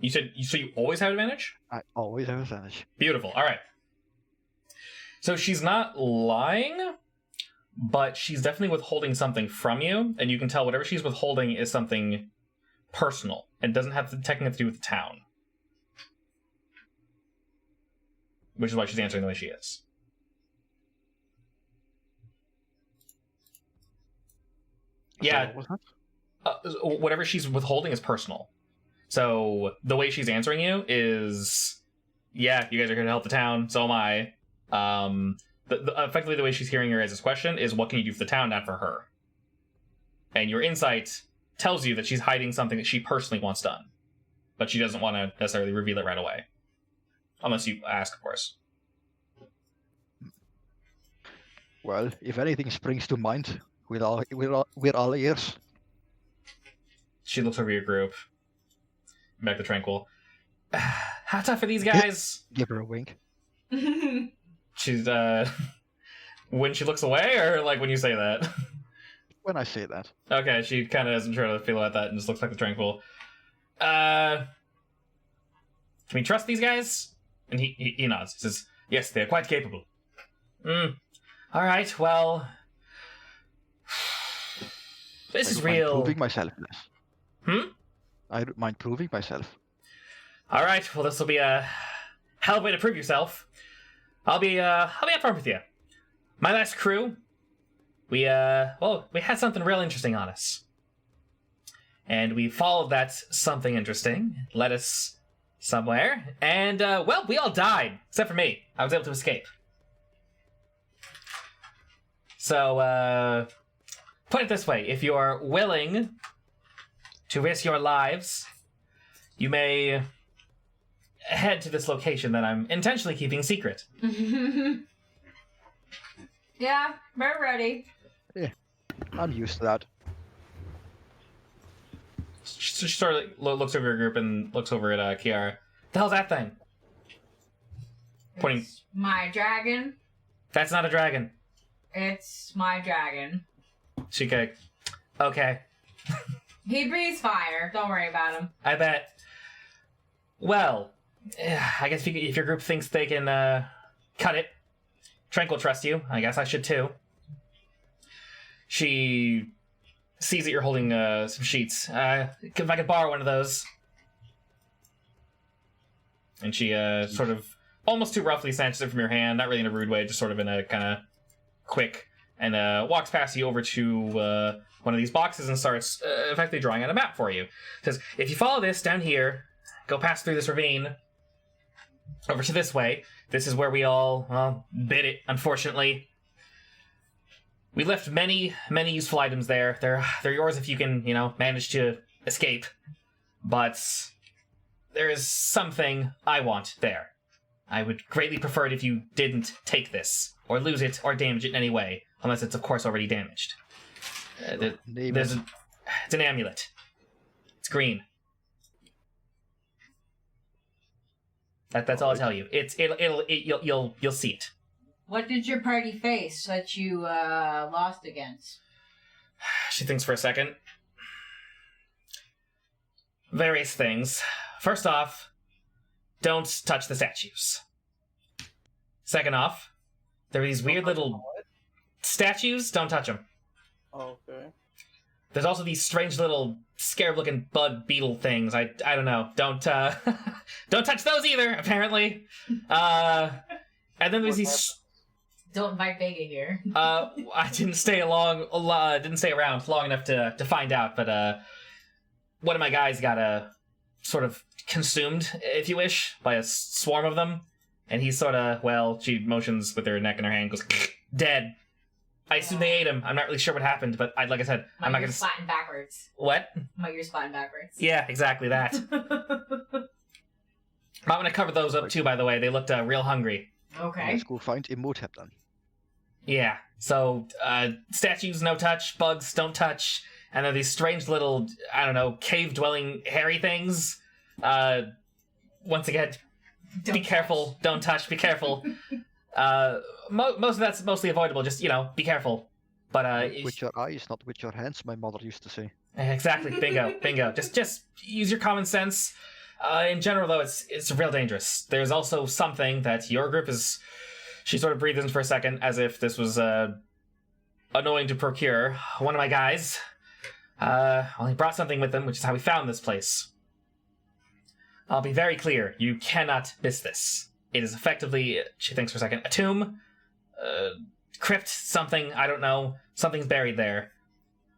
You said you always have advantage? I always have advantage. Beautiful. All right. So she's not lying, but she's definitely withholding something from you, and you can tell whatever she's withholding is something personal and doesn't have to technically have to do with the town. Which is why she's answering the way she is. Yeah. So, what's that? Whatever she's withholding is personal. So the way she's answering you is, yeah, you guys are here to help the town, so am I. Effectively the way she's hearing your guys' question is, what can you do for the town, not for her? And your insight tells you that she's hiding something that she personally wants done. But she doesn't want to necessarily reveal it right away. Unless you ask, of course. Well, if anything springs to mind, we're all ears. She looks over your group. Back to Tranquil. How tough are these guys? Give her a wink. She's, when she looks away, or like when you say that? When I say that. Okay, she kind of doesn't try to feel about that and just looks like the Tranquil. Can we trust these guys? And he nods. He says, yes, they're quite capable. Alright, well... This is I don't mind real... proving myself, yes. I don't mind proving myself. Alright, well this will be a hell of a way to prove yourself. I'll be upfront with you. My last crew, we had something real interesting on us. And we followed that something interesting, led us somewhere, and, we all died, except for me. I was able to escape. So, put it this way, if you're willing to risk your lives, you may head to this location that I'm intentionally keeping secret. Yeah, we're ready. I'm used to that. She sort of looks over your group and looks over at Kiara. The hell's that thing? Pointing. It's my dragon. That's not a dragon. It's my dragon. She kicked. Okay. He breathes fire. Don't worry about him. I bet. Well, I guess if your group thinks they can cut it, Tranquil trust you. I guess I should too. She sees that you're holding some sheets. If I could borrow one of those. And she sort of almost too roughly snatches it from your hand, not really in a rude way, just sort of in a kind of quick, and walks past you over to one of these boxes and starts effectively drawing out a map for you. Says, if you follow this down here, go past through this ravine, over to this way. This is where we all bid it, unfortunately. We left many, many useful items there. They're yours if you can, manage to escape. But there is something I want there. I would greatly prefer it if you didn't take this, or lose it, or damage it in any way, unless it's, of course, already damaged. It's an amulet. It's green. That's all I'll tell you. You'll see it. What did your party face that you lost against? She thinks for a second. Various things. First off, don't touch the statues. Second off, there are these weird little statues. Don't touch them. Oh, okay. There's also these strange little scarab-looking bug beetle things. I don't know. Don't touch those either. Apparently. And then there's these. Don't invite Vega here. I didn't stay around long enough to find out, but one of my guys got sort of consumed, if you wish, by a swarm of them, and he's sort of, she motions with her neck in her hand, goes, dead. I assume they ate him. I'm not really sure what happened, but like I said, I'm not gonna. Splatting backwards. What? My ears splatting backwards. Yeah, exactly that. I'm gonna cover those up too. By the way, they looked real hungry. Okay. Let's go find Imhotep then. Yeah. So statues, no touch. Bugs, don't touch. And then these strange little, I don't know, cave-dwelling hairy things. Once again, be careful. Don't touch. Be careful. Most of that's mostly avoidable. Just, be careful. But with your eyes, not with your hands, my mother used to say. Exactly. Bingo. Just use your common sense. In general, though, it's real dangerous. There's also something that your group is. She sort of breathed in for a second, as if this was annoying to procure. One of my guys, he brought something with him, which is how we found this place. I'll be very clear. You cannot miss this. It is effectively, she thinks for a second, a tomb, crypt, something, I don't know. Something's buried there.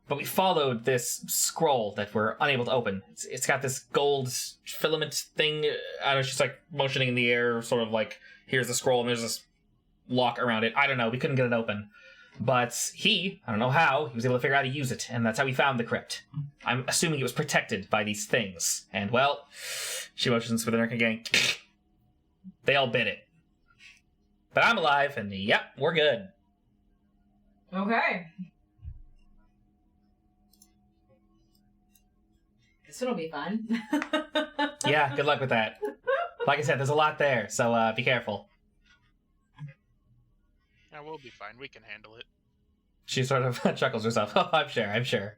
But we followed this scroll that we're unable to open. It's got this gold filament thing. I don't know, she's like motioning in the air, sort of like, here's the scroll, and there's this lock around it. I don't know, we couldn't get it open. But I don't know how, he was able to figure out how to use it, and that's how we found the crypt. I'm assuming it was protected by these things. And, she motions with her neck again. They all bit it. But I'm alive, and yep, we're good. Okay. This will be fun. Yeah, good luck with that. Like I said, there's a lot there, so be careful. Yeah, we'll be fine. We can handle it. She sort of chuckles herself. Oh, I'm sure.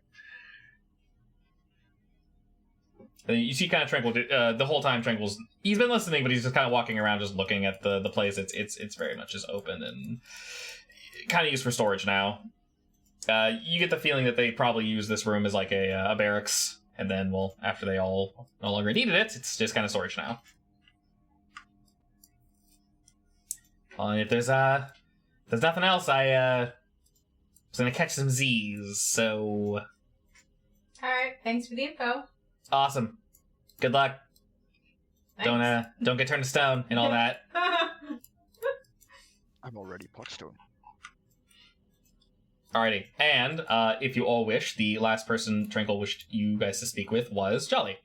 And you see kind of Tranquil, the whole time Tranquil's, he's been listening, but he's just kind of walking around just looking at the place. It's very much just open and kind of used for storage now. You get the feeling that they probably use this room as like a barracks, and then, after they all no longer needed it, it's just kind of storage now. Well, if there's nothing else, I was gonna catch some Z's, so... Alright, thanks for the info. Awesome. Good luck. Thanks. Don't get turned to stone and all that. I'm already Potstone. Alrighty. And, if you all wish, the last person Tranquil wished you guys to speak with was Jolly.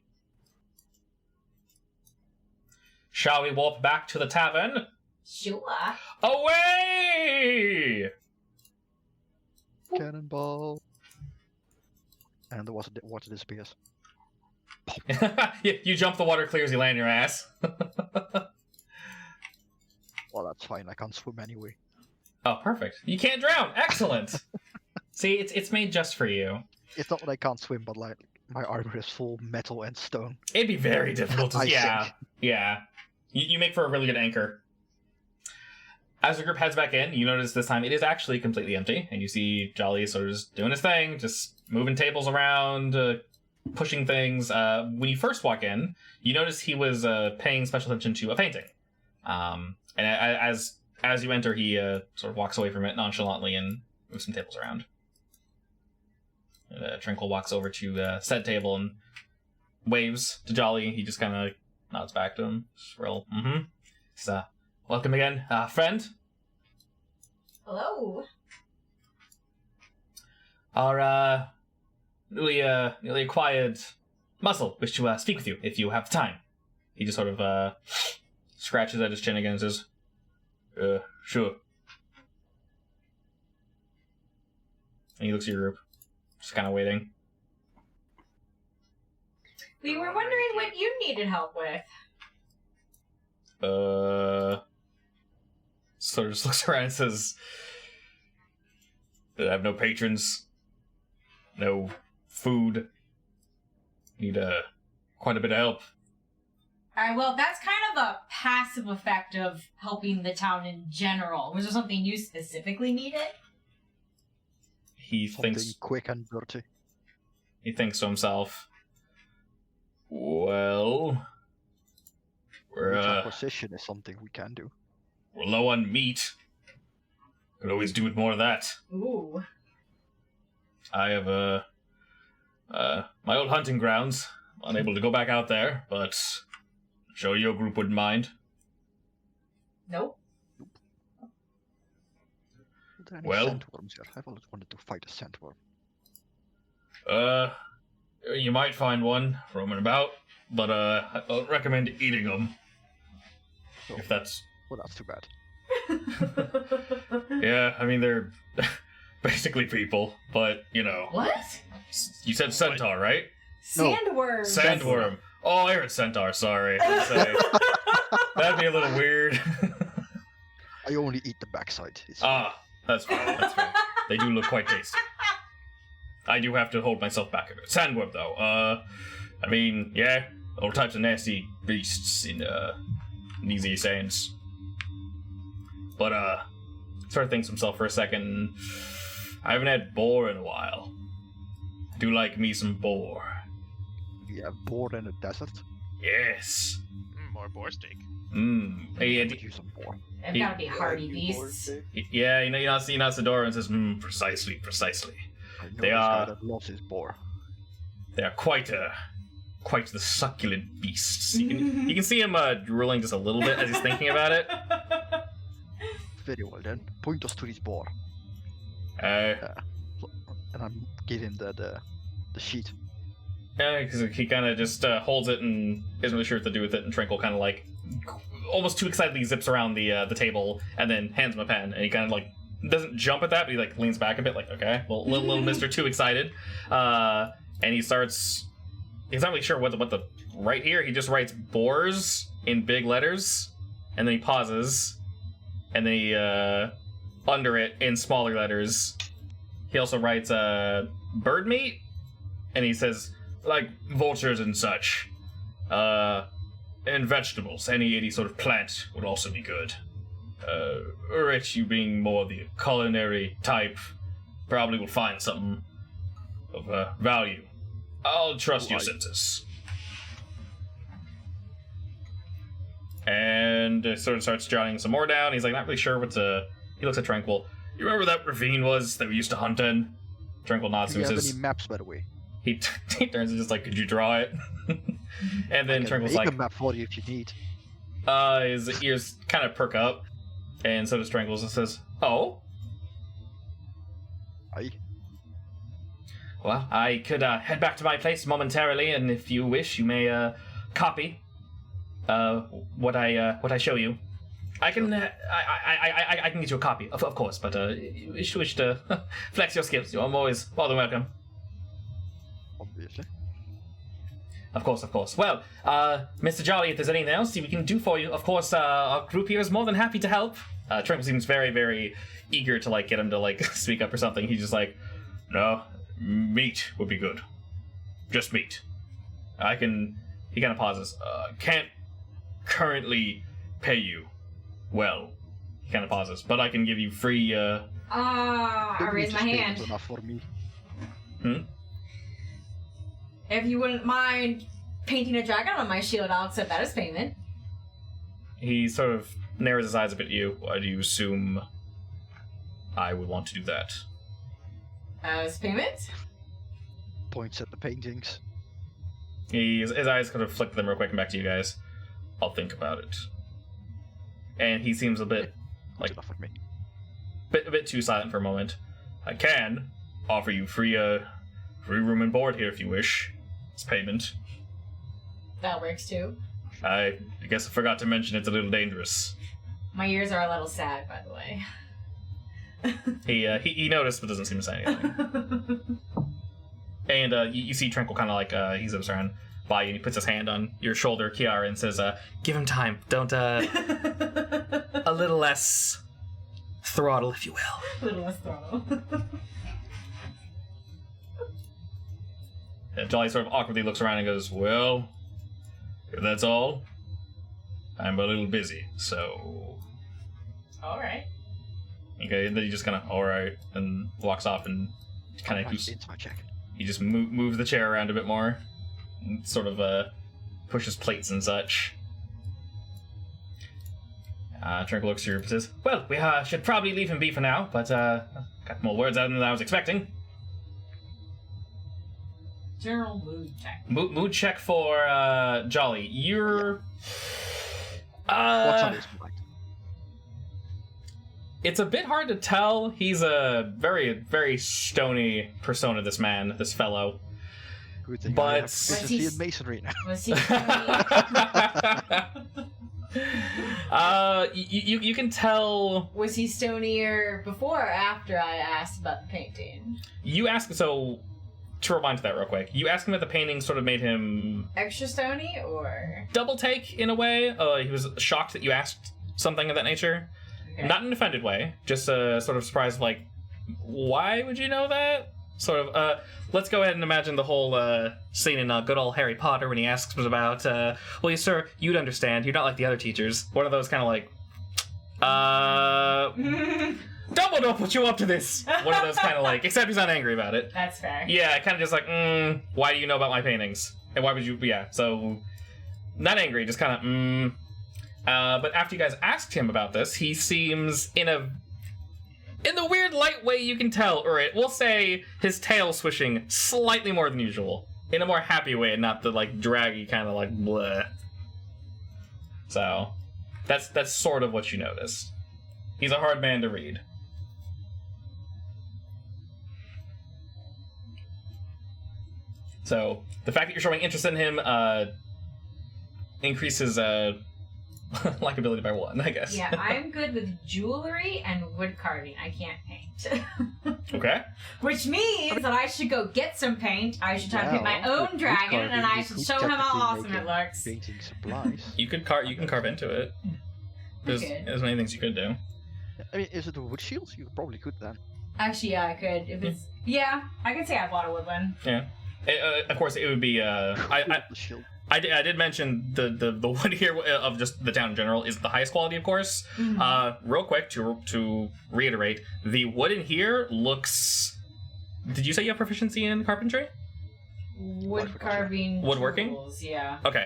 Shall we walk back to the tavern? Sure. Away! Cannonball. And the water disappears. You jump, the water clears, you land your ass. Well, that's fine. I can't swim anyway. Oh, perfect. You can't drown. Excellent. See, it's made just for you. It's not that I can't swim, but like my armor is full metal and stone. It'd be very difficult to... I Yeah. think. Yeah. You make for a really good anchor. As the group heads back in, you notice this time it is actually completely empty, and you see Jolly sort of just doing his thing, just moving tables around, pushing things. When you first walk in, you notice he was paying special attention to a painting. And as you enter, he sort of walks away from it nonchalantly and moves some tables around. And, Tranquil walks over to said table and waves to Jolly. He just kind of nods back to him. Just real, So, welcome again, friend. Hello. Our, newly acquired muscle wish to speak with you if you have time. He just sort of, scratches at his chin again and says, sure. And he looks at your group, just kind of waiting. We were wondering what you needed help with. Sort of just looks around and says, I have no patrons, no food, need quite a bit of help. Alright, well, that's kind of a passive effect of helping the town in general. Was there something you specifically needed? He Something thinks quick and dirty. He thinks to himself, well, we're Acquisition is something we can do. we're low on meat. Could always do with more of that. Ooh. I have my old hunting grounds. Unable to go back out there, but sure your group wouldn't mind. Nope. Are there any Well- sandworms here? I've always wanted to fight a sandworm. You might find one roaming about, but I don't recommend eating them. Oh. If that's Well, that's too bad. yeah, I mean they're basically people, but you know. What? You said centaur, right? No. Sandworm. Sandworm. Oh, I heard centaur. Sorry. I was gonna say, that'd be a little weird. I only eat the backside. That's fine. That's fine. They do look quite tasty. I do have to hold myself back a bit. Sandworm, though. I mean, yeah, all types of nasty beasts in these sands. But sort of thinks to himself for a second. I haven't had boar in a while. I do like me some boar. We have boar in the desert. Yes. More boar steak. Hey, I could use some boar. They've got to be hardy beasts. yeah, you know, Sadora and says, precisely. I know They this are- guy that loves his boar. They are quite the succulent beasts. You can see him drooling just a little bit as he's thinking about it. Very well then. Point us to this boar. Uh, And I give him the sheet. yeah, because he kind of just holds it and isn't really sure what to do with it, and Trinkle kind of like almost too excitedly zips around the table and then hands him a pen, and he kind of like doesn't jump at that, but he like leans back a bit, like okay, little Mister too excited, and he starts. He's not really sure what the right here. He just writes boars in big letters, and then he pauses, and then he under it in smaller letters. He also writes bird meat, and he says like vultures and such, and vegetables. Any sort of plant would also be good. Rich, you being more the culinary type, probably will find something of value. I'll trust your Right. senses. And sort of starts jotting some more down. He's like not really sure what to. He looks at Tranquil. You remember that ravine was that we used to hunt in? Tranquil nods Do and you have says, any maps, by the way? he turns and just like, could you draw it? And then I can Tranquil's make like, a map for you if you need. his ears kind of perk up, and so does Tranquil's and says, oh, Aye. well, I could head back to my place momentarily, and if you wish, you may copy what I show you. I can I can get you a copy, of course, but if you wish to flex your skills, I'm always more than welcome. Obviously. Of course. Well, Mr. Jolly, if there's anything else we can do for you, of course, our group here is more than happy to help. Tranquil seems very, very eager to like get him to like speak up or something. He's just like, no, meat would be good. Just meat. I can. He kind of pauses. Can't currently pay you. Well, he kind of pauses, but I can give you free. I raise my hand. Enough for me. If you wouldn't mind painting a dragon on my shield, I'll accept that as payment. He sort of narrows his eyes a bit at you. Why do you assume I would want to do that? As payment? Points at the paintings. His eyes kind of flick them real quick and back to you guys. I'll think about it. and he seems a bit Good enough with me. a bit too silent for a moment. I can offer you free room and board here if you wish. It's payment. That works too. I guess I forgot to mention it's a little dangerous. My ears are a little sad, by the way. He noticed but doesn't seem to say anything. And you see Tranquil kind of like he zips around by you and he puts his hand on your shoulder, Kiara, and says, "Give him time. Don't a little less throttle, if you will." A little less throttle. And Jolly sort of awkwardly looks around and goes, "Well, if that's all, I'm a little busy, so." All right. Okay, and then he just kind of all right and walks off and kind of Into my jacket. he just moves the chair around a bit more, and sort of pushes plates and such. Tranquil looks through and says, "Well, we should probably leave him be for now, but got more words out than I was expecting." General mood check. Mood check for Jolly. You're What's on his mind? It's a bit hard to tell. He's a very, very stony persona, this man, this fellow. Good thing But- I have proficiency in masonry now. Was he You can tell. Was he stonier before or after I asked about the painting? You ask, so to rewind to that real quick, you asked him if the painting sort of made him Extra stony or? double take in a way. He was shocked that you asked something of that nature. Okay. Not in an offended way, just sort of surprised, like, why would you know that? Sort of, let's go ahead and imagine the whole scene in good old Harry Potter when he asks about, well, you sir, you'd understand, you're not like the other teachers. One of those kind of like, Dumbledore put you up to this! One of those kind of like, except he's not angry about it. That's fair. Yeah, kind of just like, why do you know about my paintings? And why would you, yeah, so, not angry, just kind of, but after you guys asked him about this, he seems in the weird light way you can tell, or we'll say his tail swishing slightly more than usual. In a more happy way, and not the like draggy kind of like bleh. So, that's sort of what you noticed. He's a hard man to read. So, the fact that you're showing interest in him, increases, likability by 1, I guess. Yeah, I'm good with jewelry and wood carving. I can't paint. Okay. Which means that I should go get some paint. I should try to paint my Well, own with dragon, carving, and I you should could show him how technically awesome make it a looks. Painting supplies. You can carve into it. There's could. there's many things you could do. I mean, is it a wood shield? You probably could then. Actually, yeah, I could. If it's I could say I bought a woodland. Yeah. Of course, it would be. The shield. I did mention the wood here of just the town in general is the highest quality, of course. Mm-hmm. Real quick to reiterate, the wood in here looks. Did you say you have proficiency in carpentry? Wood carving. Woodworking? Tools, yeah. Okay.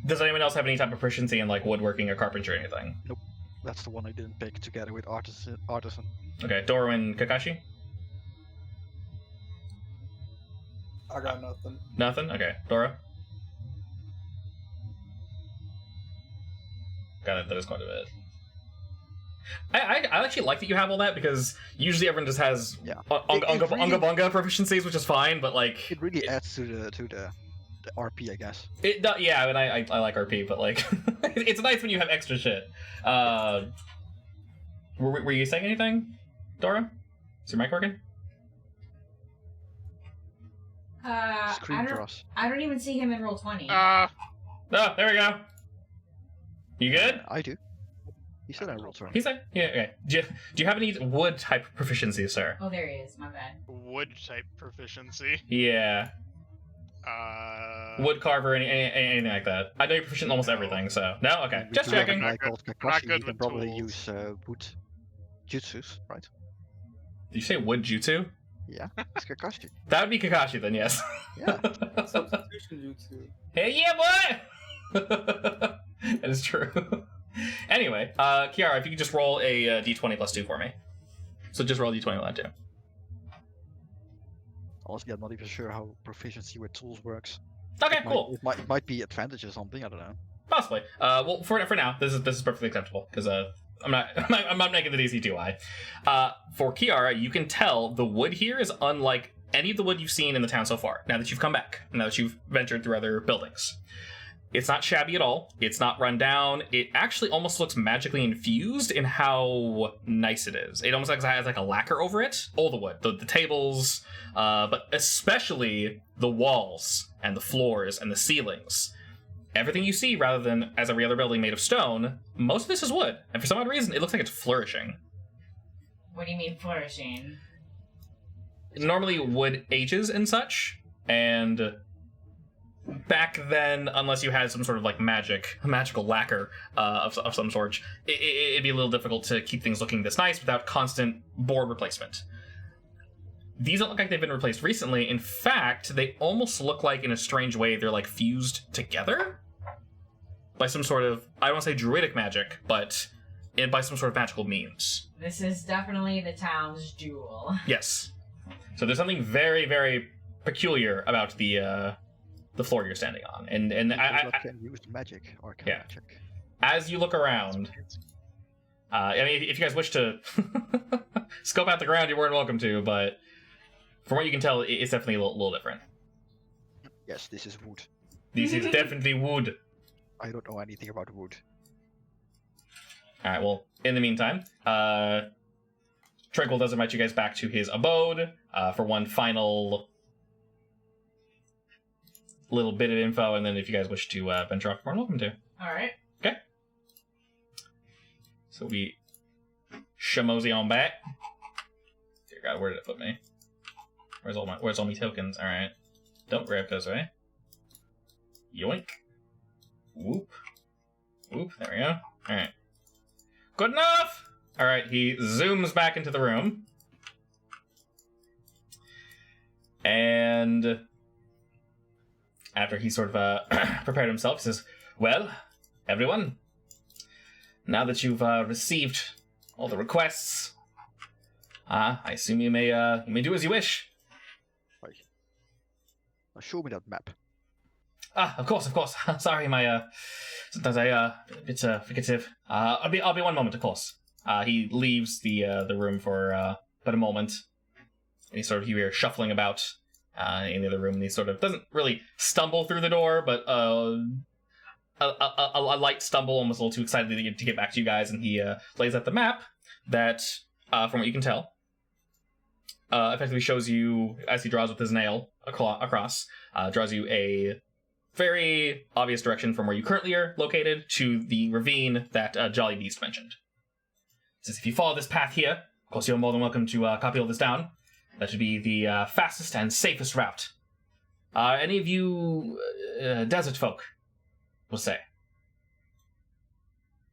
Does anyone else have any type of proficiency in like woodworking or carpentry or anything? That's the one I didn't pick together with artisan. Okay, Doro and Kakashi. I got nothing. Nothing. Okay, Doro. Got it. That is quite a bit. I actually like that you have all that because usually everyone just has Yeah. Unga really- Bunga proficiencies, which is fine, but like It really adds to the RP, I guess. yeah, I mean I like RP, but like it's nice when you have extra shit. Were you saying anything, Dora? Is your mic working? Screen I draws. don't even see him in roll 20. Oh, there we go. You good? I do. He said I rolled 20. He's like, yeah, okay. Do you have any wood type proficiency, sir? Oh, there he is. My bad. Wood type proficiency. Yeah, wood carver, anything like that. I know you're proficient in almost everything, so no, okay, We just do have checking. a guy Not called good- Kakashi. not He good can with probably tools. use wood jutsus, right? Did you say wood jutsu? Yeah, it's Kakashi. That would be Kakashi then, yes. Yeah. Substitution jutsu. Hey, yeah, boy! That is true. Anyway, Kiara, if you could just roll a d20 plus 2 for me. So just roll a d20 with that, too. Honestly, I'm not even sure how proficiency with tools works. Okay, It might- cool. It might be advantage or something, I don't know. Possibly. Well, for now, this is perfectly acceptable because I'm not making the DC too high. For Kiara, you can tell the wood here is unlike any of the wood you've seen in the town so far. Now that you've come back, now that you've ventured through other buildings, it's not shabby at all. It's not run down. It actually almost looks magically infused in how nice it is. It almost has like a lacquer over it. All the wood, the tables, but especially the walls and the floors and the ceilings. Everything you see, rather than as every other building made of stone, most of this is wood. And for some odd reason, it looks like it's flourishing. What do you mean flourishing? Normally, wood ages and such, and back then, unless you had some sort of like magical lacquer of some sort, it'd be a little difficult to keep things looking this nice without constant board replacement. These don't look like they've been replaced recently. In fact, they almost look like, in a strange way, they're like fused together by some sort of, I don't want to say druidic magic, but by some sort of magical means. This is definitely the town's jewel. Yes. So there's something very, very peculiar about the floor you're standing on, and I can use magic or can yeah. magic. As you look around, I mean, if you guys wish to scope out the ground, you're more than welcome to. But from what you can tell, it's definitely a little different. Yes, this is wood. This is definitely wood. I don't know anything about wood. All right. Well, in the meantime, Tranquil does invite you guys back to his abode for one final little bit of info, and then if you guys wish to venture off, more than welcome to. All right. Okay. So we shamozy on back. Dear God, where did it put me? Where's all my tokens? All right. Don't grab those, right? Yoink. Whoop. Whoop. There we go. All right. Good enough. All right. He zooms back into the room, and after he sort of prepared himself, he says, "Well, everyone, now that you've received all the requests, I assume you may do as you wish." Show me that map. Of course. Sorry, my sometimes I a bit forgettive. I'll be 1 moment, of course. He leaves the room for but a moment, and he sort of, you hear shuffling about in the other room, and he sort of doesn't really stumble through the door, but a light stumble, almost a little too excited to get back to you guys, and he lays out the map that, from what you can tell, effectively shows you, as he draws with his nail across, draws you a very obvious direction from where you currently are located to the ravine that Jolly Beast mentioned. It says, if you follow this path here, of course you're more than welcome to copy all this down. That should be the fastest and safest route. Any of you desert folk, we'll say?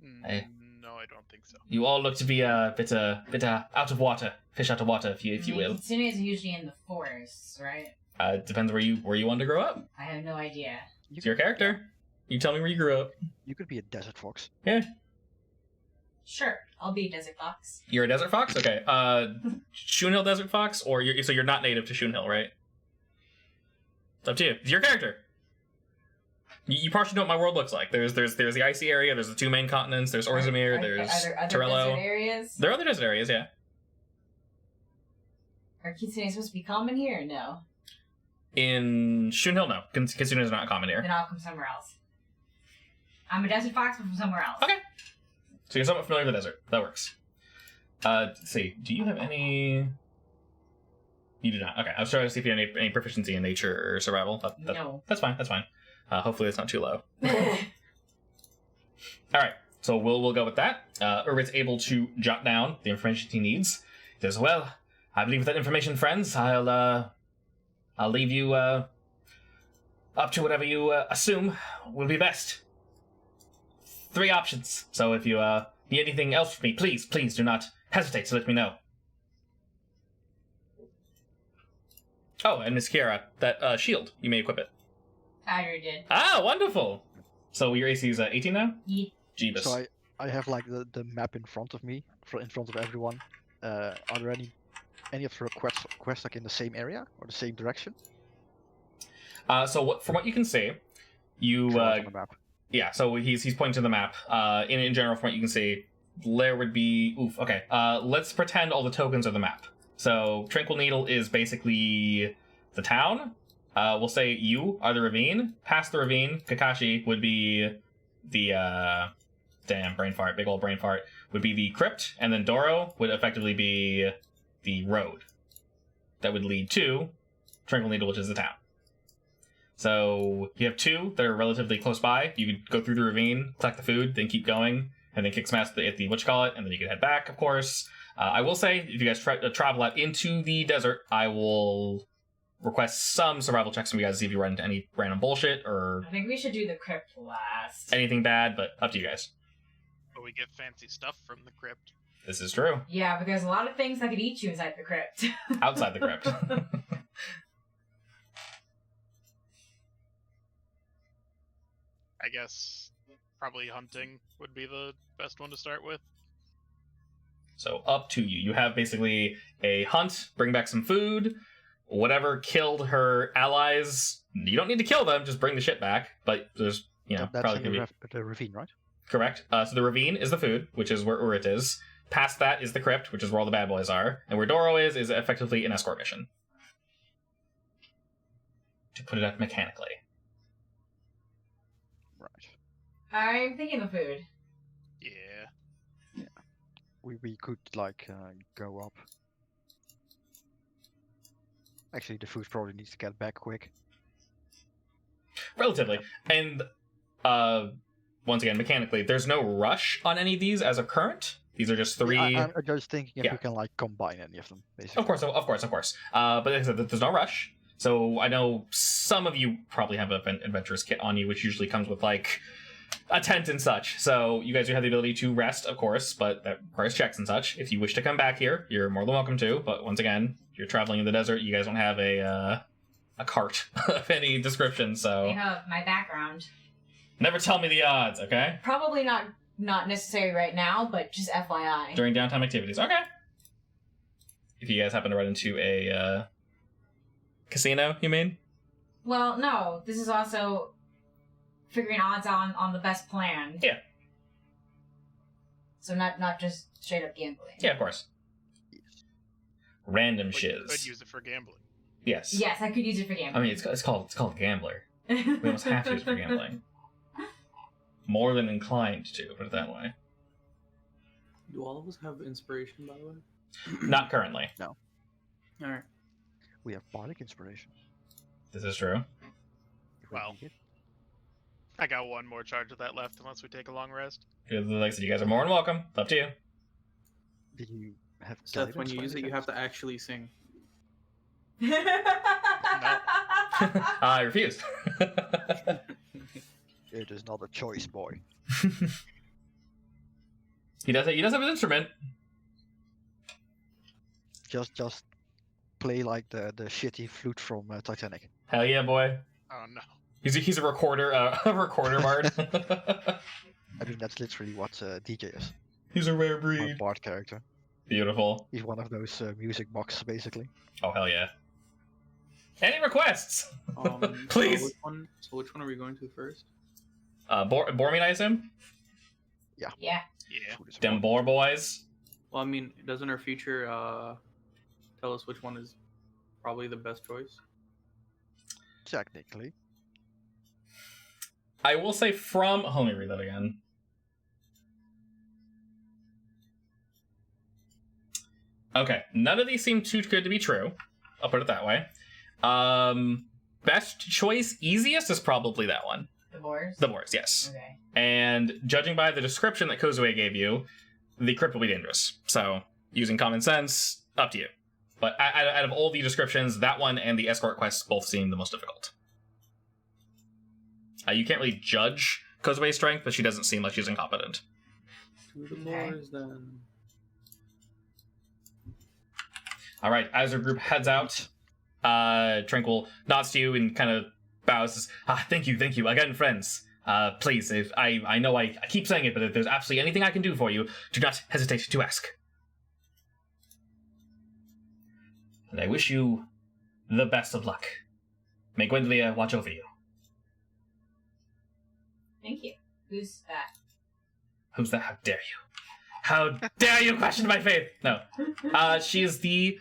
No, I don't think so. You all look to be a bit out of water, fish out of water, if you will. Kitsunes are usually in the forests, right? Depends where you wanted to grow up. I have no idea. It's your character. You tell me where you grew up. You could be a desert fox. Yeah. Sure, I'll be a desert fox. You're a desert fox? Okay. Shun'hil desert fox, or so you're not native to Shun'hil, right? It's up to you. It's your character. You partially know what my world looks like. There's the icy area. There's the 2 main continents. There's Orzamir. There's are there other Torello. desert areas? There are other desert areas, yeah. Are Kitsunes supposed to be common here or no? In Shun'hil, no. Kitsune is not common here. Then I'll come somewhere else. I'm a desert fox, but from somewhere else. Okay. So you're somewhat familiar with the desert. That works. Let's see. Do you have any... You do not. Okay. I was trying to see if you have any proficiency in nature or survival. No. That's fine. Hopefully it's not too low. Alright. So we'll go with that. Urwit's able to jot down the information he needs. He says, well, I believe with that information, friends, I'll leave you up to whatever you assume will be best. 3 options. So if you need anything else from me, please do not hesitate to let me know. Oh, and Miss Kiara, that shield, you may equip it. I already did. Ah, wonderful! So your AC is 18 now? Yeah. Jeebus. So I have like the map in front of me, in front of everyone. Are there any of the quests like in the same area or the same direction? So from what you can see, you Draw it on the map. Yeah, so he's pointing to the map. In general, from what you can see, there would be... Oof, okay. Let's pretend all the tokens are the map. So, Tranquil Needle is basically the town. We'll say you are the ravine. Past the ravine, Kakashi would be the... damn, brain fart. Big old brain fart. Would be the crypt. And then Doro would effectively be the road that would lead to Tranquil Needle, which is the town. So you have two that are relatively close by. You could go through the ravine, collect the food, then keep going, and then kick smash at the whatchamacallit, and then you can head back, of course. I will say, if you guys travel out into the desert, I will request some survival checks from you guys to see if you run into any random bullshit or I think we should do the crypt last. anything bad, but up to you guys. But we get fancy stuff from the crypt. This is true. Yeah, but there's a lot of things that could eat you inside the crypt. Outside the crypt. I guess probably hunting would be the best one to start with. So up to you. You have basically a hunt, bring back some food, whatever killed her allies. You don't need to kill them, just bring the shit back. But there's, That's probably in gonna the ravine, right? correct. So the ravine is the food, which is where Urit is. Past that is the crypt, which is where all the bad boys are. And where Doro is effectively an escort mission. To put it up mechanically. Right. I'm thinking the food. Yeah. We could go up. Actually, the food probably needs to get back quick. Relatively. And once again, mechanically, there's no rush on any of these as of current. These are just three. I'm just thinking if Yeah. we can combine any of them, basically. Of course. But like I said, there's no rush. So I know some of you probably have an adventurous kit on you, which usually comes with a tent and such. So you guys do have the ability to rest, of course, but that requires checks and such. If you wish to come back here, you're more than welcome to. But once again, you're traveling in the desert. You guys don't have a cart of any description, so I have my background. never tell me the odds, okay? Probably not necessary right now, but just FYI. During downtime activities, okay. If you guys happen to run into a casino, you mean? Well, no. This is also figuring odds on the best plan. Yeah. So not just straight up gambling. Yeah, of course. Random But you shiz. could use it for gambling. Yes. Yes, I could use it for I gambling. mean, it's called Gambler. We almost have to use it for gambling. More than inclined to, put it that way. Do all of us have inspiration, by the way? Not currently. All right. We have bardic inspiration. This is true. if we Well. need it. I got one more charge of that left unless we take a long rest. Like I said, you guys are more than welcome. It's up to you. Did you have Seth, when guidance you by use any it, you have chance? to actually sing. I refused. It is not a choice, boy. He does have an instrument. Just play like the shitty flute from Titanic. Hell yeah, boy. Oh no. He's a recorder, a recorder bard. I mean, that's literally what DJ is. He's a rare My breed. bard character. Beautiful. He's one of those music boxes, basically. Oh hell yeah. Any requests? Please. So which one are we going to first? Bormine, I assume. Yeah. Yeah. Food is Them one. boar boys. Well, I mean, doesn't our future tell us which one is probably the best choice? Technically. I will say from. Let me read that again. Okay, none of these seem too good to be true. I'll put it that way. Best choice, easiest is probably that one. The boars? The boars, yes. Okay. And judging by the description that Kozue gave you, the crypt will be dangerous. So, using common sense, up to you. But out of all the descriptions, that one and the escort quests both seem the most difficult. You can't really judge Kozue's strength, but she doesn't seem like she's incompetent. To the Okay. boys, then. All right, as your group heads out, Tranquil nods to you and kind of bows. Thank you again, friends. Please, if I know I keep saying it, but if there's absolutely anything I can do for you, do not hesitate to ask. And I wish you the best of luck. May Gwendolia watch over you. Thank you. Who's that? Who's that? How dare you? How dare you question my faith? No. She is the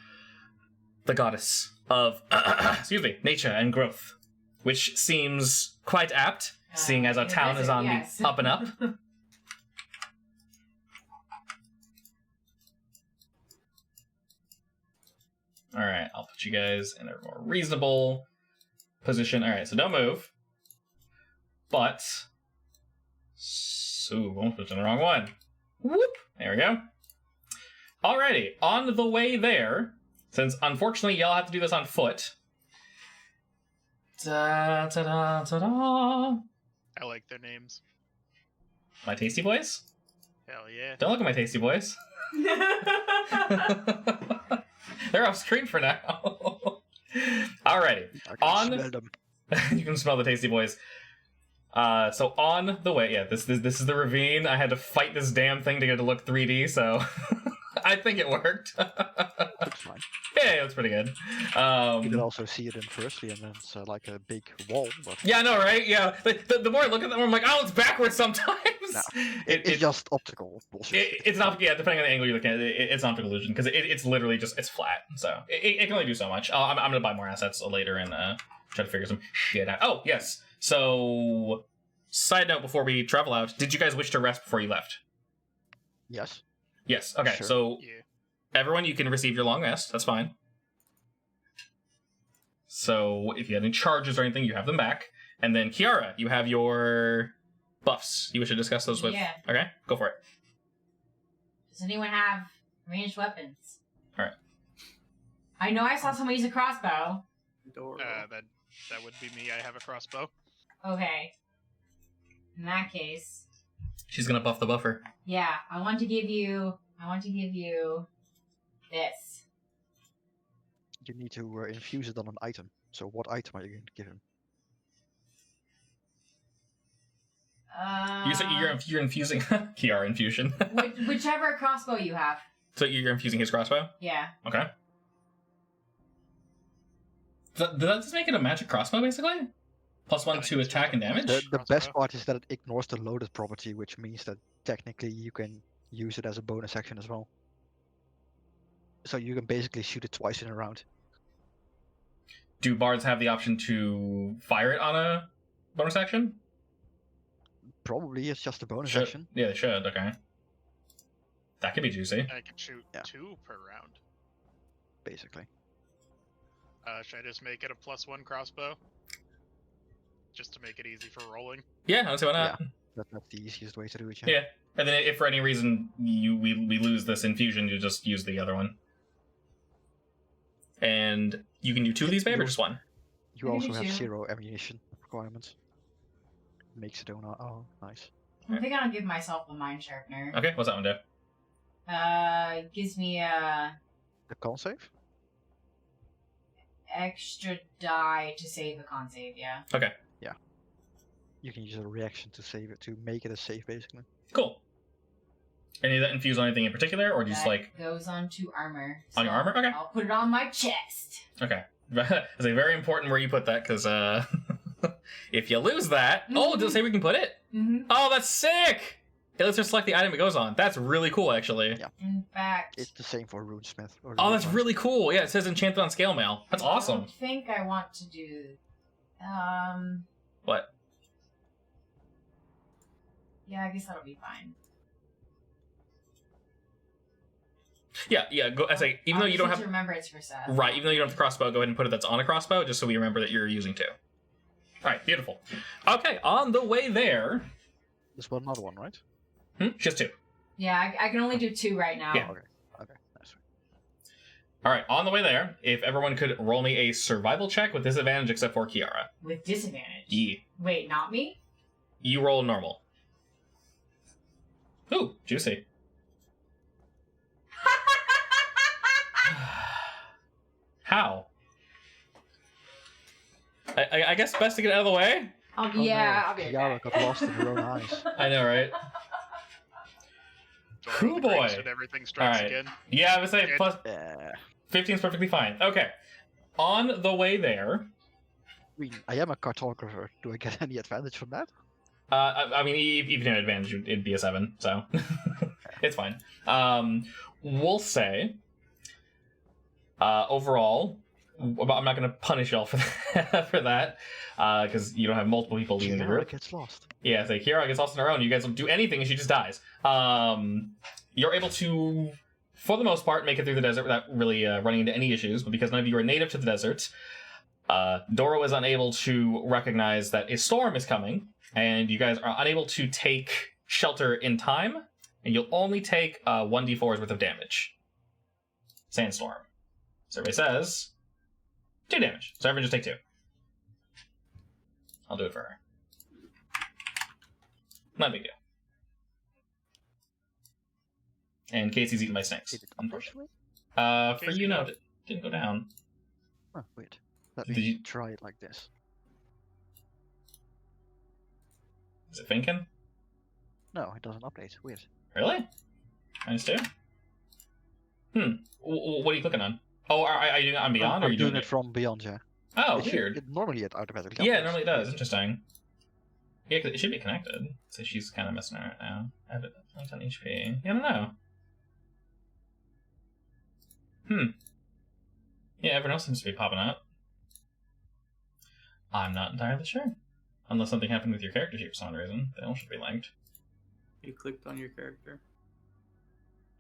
goddess of excuse me, nature and growth, which seems quite apt, seeing as our town is on yes. the up and up. All right, I'll put you guys in a more reasonable position. All right, so don't move. But so almost put in the wrong one. Whoop! There we go. Alrighty, on the way there, since unfortunately y'all have to do this on foot. Da da da da da. I like their names. My tasty boys? Hell yeah. Don't look at my tasty boys. They're off screen for now. Alrighty. I can On smell them. you can smell the tasty boys. So on the way, yeah, this is the ravine. I had to fight this damn thing to get it to look 3D, so I think it worked. Looks fine. Yeah, that's pretty good. You can also see it inversely, and then it's like a big wall. But Yeah, I know, right? Yeah, the more I look at them, I'm like, oh, it's backwards sometimes. No, It- it's it- just optical bullshit. it's not, yeah, depending on the angle you're looking at it, it's an optical illusion, because it's literally just, it's flat, so it can only do so much. I'm going to buy more assets later and try to figure some shit out. Oh, yes. So, side note before we travel out, did you guys wish to rest before you left? Yes. Yes, okay, Sure. so Yeah. everyone, you can receive your long rest, that's fine. So, if you had any charges or anything, you have them back. And then, Kiara, you have your buffs. You wish to discuss those with... Yeah. Okay, go for it. Does anyone have ranged weapons? Alright. I know I saw someone use a crossbow. Door. That would be me. I have a crossbow. Okay. In that case, She's gonna buff the buffer. yeah, I want to give you this. You need to infuse it on an item. So what item are you going to give him? You said you're infusing Kiara infusion. Whichever crossbow you have. So you're infusing his crossbow? Yeah. Okay. Does that just make it a magic crossbow, basically? +1 to attack and damage? The best part is that it ignores the loaded property, which means that technically you can use it as a bonus action as well. So you can basically shoot it twice in a round. Do bards have the option to fire it on a bonus action? Probably it's just a bonus Should- action, Yeah, they should, okay. That could be juicy. I can shoot Yeah. 2 per round. basically. Should I just make it a +1 crossbow? Just to make it easy for rolling. Yeah, I don't see why not. That's the easiest way to do it. Yeah. And then if for any reason we lose this infusion, you just use the other one. And you can do 2 of these, babe, or just 1? You You also can have do. 0 ammunition requirements. Makes it own. Oh, nice. I think I'll give myself the mind sharpener. Okay, what's that one do? Gives me The con save? extra die to save a con save. Yeah. Okay, You can use a reaction to save it, to make it a save, basically. cool. Any of that infuse on anything in particular, or just That like goes onto armor. on your armor? Okay. I'll put it on my chest. Okay. It's like very important where you put that, because if you lose that... Oh, does it say we can put it? Mm-hmm. Oh, that's sick! It lets her select the item it goes on. That's really cool, actually. Yeah. In fact, It's the same for Runesmith. Or Oh, that's Runesmith. really cool. Yeah, it says enchanted on scale mail. That's I awesome. don't think I want to do. What? Yeah, I guess that'll be fine. Yeah, go, I say, even though I'll you just don't need have... to remember it's for Seth. Right, even though you don't have the crossbow, go ahead and put it that's on a crossbow, just so we remember that you're using 2. Alright, beautiful. Okay, on the way there... There's one other one, right? Just 2. Yeah, I can only do 2 right now. Yeah. Okay, nice. Alright, on the way there, if everyone could roll me a survival check with disadvantage except for Kiara. With disadvantage. Yeah. Wait, not me? You roll normal. Ooh, juicy. How? I guess best to get out of the way? Oh, Oh, yeah, no. I'll be right Kiara back. got lost in her own eyes. I know, right? So I Cool roll the grease boy. and everything strikes Alright. again. Yeah, I would say plus Yeah. 15 is perfectly fine. Okay. On the way there, I mean, I am a cartographer. Do I get any advantage from that? I mean, even in advantage, it'd be a 7, so it's fine. We'll say overall, I'm not going to punish y'all for that, for that, because you don't have multiple people leading the Kiara group. gets lost. Yeah, so Kiara gets lost on her own. You guys don't do anything, and she just dies. You're able to, for the most part, make it through the desert without really running into any issues. But because none of you are native to the desert, Doro is unable to recognize that a storm is coming, and you guys are unable to take shelter in time, and you'll only take 1d4's worth of damage. Sandstorm. Survey says 2 damage, so everyone just take 2. I'll do it for her. Not a big deal. And Casey's eaten by snakes. Did it Unfortunately. unfortunately? For Casey, you, no, no. it didn't go down. Oh, weird. Let Did me you- try it like this. Is it Finken? No, it doesn't update. Weird. Really? -2? What are you clicking on? Oh, are you doing it on Beyond, or are I'm you doing it from Beyond, yeah. Oh, It should- weird. normally it automatically Yeah, updates. normally it does. Interesting. Yeah, 'cause it should be connected. So she's kind of messing around right now. I have it linked on HP. Yeah, I don't know. Yeah, everyone else seems to be popping up. I'm not entirely sure. Unless something happened with your character sheet for some reason. They all should be linked. You clicked on your character.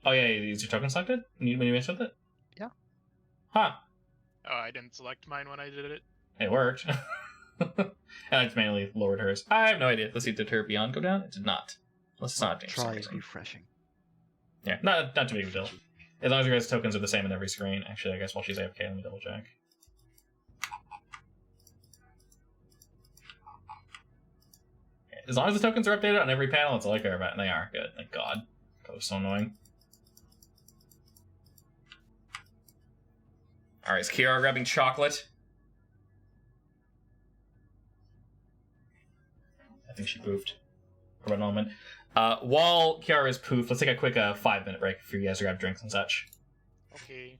Oh, yeah, is your token selected? When you messed with it? Yeah. Huh. Oh, I didn't select mine when I did it. It worked. And I just manually lowered hers. I have no idea. Let's see, did her Beyond go down? It did not. Let's just not Try refreshing. Yeah, not too big of a deal. As long as your guys' tokens are the same in every screen. Actually, I guess while she's AFK, let me double check. As long as the tokens are updated on every panel, that's all I care about. And they are. Good. Thank God. That was so annoying. Alright, is Kiara grabbing chocolate? I think she poofed for a moment. While Kiara is poofed, let's take a quick 5-minute break for you guys to grab drinks and such. Okay.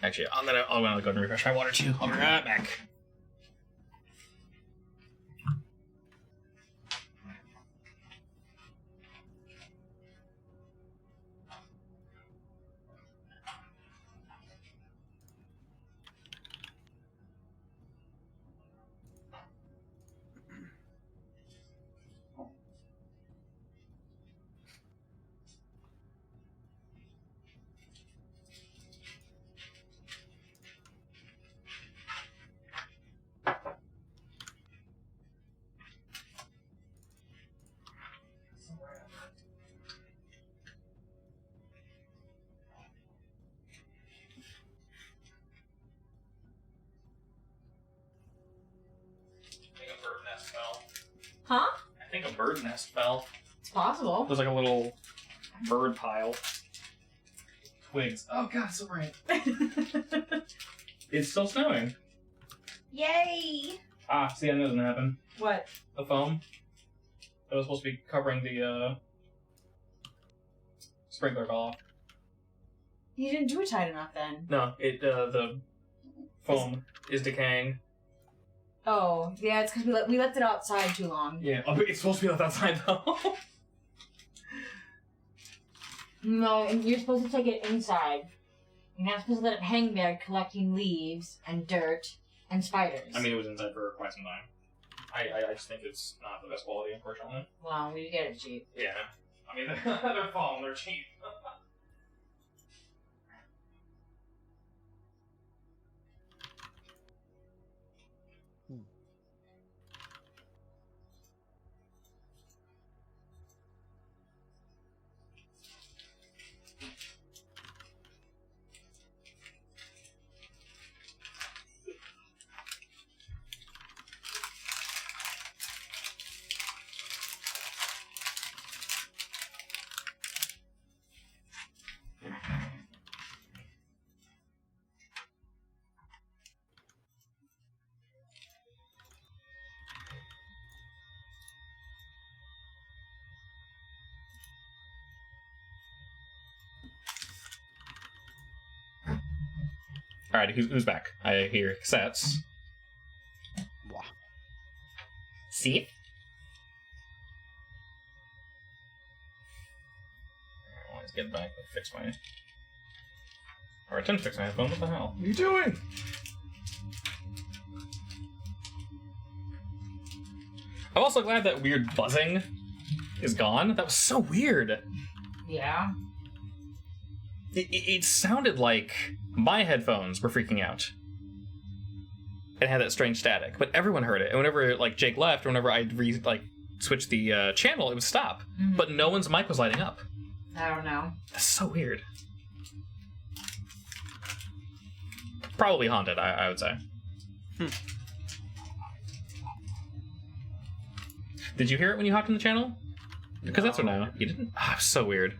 Actually, I'm gonna go and refresh my water too. I'll be right back. Huh? I think a bird nest fell. It's possible. There's like a little bird pile. Twigs. Oh god, it's so bright. It's still snowing. Yay! Ah, see, I knew it was gonna happen. What? The foam that was supposed to be covering the sprinkler fell off. You didn't do it tight enough then. No, the foam is decaying. Oh, yeah, it's because we left it outside too long. Yeah, oh, it's supposed to be left outside though. No, and you're supposed to take it inside. You're not supposed to let it hang there collecting leaves and dirt and spiders. I mean, it was inside for quite some time. I just think it's not the best quality, unfortunately. well, we get it cheap. Yeah. I mean, they're foam, they're cheap. Alright, who's back? I hear cassettes. Wah. See? Let's get back and fix my... Or attempt to fix my phone. What the hell? What are you doing? I'm also glad that weird buzzing is gone. That was so weird. Yeah. It sounded like my headphones were freaking out. It had that strange static, but everyone heard it. And whenever like Jake left, or whenever I switched the channel, it would stop. Mhm. But no one's mic was lighting up. I don't know. That's so weird. Probably haunted, I would say. Did you hear it when you hopped in the channel? Because that's what now. You didn't? Ah, so weird.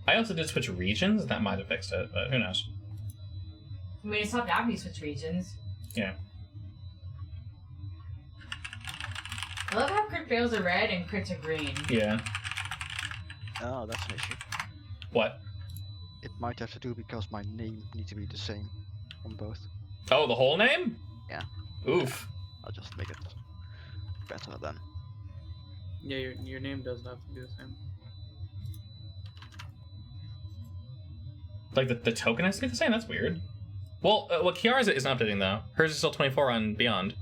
I also did switch regions. That might have fixed it, but who knows? I mean, it's not that many switch regions. Yeah. I love how crit fails are red and crits are green. Yeah. Oh, that's an issue. What? It might have to do because my name needs to be the same on both. Oh, the whole name? Yeah. Oof. I'll just make it better then. Yeah, your name doesn't have to be the same. Like the token has to be the same? That's weird. Well, Kiara's isn't updating though. Hers is still 24 on Beyond.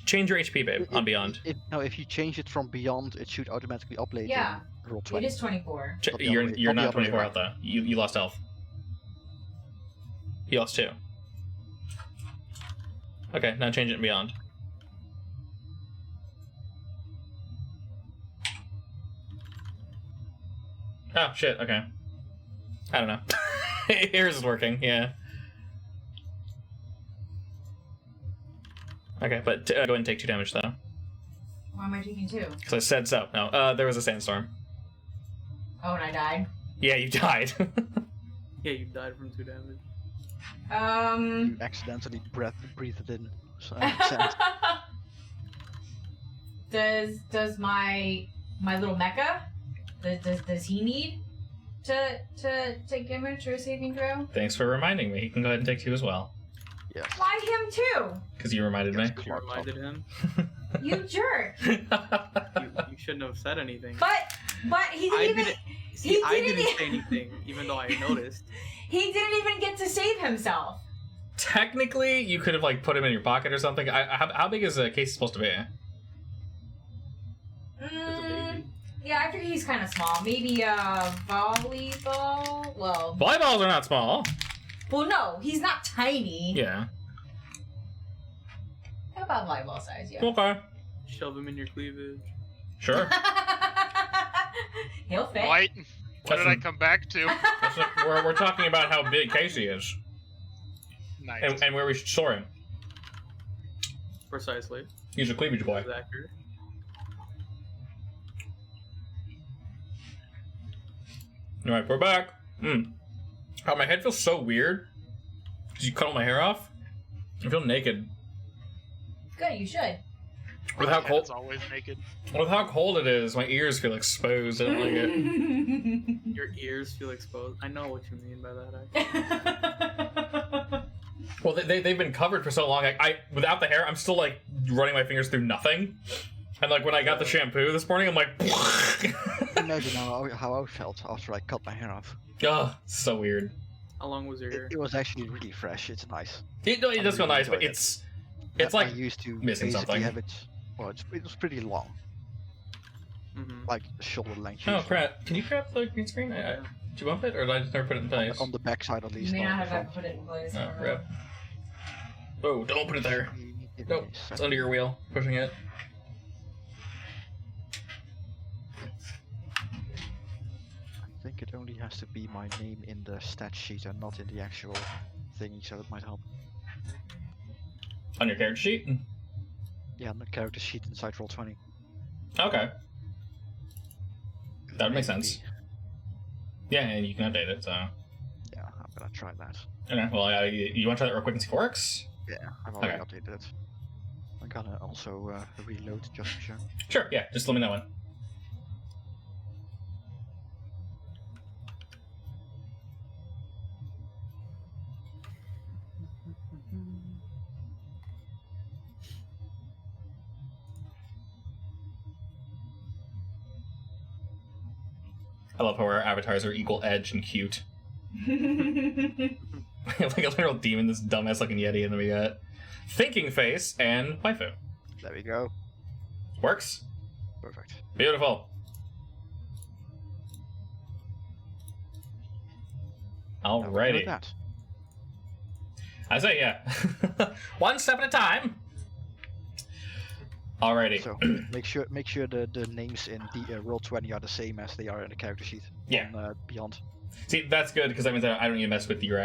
Change your HP, babe, on Beyond. No, if you change it from Beyond, it should automatically update Yeah. in roll It 20. is 24. Not the You're other way- you're not the not other way 24 around. out though. You lost health. You lost 2. Okay, now change it in Beyond. Oh shit. Okay. I don't know. Yours is working. Yeah. Okay, but go ahead and take 2 damage though. Why am I taking 2? Because I said so. No, there was a sandstorm. Oh, and I died. Yeah, you died. Yeah, you died from 2 damage. You accidentally breathed it in. So that makes sense. Does my little mecha does he need to take damage or saving throw? Thanks for reminding me. He can go ahead and take 2 as well. Yes. Why him too? Because you reminded me. You reminded him. You jerk! You shouldn't have said anything. But he I didn't even. didn't. he See, I didn't didn't e- say anything, even though I noticed. He didn't even get to save himself. Technically, you could have like put him in your pocket or something. How big is a case supposed to be? As a baby. Yeah, I figure he's kind of small. Maybe volleyball. Well, Volleyballs are not small. no, he's not tiny. Yeah. How about volleyball size? Yeah. Okay. Shove him in your cleavage. Sure. He'll fit. What? What did I That's- come back to? That's we're talking about how big Casey is Nice. and where we should store him. Precisely. He's a cleavage boy. That is accurate. All right, we're back. Oh, my head feels so weird. Because you cut all my hair off. I feel naked. Good, you should. With how It's cold, always naked. with how cold it is, my ears feel exposed. I don't like it. Your ears feel exposed. I know what you mean by that. Well, they've been covered for so long. I without the hair, I'm still like running my fingers through nothing. And like when I got the shampoo this morning, I'm like, Imagine how I felt after I cut my hair off. oh, so weird. How long was your hair? It was actually really fresh. It's nice. It does feel really nice, but enjoyed it. it's I like used to missing basically something. have it. Well, it was pretty long, Mm-hmm. like shoulder length. oh usually. crap! Can you grab the green screen? Did you bump it, or did I just never put it in place? On the back side at You least. may not not have on the put it in place. Oh I don't know. crap! Oh, don't put it there. front. Give Nope, me a it's second. under your wheel, pushing it. I think it only has to be my name in the stat sheet and not in the actual thingy, so it might help. On your character sheet. Yeah, on the character sheet inside Roll20. Okay, that would make Maybe. sense. Yeah, and you can update it. So Yeah, I'm gonna try that. okay. Well, you want to try that real quick and see if it works? Yeah, I've already Okay. updated it. I'm gonna also reload just for sure. Sure, yeah, just let me know when. I love how our avatars are equal edge and cute. Like a literal demon, this dumbass looking yeti, and then we got thinking face and waifu. There we go. Works. Perfect. Beautiful. Now we know Alrighty. that. I say, yeah. One step at a time. Alrighty. So make sure the names in the Roll20 are the same as they are in the character sheet. Yeah. On, Beyond. See, that's good because that means that I don't need to mess with your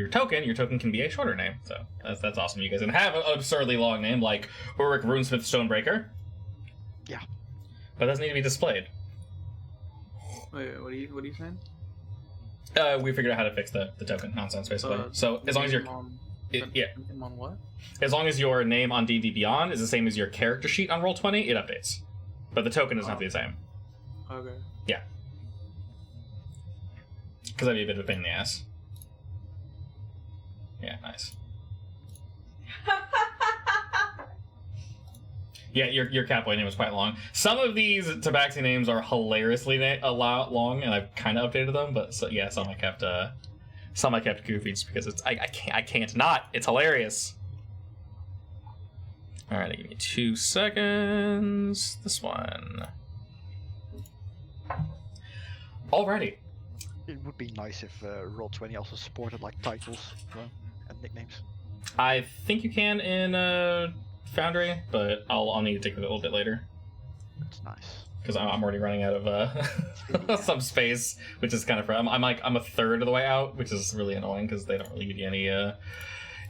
token. Your token can be a shorter name, so that's awesome. You guys can have an absurdly long name like Ulrich Runesmith Stonebreaker. Yeah. But it doesn't need to be displayed. Wait, what are you saying? We figured out how to fix the token nonsense basically. So as long as Name on, name on what? as long as your name on D&D Beyond is the same as your character sheet on Roll20, it updates. But the token doesn't have to be the same. Okay. Because that'd be a bit of a pain in the ass. Yeah, nice. Yeah, your Catboy name was quite long. Some of these Tabaxi names are hilariously a lot long, and I've kind of updated them. But so, yeah, some I kept goofy just because it's I can't not. It's hilarious. All right, give me 2 seconds. This one. Alrighty. It would be nice if Roll20 also supported like titles and nicknames. I think you can in Foundry, but I'll need to take it a little bit later That's nice. because I'm already running out of some space, which is kind of I'm a third of the way out, which is really annoying because they don't really give you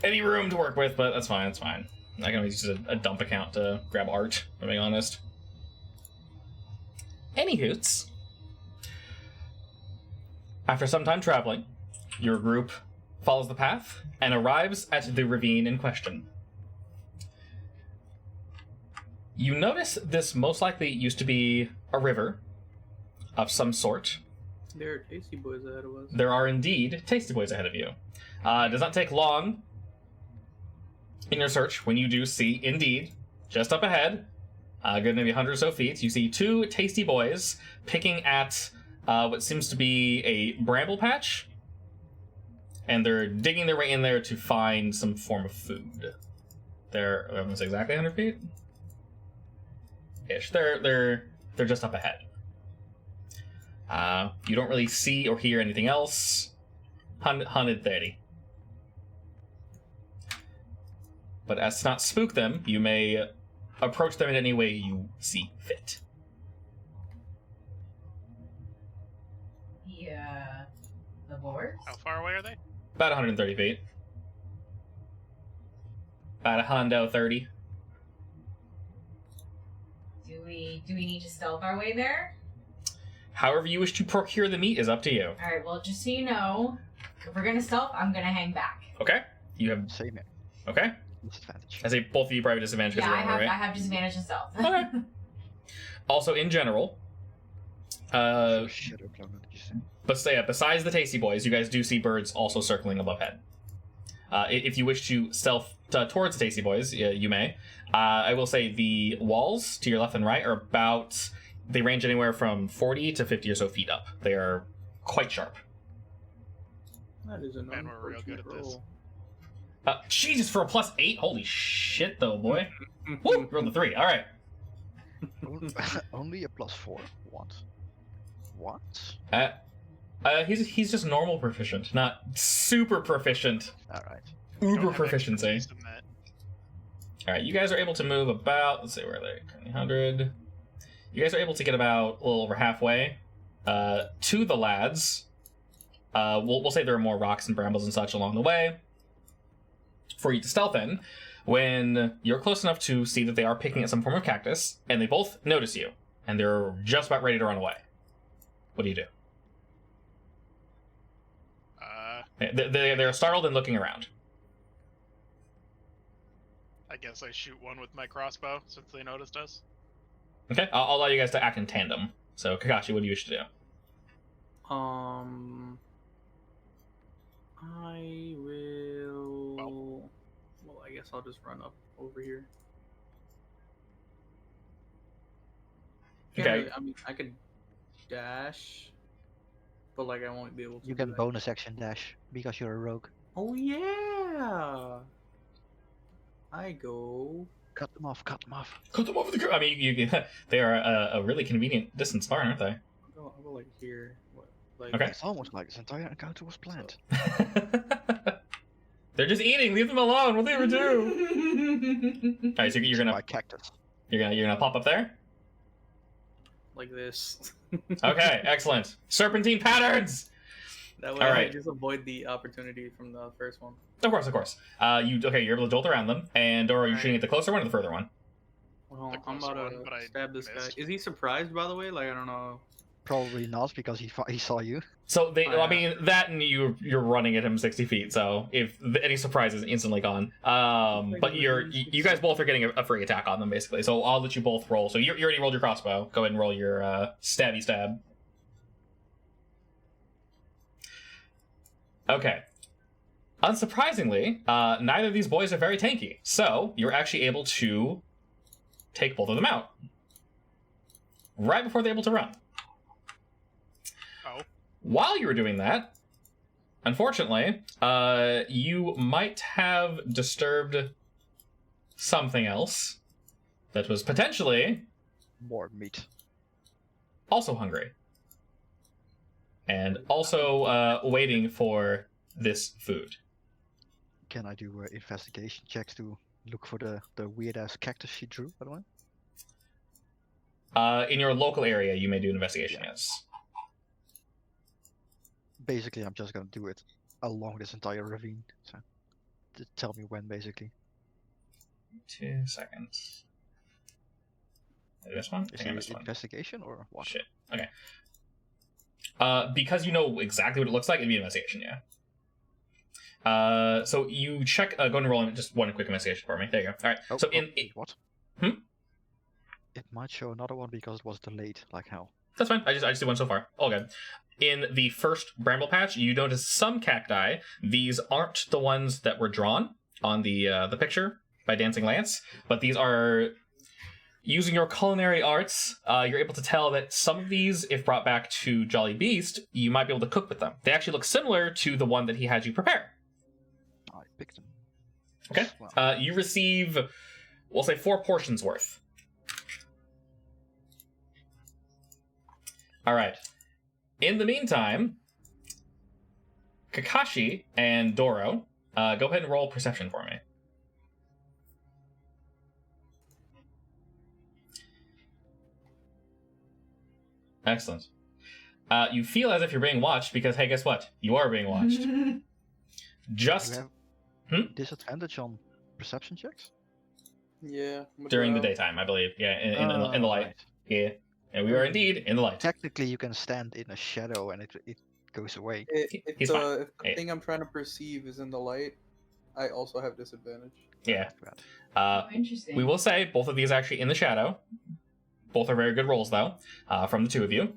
any room to work with. But that's fine. It's fine. I can always use a dump account to grab art. If I'm being honest. Any hoots. After some time traveling, your group follows the path and arrives at the ravine in question. You notice this most likely used to be a river of some sort. There are tasty boys ahead of us. There are indeed tasty boys ahead of you. It does not take long in your search when you do see, indeed, just up ahead, a good maybe 100 or so feet, you see 2 tasty boys picking at what seems to be a bramble patch, and they're digging their way in there to find some form of food. They're almost exactly 100 feet. Ish. They're just up ahead. You don't really see or hear anything else. 130. But as to not spook them, you may approach them in any way you see fit. The boards? How far away are they? About 130 feet. About a hundo 30. Do we need to stealth our way there? However you wish to procure the meat is up to you. Alright, well, just so you know, if we're gonna stealth, I'm gonna hang back. Okay? You have... Same here. Okay? Disadvantage. I say both of you probably disadvantage because Yeah, you're over, right? I have disadvantage in stealth. Okay. Also, in general, Shadow clone, did you say? but yeah, besides the tasty boys, you guys do see birds also circling above head. If you wish to stealth towards the tasty boys, you may. I will say the walls to your left and right are about... They range anywhere from 40 to 50 or so feet up. They are quite sharp. That is an Man, we're real good unfortunate at this. roll. Jesus, for a +8? Holy shit, though, boy. Woo! Rolled a 3. All right. Only a +4. What? He's just normal proficient, not super proficient. Alright. Don't Uber have proficiency. expertise in that. All right, you guys are able to move about. Let's see, where are they? 100. You guys are able to get about a little over halfway to the lads. We'll say there are more rocks and brambles and such along the way for you to stealth in. When you're close enough to see that they are picking at some form of cactus, and they both notice you, and they're just about ready to run away. What do you do? They're startled and looking around. I guess I shoot one with my crossbow since they noticed us. Okay, I'll allow you guys to act in tandem. So, Kakashi, what do you wish to do? I will. Well, I guess I'll just run up over here. Can't Okay. really- I mean, I could dash, but like I won't be able to. You do can that. bonus action dash because you're a rogue. Oh yeah. I go. Cut them off, cut them off. Cut them over the. I mean, they are a really convenient distance far, aren't they? I'll go like here. What? Like, Okay. It's almost like this entire encounter was planned. They're just eating. Leave them alone. What they ever do? All right, so you're My gonna cactus. you're gonna pop up there. Like this. Okay, excellent. Serpentine patterns. That way All I right. just avoid the opportunity from the first one. Of course, of course. You're able to jolt around them, and Dora, you're shooting at the closer one or the further one? Well, The I'm closer about to one, but I stab this missed. guy. Is he surprised, by the way? Like, I don't know. Probably not because he saw you. So they, Oh, I yeah. mean, that and you're running at him 60 feet. So if any surprise is instantly gone. But you guys both are getting a free attack on them basically. So I'll let you both roll. So you already rolled your crossbow. Go ahead and roll your stabby stab. Okay. Unsurprisingly, neither of these boys are very tanky. So you're actually able to take both of them out right before they're able to run. Oh. While you were doing that, unfortunately, you might have disturbed something else that was potentially More meat. also hungry. And also waiting for this food. Can I do investigation checks to look for the weird ass cactus she drew, by the way? In your local area, you may do an investigation, yes. Basically, I'm just gonna do it along this entire ravine. So, tell me when, basically. 2 seconds. This one? I Is think I it missed one. investigation or what? Shit. Okay. Because you know exactly what it looks like, it'd be an investigation, yeah. So you check. Go ahead and roll just one quick investigation for me. There you go. All right. Oh, so wait, what? Hmm? It might show another one because it was delayed, like hell. That's fine. I just did one so far. All good. In the first bramble patch, you notice some cacti. These aren't the ones that were drawn on the picture by Dancing Lance, but these are. Using your culinary arts, you're able to tell that some of these, if brought back to Jolly Beast, you might be able to cook with them. They actually look similar to the one that he had you prepare. I picked them. Okay. Well, You receive, we'll say, 4 portions worth. All right. In the meantime, Kakashi and Doro, go ahead and roll perception for me. Excellent. You feel as if you're being watched because, hey, guess what? You are being watched. you Just have disadvantage on perception checks? Yeah. during the daytime, I believe. Yeah, in the light. Right. Yeah. And we are indeed in the light. Technically, you can stand in a shadow and it goes away. If He's the, fine. if the Yeah. thing I'm trying to perceive is in the light, I also have disadvantage. Yeah. Bad. Oh, interesting. We will say both of these are actually in the shadow. Both are very good rolls, though, from the two of you.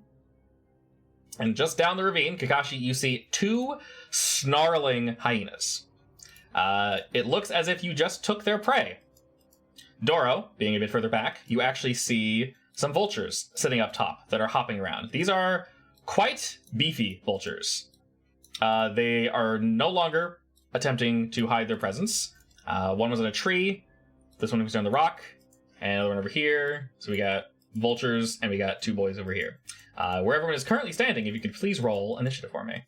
And just down the ravine, Kakashi, you see 2 snarling hyenas. It looks as if you just took their prey. Doro, being a bit further back, you actually see some vultures sitting up top that are hopping around. These are quite beefy vultures. They are no longer attempting to hide their presence. One was in a tree, this one was on the rock, and another one over here. So we got vultures, and we got 2 boys over here. Where everyone is currently standing, if you could please roll initiative for me.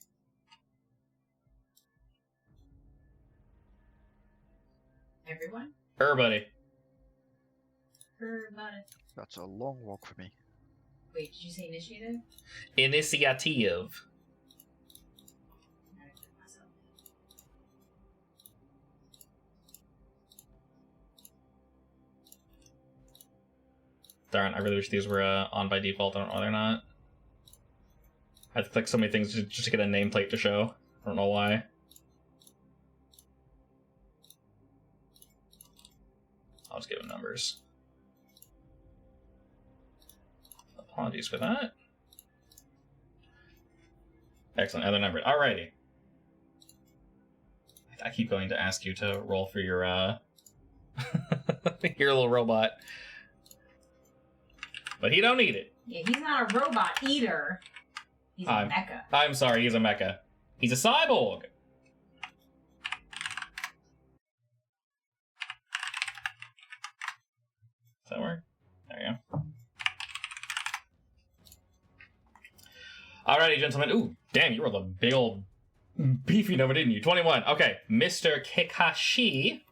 Everyone? Everybody. Everybody. That's a long walk for me. Wait, did you say initiative? Initiative. I gotta check myself. Darn, I really wish these were on by default. I don't know why they're not. I have to click so many things just to get a nameplate to show. I don't know why. I'll just give him numbers. Apologies for that. Excellent, other number. Alrighty. I keep going to ask you to roll for your your little robot. But he don't need it. Yeah, he's not a robot either. He's a mecha. I'm sorry, he's a mecha. He's a cyborg. Does that work? There you go. Alrighty, gentlemen. Ooh, damn, you rolled a big old beefy number, didn't you? 21. Okay, Mr. Kekashi.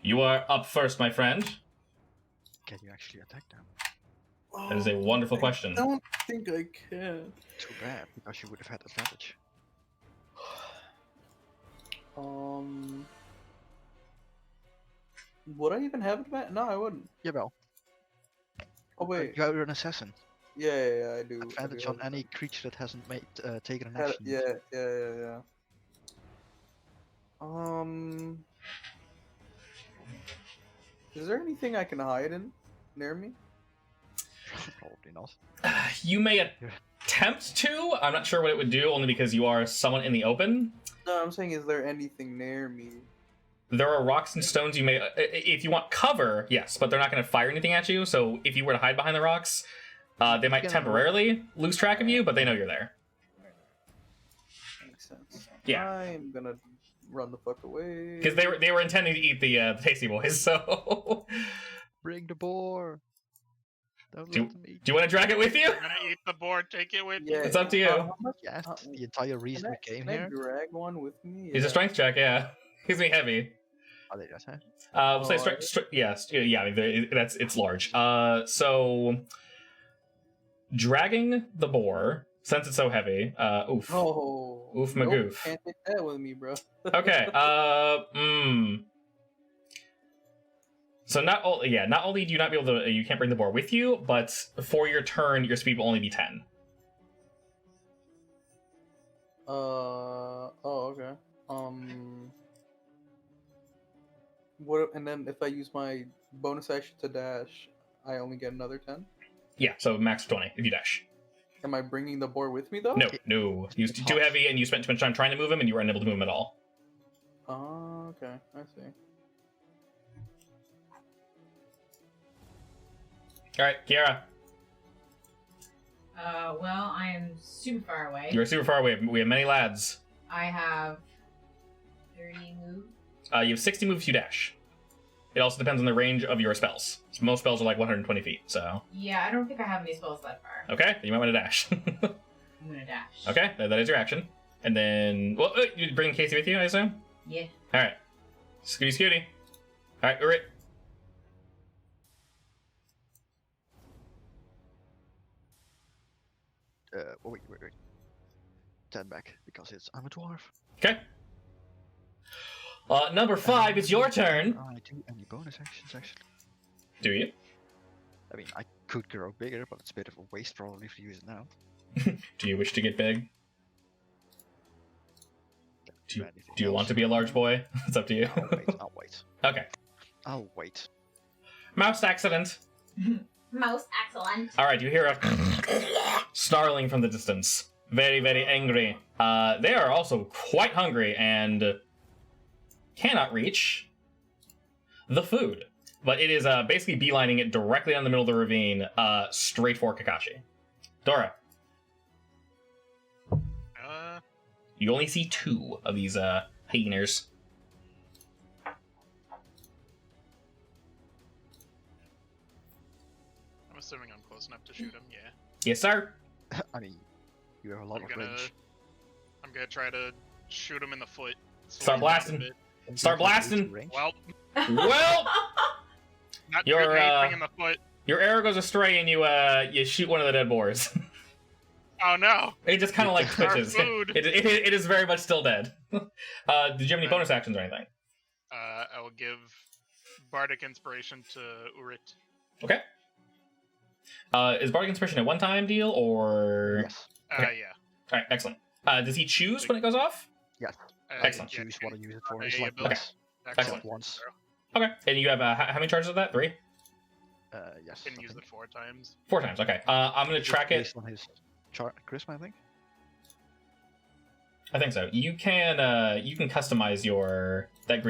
You are up first, my friend. Can you actually attack them? That is a wonderful question. I don't think I can. Too bad, because you would have had advantage. Would I even have advantage? No, I wouldn't. Yeah, well. Oh wait. You're an assassin. Yeah, I do. Advantage on any creature that hasn't made taken an Had- action. Yeah. Is there anything I can hide in near me? Probably not. You may attempt to. I'm not sure what it would do, only because you are somewhat in the open. No, I'm saying, is there anything near me? There are rocks and stones you may... if you want cover, yes, but they're not going to fire anything at you, so if you were to hide behind the rocks, they might temporarily lose track of you, but they know you're there. Makes sense. Yeah. I'm gonna run the fuck away. Because they were intending to eat the Tasty Boys, so... Bring the boar. Don't Do- let them eat. Do you want to drag it with you? You're gonna eat the board, take it with you. Yeah, It's up to you. how much? Yes, Uh, the entire reason we came can I here. drag one with me? It's a strength check, yeah. He's me heavy. Oh, they just have. We'll say Oh, yeah, I mean, it's large. So dragging the boar, since it's so heavy, oof. Oh. Oof, nope, magoof. Can't take that with me, bro. Okay, So not only do you not be able to, you can't bring the boar with you, but for your turn, your speed will only be 10. Oh, okay. What? And then if I use my bonus action to dash, I only get another 10. Yeah, so max 20 if you dash. Am I bringing the boar with me though? No. He's too heavy, and you spent too much time trying to move him, and you were unable to move him at all. Oh, okay. I see. All right, Kiara, Well, I am super far away. you're super far away. We have many lads. I have 30 moves. You have 60 moves if you dash. It also depends on the range of your spells. So most spells are like 120 feet, so... Yeah, I don't think I have any spells that far. Okay, then you might want to dash. I'm gonna dash. Okay, that is your action. And then... Well, you bring Casey with you, I assume? Yeah. Alright. Scooty. Alright, Urit. Wait. 10 back, because I'm a dwarf. Okay. Number 5, it's your turn. I do any bonus actions, actually. Do you? I mean, I could grow bigger, but it's a bit of a waste probably if you use it now. Do you wish to get big? Don't Do you want to be a large boy? It's up to you. I'll wait. Okay. I'll wait. Most excellent. Most excellent. Alright, you hear a snarling from the distance. Very, very angry. They are also quite hungry and cannot reach the food. But it is basically beelining it directly down the middle of the ravine, straight for Kakashi. Dora, you only see 2 of these hyenas. I'm assuming I'm close enough to shoot him. Yeah. Yes, sir. I mean, you have a lot I'm of gonna range. try to shoot him in the foot. Start slow him down a blasting. bit. And Start you have blasting. range. Well, Well, not You're, doing anything in the foot. your arrow goes astray and you shoot one of the dead boars. Oh no! It just kind of like Our twitches. food. It is very much still dead. Did you have any bonus actions or anything? I will give Bardic Inspiration to Urit. Okay. Is Bardic Inspiration a one-time deal or? Yes. Okay. Yeah. All right, excellent. Does he choose when it goes off? Yes. Uh, I Excellent. can choose what I use it for. Yeah, It's yeah, like ability. once. Excellent. Excellent. Once. Okay. And you have how many charges of that? 3? Yes. Can I use think. it 4 times. 4 times. Okay. I'm gonna Just track it. based on his charisma, I think. I think so. You can customize that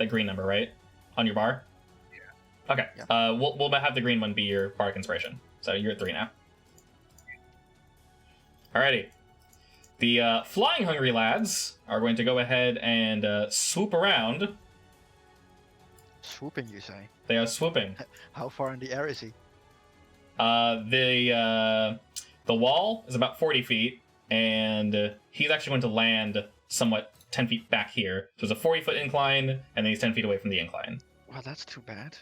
green number, right? On your bar? Yeah. Okay. Yeah. We'll have the green one be your bardic inspiration. So you're at 3 now. Alrighty. The flying hungry lads are going to go ahead and swoop around. Swooping, you say? They are swooping. How far in the air is he? The wall is about 40 feet, and he's actually going to land somewhat 10 feet back here. So there's a 40-foot incline, and then he's 10 feet away from the incline. Well, that's too bad.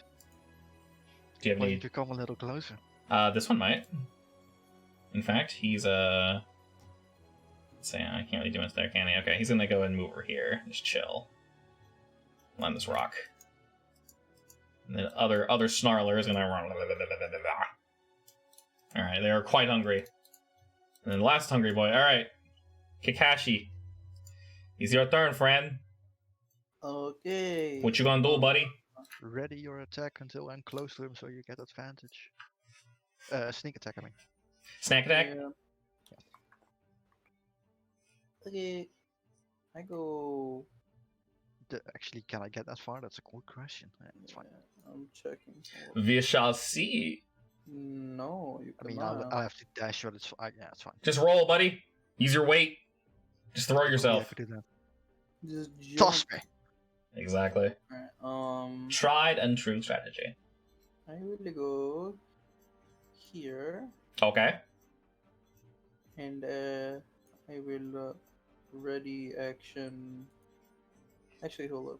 Do you have Why any? don't you come a little closer? This one might. In fact, he's let's say I can't really do much there, can he? Okay, he's gonna go and move over here. Just chill. On this rock. And then other snarler is gonna run. Alright, they are quite hungry. And then the last hungry boy. Alright. Kakashi. It's your turn, friend. Okay. What you gonna do, buddy? Ready your attack until I'm close to him so you get advantage. Sneak attack, I mean. Snack attack? Yeah. Okay. I go. Actually, can I get that far? That's a good question. Yeah, that's fine. Yeah, I'm checking. We shall see. No, you I mean, cannot. I'll have to dash, but it's fine. Yeah, it's fine. Just roll, buddy. Use your weight. Just throw Yeah, yourself. I could do that. Just jump. Toss me. Exactly. Alright, Tried and true strategy. I will go here, Okay. and I will ready action. Actually, hold up.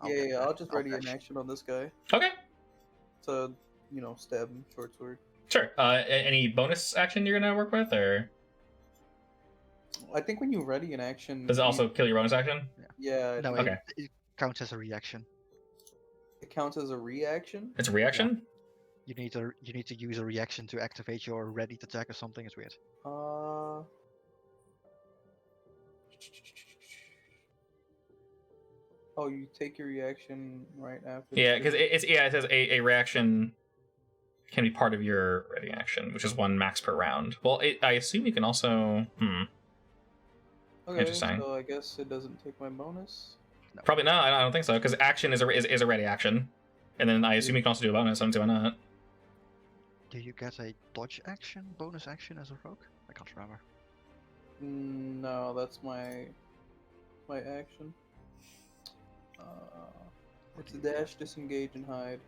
Yeah, I'll just ready an action on this guy Okay. to, stab him short sword. Sure. Any bonus action you're gonna work with, or I think when you ready an action, does it also kill your bonus action? Yeah, No, Okay. it counts as a reaction. it counts as a reaction. It's a reaction. You need to use a reaction to activate your ready to attack or something. It's weird. Oh, you take your reaction right after. Yeah, because it says a reaction can be part of your ready action, which is 1 max per round. Well, I assume you can also. Okay, interesting. so I guess it doesn't take my bonus. Probably no. I don't think so, because action is a ready action, and then I assume you can also do a bonus. I don't see why not. Do you get a dodge action, bonus action as a rogue? I can't remember. No, that's my action. It's a dash, disengage, and hide.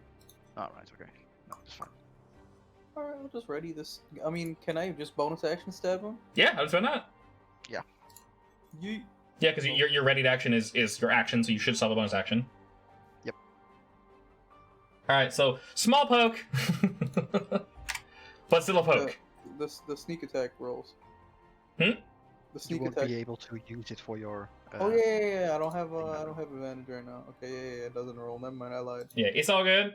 Alright, okay. No, it's fine. Alright, I'll just ready this. I mean, can I just bonus action stab him? Yeah, I don't see why not. Yeet. Yeah, because your ready action is your action, so you should sell the bonus action. Yep. All right, so small poke, but still a poke. The sneak attack rolls. Hmm? The You sneak won't attack. be able to use it for your. Oh yeah. I don't have advantage right now. Okay, yeah, it doesn't roll. Never mind, I lied. Yeah, it's all good.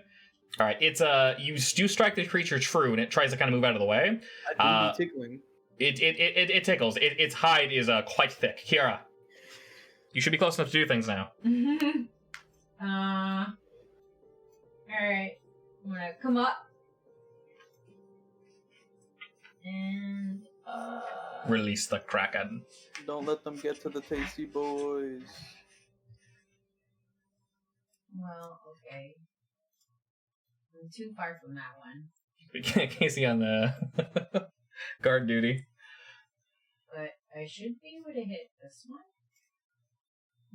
All right, it's you do strike the creature true, and it tries to kind of move out of the way. I do be tickling. It tickles. Its hide is quite thick. Kira, you should be close enough to do things now. Alright. I'm gonna come up. And, Release the Kraken. Don't let them get to the tasty boys. well, okay. I'm too far from that one. Casey on the guard duty. But I should be able to hit this one.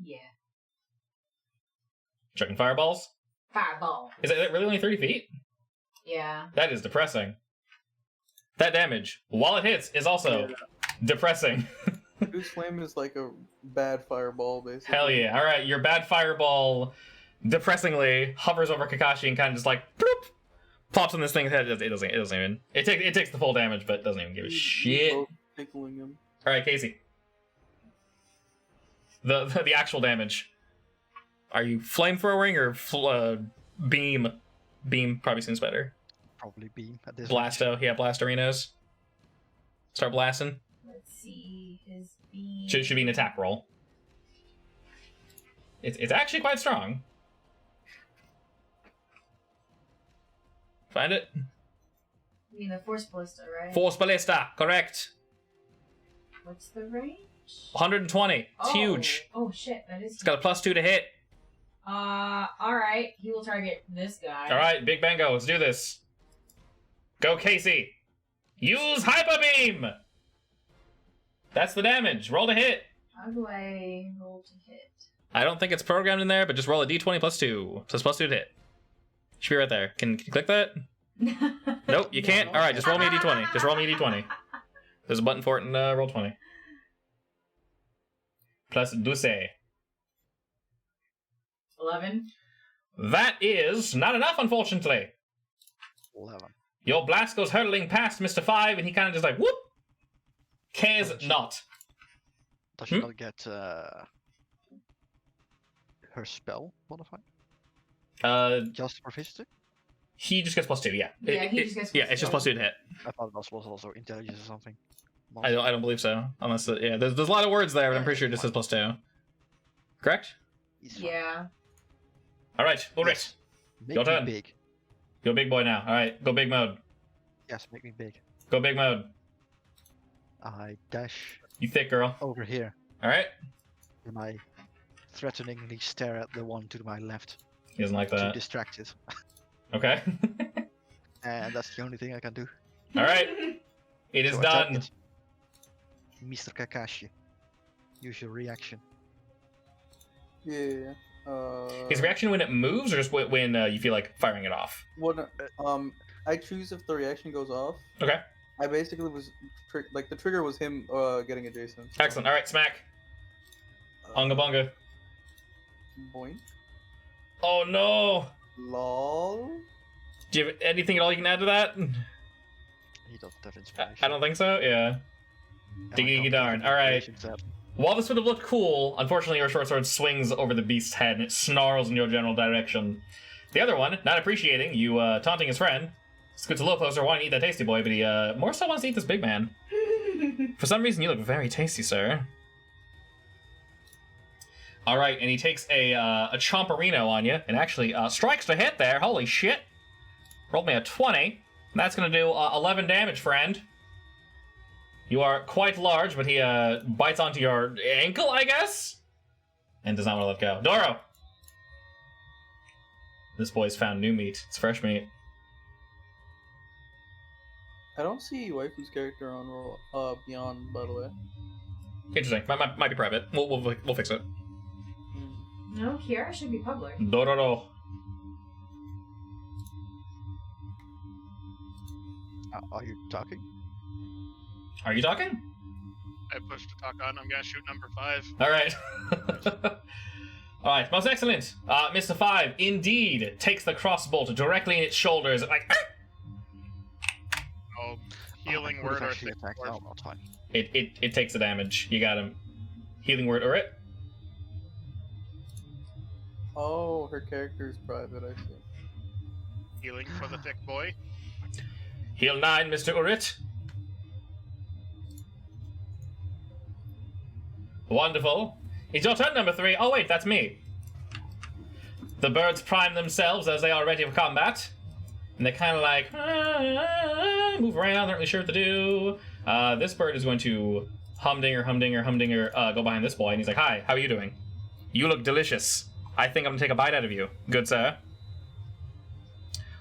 Yeah. Chucking fireballs? Fireball. Is that really only 30 feet? Yeah. That is depressing. That damage, while it hits, is also depressing. Goose Flame is like a bad fireball, basically. Hell yeah. Alright, your bad fireball depressingly hovers over Kakashi and kind of just like bloop, pops on this thing's head. It doesn't even. It takes the full damage, but doesn't even give a shit. Both tickling him. Alright, Casey. The actual damage. Are you flamethrowing or beam? Beam probably seems better. Probably beam at this. Blasto, yeah, Blastorinos. Start blasting. Let's see. His beam. Should be an attack roll. It's actually quite strong. Find it. You mean the Force Ballista, right? Force Ballista, correct. What's the range? 120. It's huge. Oh shit, that is. It's got a +2 to hit. Alright. He will target this guy. Alright, Big Bango, let's do this. Go, Casey. Use Hyper Beam! That's the damage. Roll to hit. How do I roll to hit? I don't think it's programmed in there, but just roll a d20 +2. So it's +2 to hit. Should be right there. Can you click that? Nope, you can't? No. Alright, just roll me a d20. Just roll me a d20. There's a button for it in roll 20. Plus 12. 11. That is not enough, unfortunately. 11. Your blast goes hurtling past Mr. 5, and he kind of just like, whoop! Cares not. Does she not get her spell modified? Just proficiency? He just gets +2, yeah. Yeah, he just gets Yeah, it's just +2 to hit. I thought it was also intelligence or something. I don't believe so. Unless, yeah, there's a lot of words there, but I'm pretty sure it just says +2. Correct? He's fine. Yeah. Alright, Ulrich. Yes. Make Your me turn. big. You're a big boy now. Alright, go big mode. Yes, make me big. Go big mode. I dash You thick girl. over here, Alright? and I threateningly stare at the one to my left He doesn't like to that. distract it. Okay. And that's the only thing I can do. Alright. It is So attack done. it. Mr. Kakashi, use your reaction. Yeah. His reaction when it moves, or just when you feel like firing it off? When, I choose if the reaction goes off. Okay. I basically was the trigger was him getting adjacent. Excellent. Alright, smack. Onga bonga. Boink. Oh no! Lol. Do you have anything at all you can add to that? He doesn't have inspiration. I don't think so, yeah. And I Diggy don't darn. have Alright. inspiration set. While this would have looked cool, unfortunately your short sword swings over the beast's head and it snarls in your general direction. The other one, not appreciating you taunting his friend, scoots a little closer, wanting to eat that tasty boy, but he more so wants to eat this big man. For some reason, you look very tasty, sir. Alright, and he takes a chomperino on you, and actually strikes to hit there. Holy shit. Rolled me a 20. And that's going to do 11 damage, friend. You are quite large, but he bites onto your ankle, I guess? And does not want to let go. Doro! This boy's found new meat. It's fresh meat. I don't see Waifu's character on roll beyond, by the way. Interesting. Might be private. We'll fix it. No, Kiara should be public. Dororo. Are you talking? Are you talking? I pushed to talk on. I'm gonna shoot number 5. Alright. Alright, most excellent. Mr. 5 indeed takes the crossbolt directly in its shoulders, like... Oh, healing I could word have or actually thick attacked. word. No, that's fine. It takes the damage. You got him. Healing word, or it? Oh, her character is private, I see. Healing for the thick boy. Heal 9, Mr. Urit. Wonderful. It's your turn, number 3. Oh, wait, that's me. The birds prime themselves as they are ready for combat. And they kind of like, move around, not really sure what to do. This bird is going to humdinger, go behind this boy. And he's like, hi, how are you doing? You look delicious. I think I'm going to take a bite out of you. Good, sir.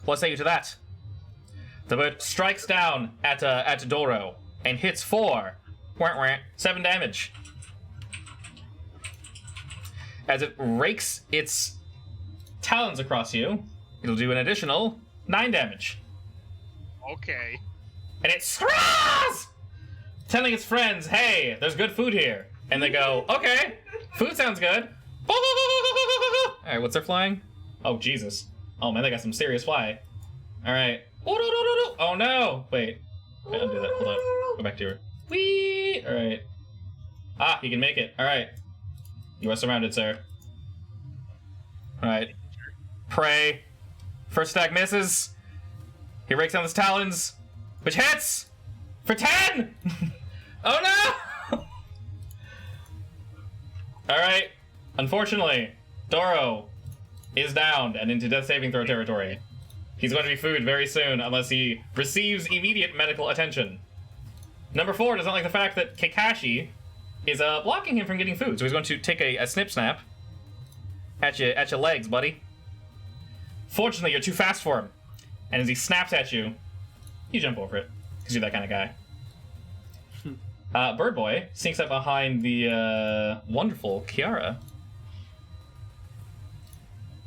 What say you to that? The bird strikes down at Doro and hits for 7 damage. As it rakes its talons across you, it'll do an additional 9 damage. Okay. And it screams, telling its friends, hey, there's good food here. And they go, okay, food sounds good. Alright, what's their flying? Oh, Jesus. Oh, man, they got some serious fly. Alright. Oh, no! Wait, undo that. Hold on. Go back to her. Whee! Alright. Ah, you can make it. Alright. You are surrounded, sir. Alright. Pray. First attack misses. He rakes down his talons, which hits! For 10! Oh no! Alright. Unfortunately, Doro is downed and into death saving throw territory. He's going to be food very soon unless he receives immediate medical attention. Number 4 does not like the fact that Kakashi is blocking him from getting food, so he's going to take a snip snap at your legs, buddy. Fortunately, you're too fast for him, and as he snaps at you, you jump over it because you're that kind of guy. Bird Boy sneaks up behind the wonderful Kiara,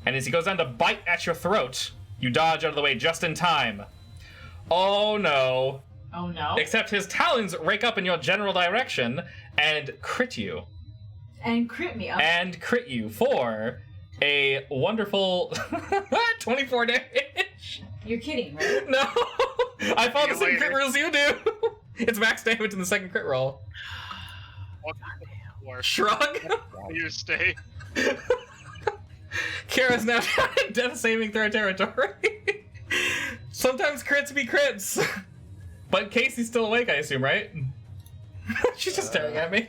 and as he goes down to bite at your throat, you dodge out of the way just in time. Oh no. Oh no. Except his talons rake up in your general direction and crit you. And crit me up. And crit you for a wonderful 24 damage. You're kidding, right? No! I follow the See you same crit later. rules you do! It's max damage in the second crit roll. Shrug? You stay. Kara's now in death saving throw territory. Sometimes crits be crits. But Casey's still awake, I assume, right? She's just staring at me.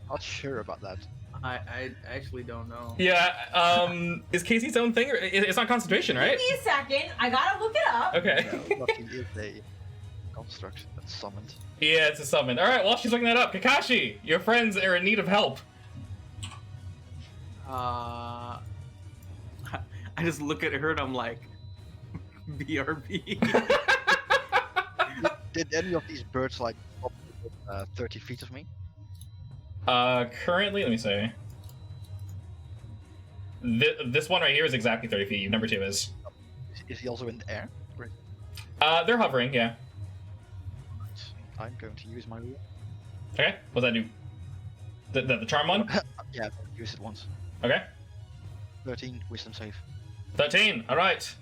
Not sure about that. I actually don't know. Yeah, is Casey's own thing? Or it's not concentration, right? Give me a second. I gotta look it up. Okay. Lucky is a construct that's summoned. Yeah, it's a summon. Alright, while she's looking that up, Kakashi, your friends are in need of help. I just look at her and I'm like, BRB. Did any of these birds like up to 30 feet of me? Currently, let me see. This one right here is exactly 30 feet. Number 2 is. Is he also in the air? Right. They're hovering, yeah. I'm going to use my rule. Okay, what's that do? The charm one? Yeah, I've used it once. Okay. 13 wisdom save. 13, alright.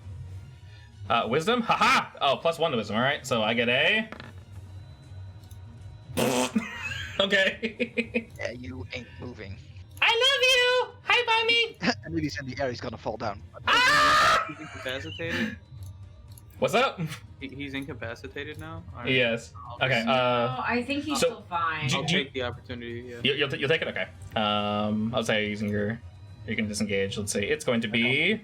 Wisdom? Haha! Oh, +1 to wisdom, alright. So I get a... Okay. Yeah, you ain't moving. I love you! Hi, mommy! And if he's in the air, he's gonna fall down. Ah! He's incapacitated. What's up? He's incapacitated now. All right. Yes. I'll Okay, just- Oh, I think he's so- still fine. do- I'll take the opportunity. Yeah. you'll take it? Okay. I'll say using your... You can disengage. Let's see. It's going to be...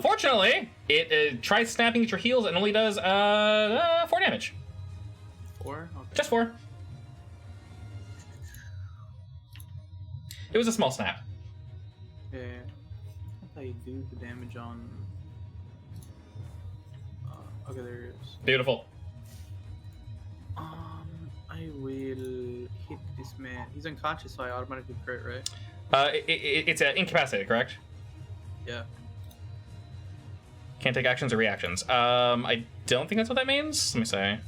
Fortunately, it tries snapping at your heels and only does 4 damage. 4. Okay. Just 4. It was a small snap. Yeah. That's how you do the damage on. Okay, there it is. Beautiful. I will hit this man. He's unconscious, so I automatically crit, right? It's incapacitated, correct? Yeah. Can't take actions or reactions. I don't think that's what that means. Let me say.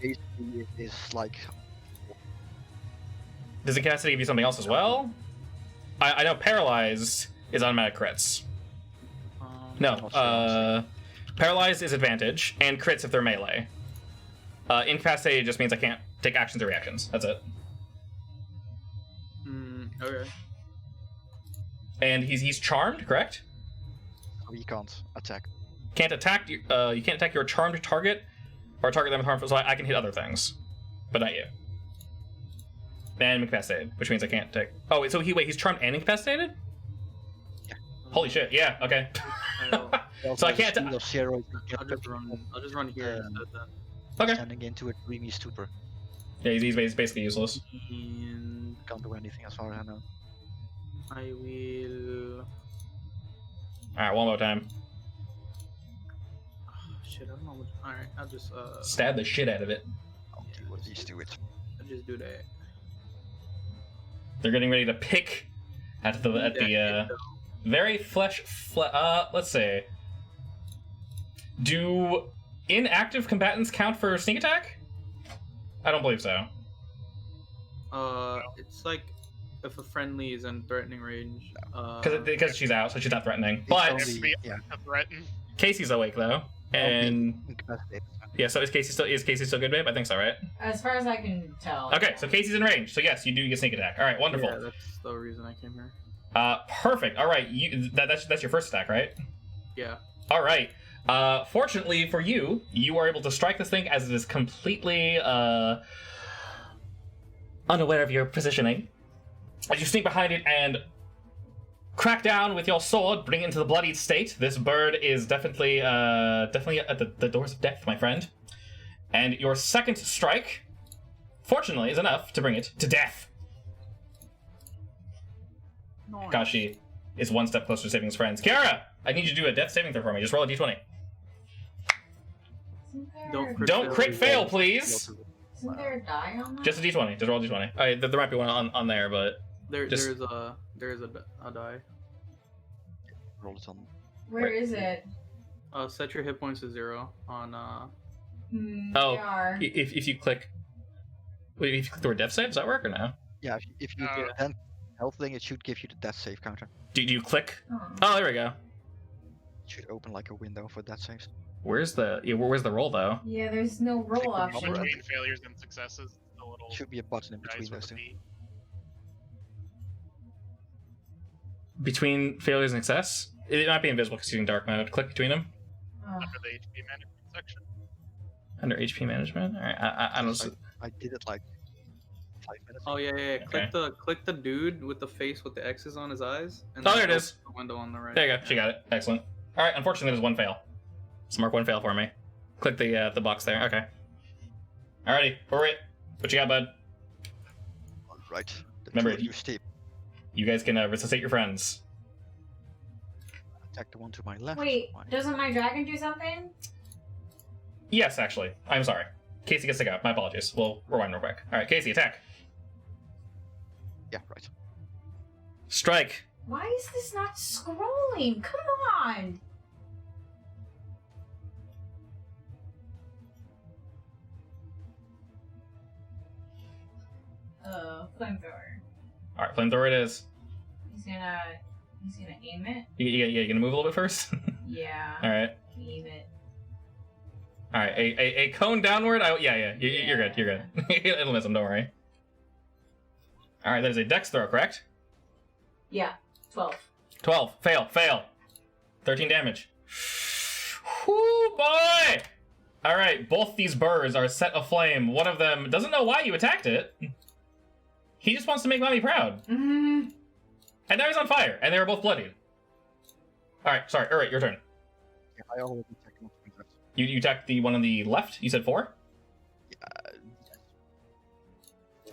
Basically, it is like Does incapacity give you something else as well? I know paralyzed is automatic crits. No, not sure, paralyzed is advantage, and crits if they're melee. Incapacitated just means I can't take actions or reactions. That's it. Okay. And he's charmed, correct? we can't attack. Can't attack. You can't attack your charmed target, or target them with harmful. So I can hit other things, but not you. And incapacitated, which means I can't take. Oh, wait, so he's charmed and incapacitated? Yeah. Holy shit! Yeah. Okay. I'll So I can't. Speed of 0, I'll just run here instead then. Okay. Standing into a dreamy stupor. Yeah, he's basically useless. And Can't do anything as far as I know. I will. All right, one more time. Oh, shit, I don't know. All right, I'll just Stab the shit out of it. I'll do what these do it. I'll just do that. They're getting ready to pick at the very flesh. Let's see. Do inactive combatants count for sneak attack? I don't believe so. It's like if a friendly is in threatening range. Because she's out, so she's not threatening. It's But only- If we yeah. have to threaten. Casey's awake though, and Incapacitated. yeah. So is Casey still good, babe? I think so, right? As far as I can tell. Okay, so Casey's in range. So yes, you do get sneak attack. All right, wonderful. Yeah, that's the reason I came here. Perfect. All right, that's your first attack, right? Yeah. All right. Fortunately for you, you are able to strike this thing as it is completely unaware of your positioning. As you sneak behind it and crack down with your sword, bring it into the bloodied state. This bird is definitely at the doors of death, my friend. And your second strike, fortunately, is enough to bring it to death. Nice. Kashi is one step closer to saving his friends. Kiara, I need you to do a death saving throw for me. Just roll a d20. Don't crit fail, please. Isn't there a die on that? Just a d20. Just roll a d20. There might be one on there, but There's a die. Roll it on. Where is it? Set your hit points to 0 on Oh. They are. if you click, wait, if you click the word death save, does that work or no? Yeah, if you do a 10 health thing, it should give you the death save counter. Do you click? Oh. Oh, there we go. It should open like a window for death saves. Where's the roll though? Yeah, there's no roll Click the option. number. Between failures and successes, the little Should be a button in dice between with those the two. B. Between failures and success? It might be invisible because using dark mode. Click between them. Oh. Under the HP management section. Under HP management. All right, I don't. I did it like 5 minutes. Oh yeah. Okay. Click the dude with the face with the X's on his eyes. And Oh, then there it open is. The window on the right. There you go. She got it. Excellent. All right. Unfortunately, there's one fail. So mark one fail for me. Click the box there. Okay. Alrighty. We're it. What you got, bud? Right. The Remember, two of you steep. You guys can resuscitate your friends. Attack the one to my left. Wait, Mine. doesn't my dragon do something? Yes, actually. I'm sorry. Casey gets to go. My apologies. We'll rewind real quick. All right, Casey, attack. Yeah, right. Strike. Why is this not scrolling? Come on! Flamethrower. All right, flamethrower it is. He's gonna aim it. You gonna move a little bit first? Yeah. All right. Aim it. All right. A cone downward. Yeah. You're good. You're good. It'll miss him. Don't worry. All right. That is a dex throw, correct? Yeah. 12. 12. Fail. 13 damage. Whoo, boy! All right. Both these birds are set aflame. One of them doesn't know why you attacked it. He just wants to make Mommy proud. Mm-hmm. And now he's on fire, and they were both bloodied. All right, sorry. All right, your turn. Yeah, I already attacked one to my left. You attacked the one on the left. You said 4.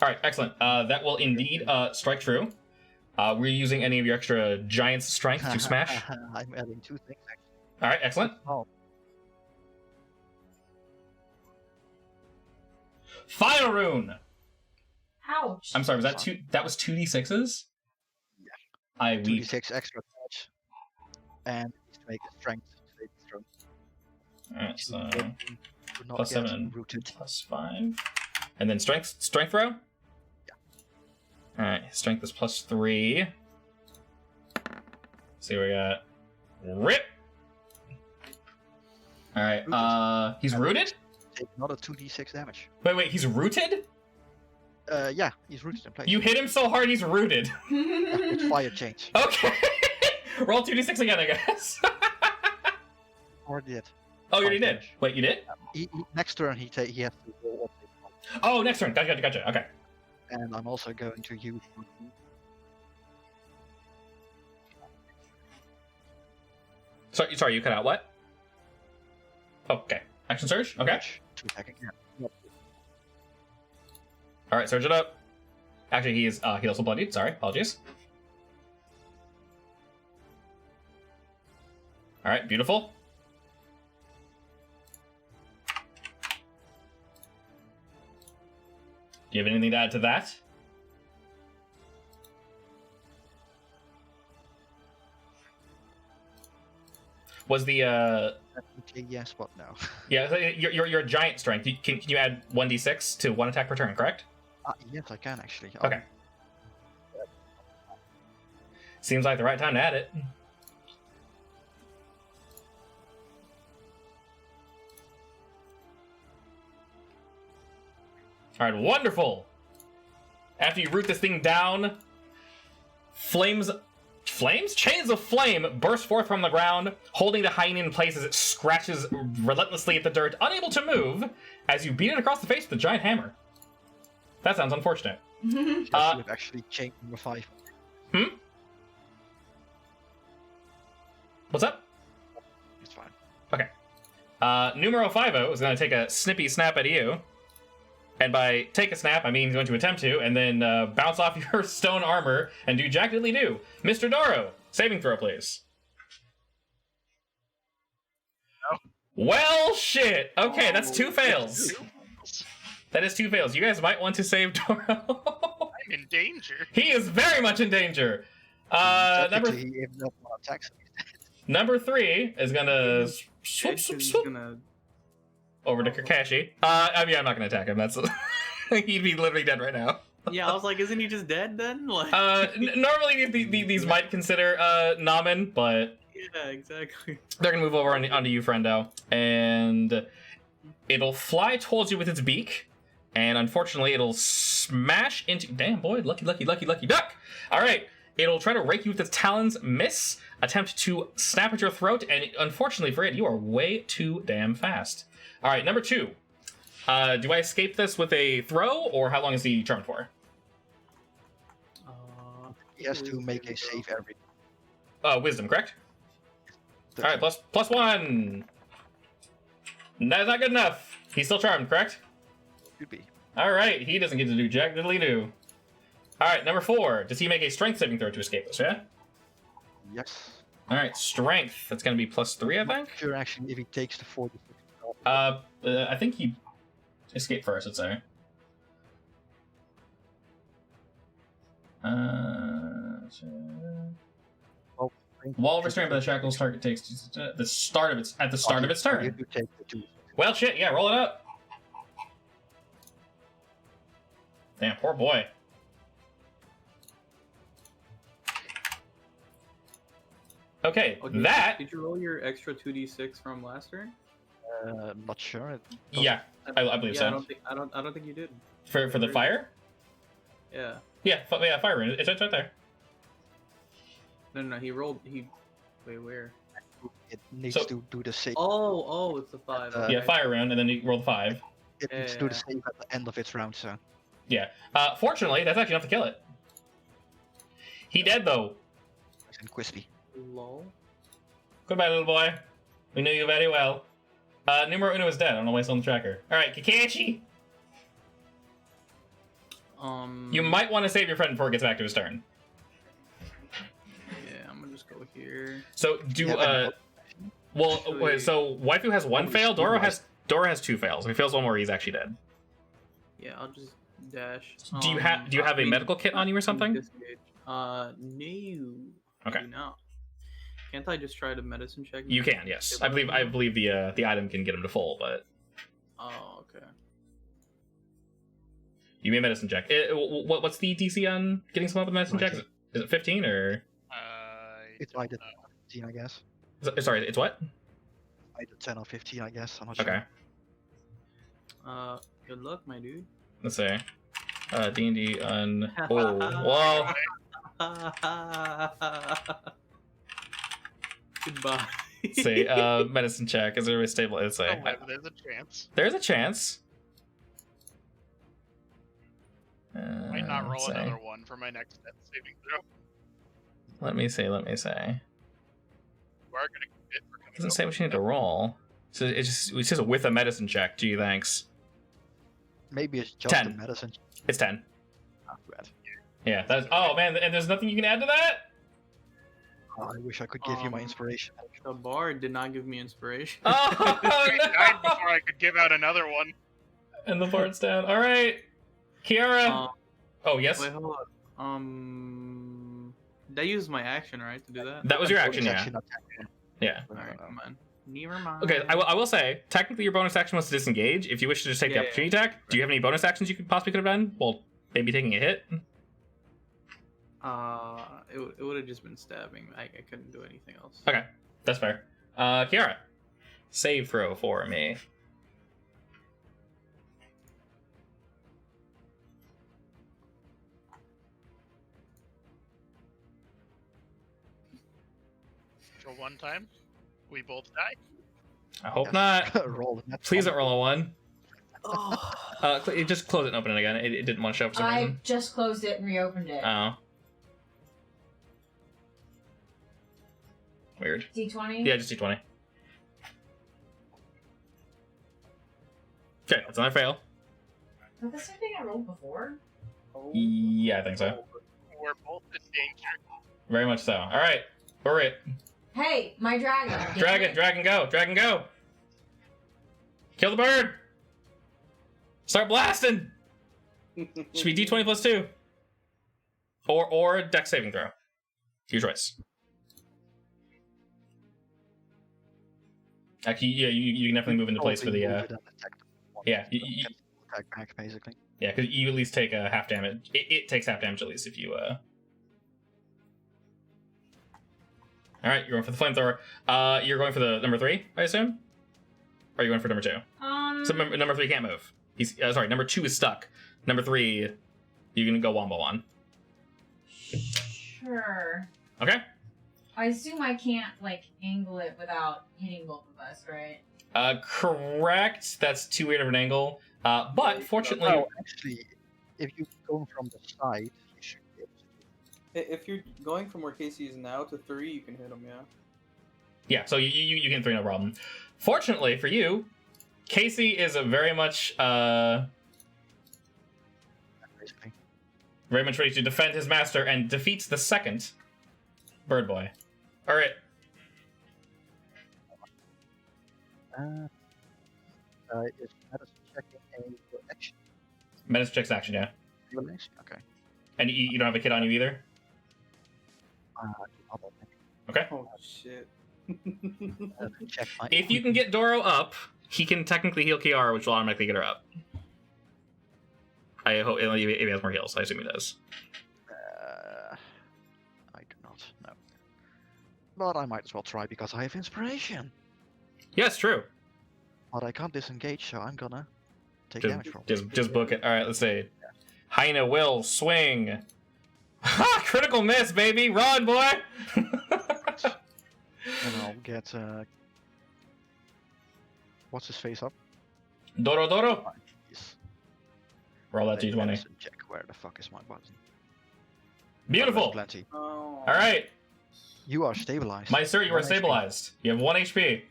All right, excellent. That will indeed strike true. Were you using any of your extra giant's strength to smash? I'm adding 2 things actually. All right, excellent. Oh, Fire rune. Ouch. I'm sorry. Was that two? That was 2d6s. Yeah. I weep. 2d6 extra damage. And it needs to make a strength saving throw. All right, so Do not plus get 7, rooted. plus 5, and then strength throw. Yeah. All right, strength is plus 3. Let's see what we got. Rip. All right. He's rooted. Take another 2d6 damage. Wait. He's rooted. Yeah, he's rooted in place. You hit him so hard, he's rooted. With fire change. Okay. Roll 2d6 again, I guess. Already did. Oh, you already Fire did. damage. Wait, you did? Next turn he has to roll one. Oh, next turn. Gotcha. Okay. And I'm also going to use Sorry, you cut out what? Okay. Action surge? Okay. to attack again. Yep. All right, surge it up. Actually, he also bloodied. Sorry, apologies. All right, beautiful. Do you have anything to add to that? Was the Okay, yes, but no. yeah, your giant strength? Can you add 1d6 to one attack per turn? Correct? Yes, I can actually. Okay. Seems like the right time to add it. All right, wonderful. After you root this thing down, chains of flame burst forth from the ground, holding the hyena in place as it scratches relentlessly at the dirt, unable to move, as you beat it across the face with a giant hammer. That sounds unfortunate. Yes, you've actually changed number 5. What's up? It's fine. Numero 50 is going to take a snippy snap at you. And by take a snap, I mean he's going to attempt to, and then bounce off your stone armor and do jack diddly do. Mr. Doro, saving throw, please. No. Well, shit. Okay, that's 2 fails. That is 2 fails. You guys might want to save Doro. I'm in danger. He is very much in danger. Technically, he even though one attacks him, he's dead. Number 3 is gonna swoop, He's swoop, swoop gonna... over to Kakashi. I mean, I'm not gonna attack him. That's he'd be literally dead right now. Yeah, I was like, isn't he just dead then? Like... Normally these might consider Namen, but Yeah, exactly. they're gonna move over onto you, friendo, and it'll fly towards you with its beak, and unfortunately, it'll smash into. Damn boy, lucky duck! All right, it'll try to rake you with its talons, miss, attempt to snap at your throat, and unfortunately for it, you are way too damn fast. All right, number 2. Do I escape this with a throw, or how long is he charmed for? He has to make a save every. Wisdom, correct? All right, plus 1. That's not good enough. He's still charmed, correct? Could be. All right, he doesn't get to do jack diddly do. All right, number 4. Does he make a strength saving throw to escape this? Yeah. Yes. All right, strength. That's gonna be plus 3, I think. Sure, actually, if he takes the 40. I think he escaped first. Let's say. While restrained by the shackles, target takes the start of its You turn. do take the 2. Well, shit. Yeah, roll it up. Damn, poor boy. Okay, Oh, that. Did you roll your extra 2d6 from last turn? I'm not sure. Yeah, I believe yeah, so. I don't think you did. For the fire. Yeah. Yeah, fire rune. It's right there. No, he rolled. Wait, where? It needs So- to do the save. Oh, it's the 5. Yeah, Yeah, fire rune, and then you roll the 5. It needs to do the save at the end of its round, so. Fortunately, that's actually enough to kill it. He dead though. Nice and crispy. Lol. Goodbye, little boy. We knew you very well. Numero uno is dead. I don't know why it's on the tracker. All right, Kakashi. You might want to save your friend before it gets back to his turn. Yeah, I'm gonna just go here. So do Yeah, well. Actually- Wait, so Waifu has 1 fail. Doro has 2 fails. If he fails 1 more, he's actually dead. Yeah, I'll just dash. Do you have a medical kit on you or something? Disengage. No. Okay. No. Can't I just try to medicine check? You can, yes. I believe the item can get him to full, but Oh, okay. you may medicine check. What's the DC on getting someone up with medicine check? Is it 15 or? It's either 15, I guess. Sorry, it's what? Either 10 or 15, I guess. I'm not sure. Okay. Good luck, my dude. Let's say. D&D on. Oh, whoa. Goodbye. Let's see. Medicine check. Is there a stable? Let's say. Oh, there's a chance. There's a chance. Might not roll let's see. another one for my next death saving throw. Let me see. You are gonna commit for coming. Doesn't say what you need to roll. So it says with a medicine check. Gee, thanks. Maybe it's just 10. the medicine. It's 10. Not bad. Yeah. That's. Oh man, and there's nothing you can add to that. Oh, I wish I could give you my inspiration. The bard did not give me inspiration. Oh I died no! before I could give out another one. And the board's down. All right, Kiara. Oh yes. Wait, hold on. That used my action, right, to do that? That was your action, Bonus yeah. action attack. Yeah. Alright, come on. Never mind. Okay, I will say, technically your bonus action was to disengage. If you wish to just take the Yeah, opportunity attack, do you have any bonus actions you could possibly could have done? Well, maybe taking a hit? It would have just been stabbing. I couldn't do anything else. Okay, that's fair. Kiara, save throw for me. For one time, we both die. I hope not. Roll the net Please don't one. roll a 1. Oh. Just close it and open it again. It didn't want to show up for some I reason. just closed it and reopened it. Oh. Weird. D20? Yeah, just D20. Okay, that's another fail. Is that the same thing I rolled before? Oh. Yeah, I think so. We're both in danger. Very much so. All right, Uriet. Hey, my dragon. Dragon, go! Dragon, go! Kill the bird! Start blasting! Should be D20 plus 2. Or Dex saving throw. Your choice. Actually, yeah, you can definitely move into place for the. Yeah, attack back basically. Yeah, because you at least take a half damage. It takes half damage at least if you. All right, you're going for the flamethrower. You're going for the number 3, I assume. Or are you going for number 2? So number 3 can't move. He's sorry. Number 2 is stuck. Number 3, you can go wombo on. Sure. Okay. I assume I can't, like, angle it without hitting both of us, right? Correct. That's too weird of an angle. But fortunately, Oh, actually, if you go from the side, you should be able to. If you're going from where Casey is now to 3, you can hit him, yeah. yeah. So you can 3 no problem. Fortunately for you, Casey is a very much Basically. very much ready to defend his master and defeats the second bird boy. All right. Is medicine checking a action? Medicine checks action, yeah. Your action? Okay. And you don't have a kid on you either. Okay. Oh, shit. Check my. If you can get Doro up, he can technically heal Kiara, which will automatically get her up. I hope if he has more heals. I assume he does. I do not know. But I might as well try because I have inspiration. Yes, true. But I can't disengage, so I'm gonna take damage from it. Just book it. All right, let's see. Hyena will swing. Ha! Critical miss, baby. Run, boy. And I'll get. What's his face up? Doro. Yes. Roll that Take d20. medicine check. Where the fuck is my button? Beautiful. Plenty. Oh. All right, You are stabilized. my sir, you are 1 HP. stabilized. You have 1 HP.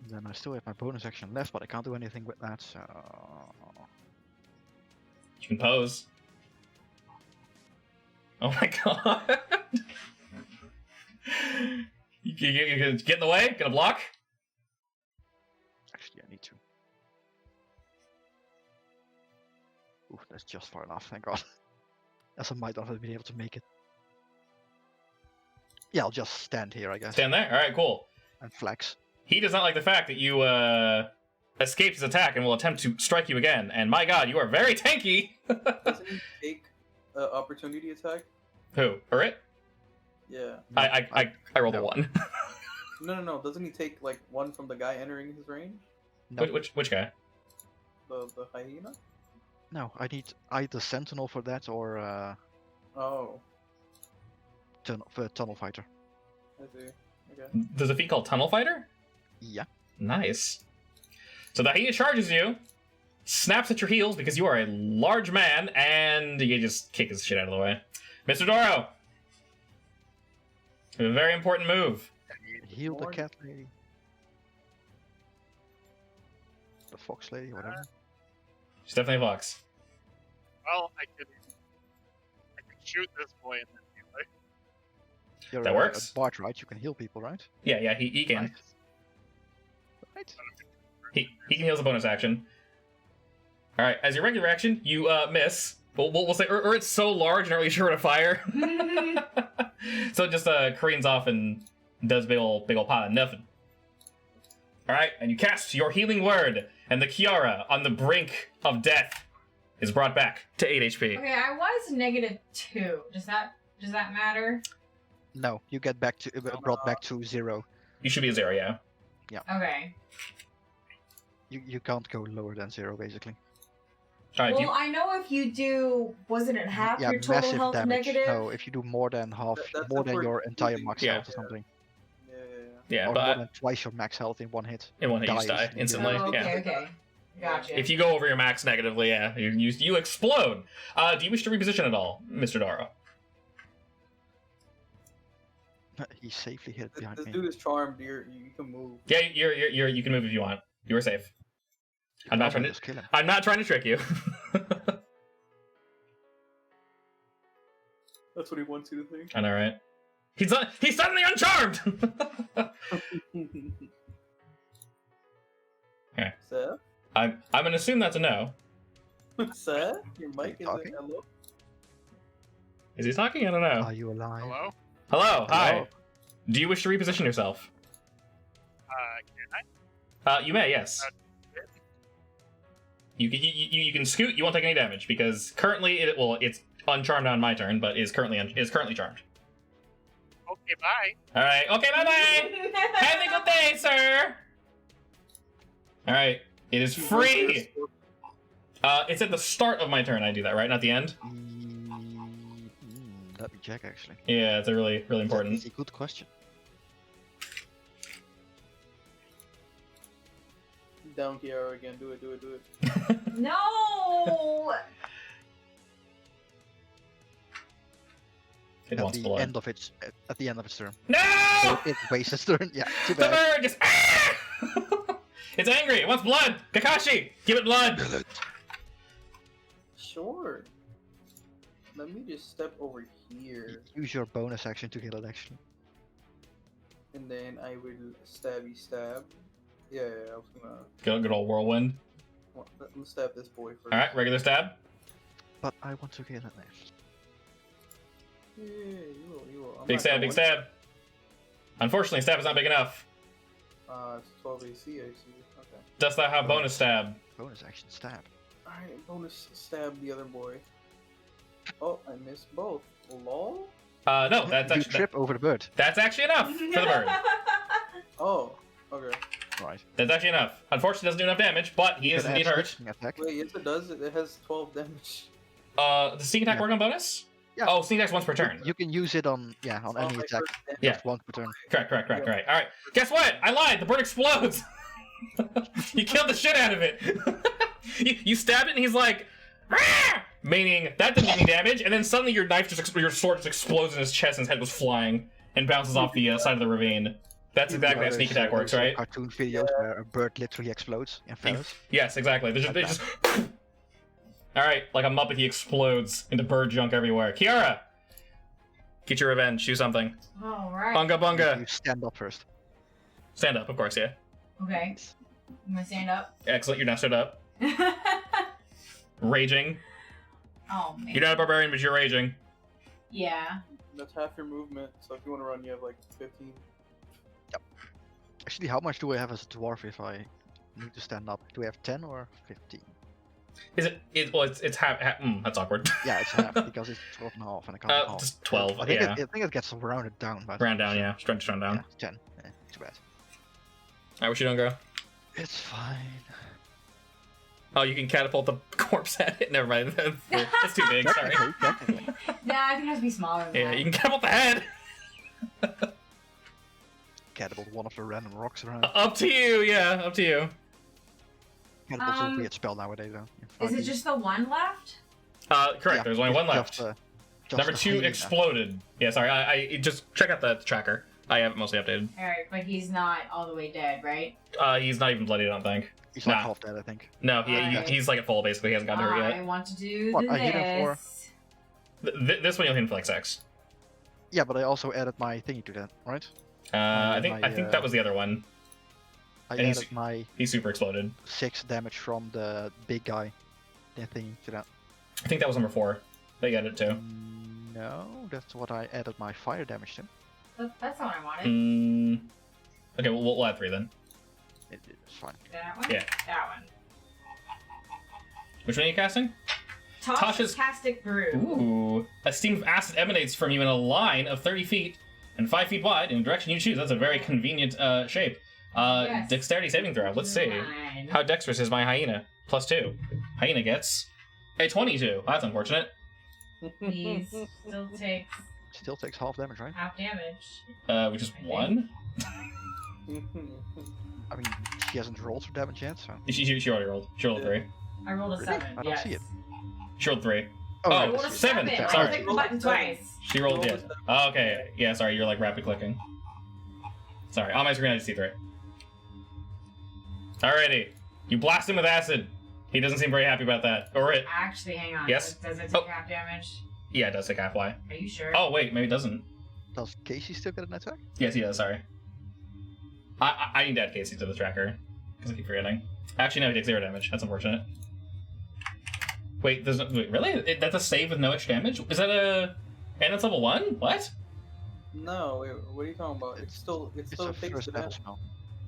Then I still have my bonus action left, but I can't do anything with that, so. You can pose. Oh my god. You gonna get in the way? Gonna block? Actually, I need to. Ooh, that's just far enough, thank god. As I might not have been able to make it. Yeah, I'll just stand here, I guess. Stand there? Alright, cool. And flex. He does not like the fact that you escaped his attack and will attempt to strike you again. And my god, you are very tanky! Doesn't he take opportunity attack? Who? Urit? Yeah. I rolled a no. 1. No. Doesn't he take, like, 1 from the guy entering his range? No, Which guy? The hyena? no, I need either Sentinel for that or Oh, Tunnel Fighter. I see. Okay. There's a feat called Tunnel Fighter? Yeah. Nice. So the hyena charges you, snaps at your heels because you are a large man, and you just kick his shit out of the way. Mr. Doro! A very important move. Heal the Lord. cat lady. The fox lady, whatever. She's definitely a fox. Well, I can shoot this boy in the melee. You're That works. A bard, right? You can heal people, right? Yeah, he can. Right. He can heal as a bonus action. Alright, as your regular action, you miss. We'll say, or it's so large, you're not really sure where to fire. So it just careens off and does big ol' pile of nothing. Alright, and you cast your healing word, and the Kiara on the brink of death is brought back to 8 HP. Okay, I was -2. Does that matter? No, you get back to brought back to 0. You should be a 0, yeah. Okay. You can't go lower than 0, basically. Alright, Well, I know if you do, wasn't it half Yeah, your total massive health damage. negative? No, if you do more than half, That's more if than we're your entire using- max Yeah. health or something, yeah, or more but than twice your max health in one hit. in one hit you just die die instantly. instantly. Oh, Yeah. okay. Gotcha. If you go over your max negatively, yeah, you explode. Do you wish to reposition at all, Mr. Daro? He's safely hid behind This me. dude is charmed. You can move. Yeah, you can move if you want. You were safe. I'm not trying to. Just kill him. I'm not trying to trick you. That's what he wants you to think. I know, right? He's suddenly uncharmed. Okay. Seth? I'm gonna assume that's a no. Seth? Your mic is talking? hello? Is he talking? I don't know. Are you alive? Hello? Hello. Hi. Hello? Do you wish to reposition yourself? Can I? You may. Yes. You can scoot. You won't take any damage because currently it's uncharmed on my turn, but is currently charmed. Okay, bye. All right. Okay. Bye bye. Have a good day, sir. All right. It is free. It's at the start of my turn. I do that, right? Not the end. Let me check actually. Yeah, it's a really important. That's a good question. Down Kiara again. Do it. No. It At wants the blood. end of its turn. No! So it wastes its turn. Yeah, too The bad. bird just. It's angry. It wants blood. Kakashi, give it blood. Sure. Let me just step over here, Use your bonus action to kill it actually. and then I will stabby stab. Yeah, I was gonna. Good old whirlwind. I'm gonna stab this boy first. All right, regular stab. But I want to kill it next. Yeah, you will. I'm Big not stab, going. big stab. Unfortunately, stab is not big enough. It's 12 AC, I see. Okay. Dost thou have bonus stab? Bonus action stab. Alright, bonus stab the other boy. Oh, I missed both. Lol? No, that's You actually trip over the bird. that's actually enough for the bird. Oh, okay. Right. That's actually enough. Unfortunately, it doesn't do enough damage, but he is Can indeed add hurt. sneaking attack. Wait, yes it does. It has 12 damage. Does sneak attack Yeah. work on bonus? Yeah. Oh, sneak attack's once per turn. You can use it on On any my attack. first damage. Yeah. Just once per turn. Correct. All right. Guess what? I lied. The bird explodes. You killed the shit out of it. you stab it, and he's like, "Rah!" Meaning that didn't do any damage, and then suddenly your sword just explodes in his chest, and his head goes flying and bounces off the side of the ravine. That's exactly how sneak attack works, right? Cartoon videos where a bird literally explodes in feathers. Yes, exactly. They just. All right, like a Muppet, he explodes into bird junk everywhere. Kiara, get your revenge. Do something. All right. Bunga bunga. You stand up first. Stand up, of course. Yeah. Okay. I'm gonna stand up. Excellent. You're now stood up. Raging. Oh man. You're not a barbarian, but you're raging. Yeah. That's half your movement, so if you want to run, you have like 15. Actually, how much do I have as a dwarf if I need to stand up? Do I have 10 or 15? Is it? Well, it's half. That's awkward. Yeah, it's half because it's 12 and a half and I can't half. Just 12. I think Yeah. I think it gets rounded down. But Round down. Yeah. Strength down. Yeah, 10. Too bad. Alright, what you doing, girl? It's fine. Oh, you can catapult the corpse at it. Never mind. It's too big. Sorry. Technically. Nah, I think it has to be smaller than Yeah, that. you can catapult the head. Catapult one of the random rocks around. Up to you. Yeah, up to you. Catapult's a weird spell nowadays, though. Is it just the one left? Correct. Yeah, There's only it's one left. just Number a 2 hyena. exploded. Yeah, sorry. I just check out the tracker. I have it mostly updated. Alright, but he's not all the way dead, right? He's not even bloody. I don't think. He's like Nah. half dead, I think. No, Alright. he's like at full. Basically, he hasn't gotten hurt I yet. want to do What, I hit him for- this. This one you'll hit him for like 6. Yeah, but I also added my thingy to that, right? I my, think that was the other one. I And he's- added my He super exploded. 6 damage from the big guy. The thingy to that. I think that was number 4. They got it too. No, that's what I added my fire damage to. That's not what I wanted. Okay, we'll add 3 then. It's fine. That one? Yeah. That one. Which one are you casting? Tasha's Castic Brew. Ooh. A steam of acid emanates from you in a line of 30 feet and 5 feet wide in the direction you choose. That's a very convenient shape. Yes. Dexterity saving throw. Let's see. Nine. How dexterous is my hyena? +2. Hyena gets a 22. That's unfortunate. He still takes Still takes half damage, right? half damage. Which is 1. I mean, she hasn't rolled for damage yet, so. She already rolled. She rolled 3. I rolled a Really? 7. I don't yes. see it. She rolled 3. Oh, Oh, I right, rolled a I see it. 7. 7. Sorry. I clicked the button twice. You rolled Roll it. the Oh, okay. Yeah, sorry, you're like rapid clicking. Sorry, on my screen I just see 3. Alrighty. You blast him with acid. He doesn't seem very happy about that. Or it. Actually, hang on. Yes? Does it take half damage? Yeah, it does take half. Why? Are you sure? Oh, wait, maybe it doesn't. Does Casey still get an attack? Yes, he does, sorry. I need to add Casey to the tracker. Because I keep forgetting. Actually, no, he takes 0 damage. That's unfortunate. Wait, wait, really? That's a save with no extra damage? Is that a... And it's level 1? What? No, wait, what are you talking about? It still It's takes a the first level damage. spell.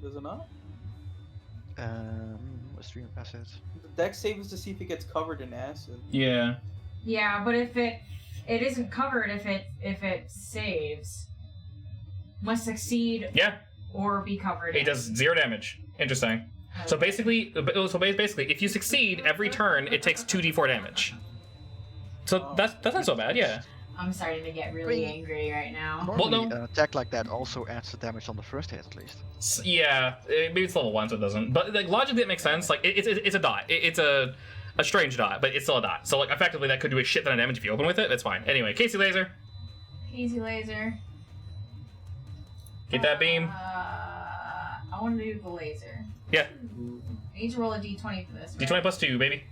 Does it not? What's stream of assets? The dex save is to see if it gets covered in acid. Yeah. Yeah, but if it isn't covered if it saves. Must succeed Yeah, or be covered. he does 0 damage. Interesting. So basically, if you succeed every turn, it takes 2d4 damage. So that's not so bad, yeah. I'm starting to get really angry right now. Normally, no. an attack like that also adds the damage on the first hit, at least. Yeah, maybe it's level 1, so it doesn't. But like logically, it makes sense. Like it's a dot. It's a strange dot, but it's still a dot. So like effectively, that could do a shit ton of damage if you open with it. That's fine. Anyway, Casey Laser, Easy laser. get that beam. I want to do the laser. Yeah, I need to roll a d20 for this. Right? d20 plus 2, baby.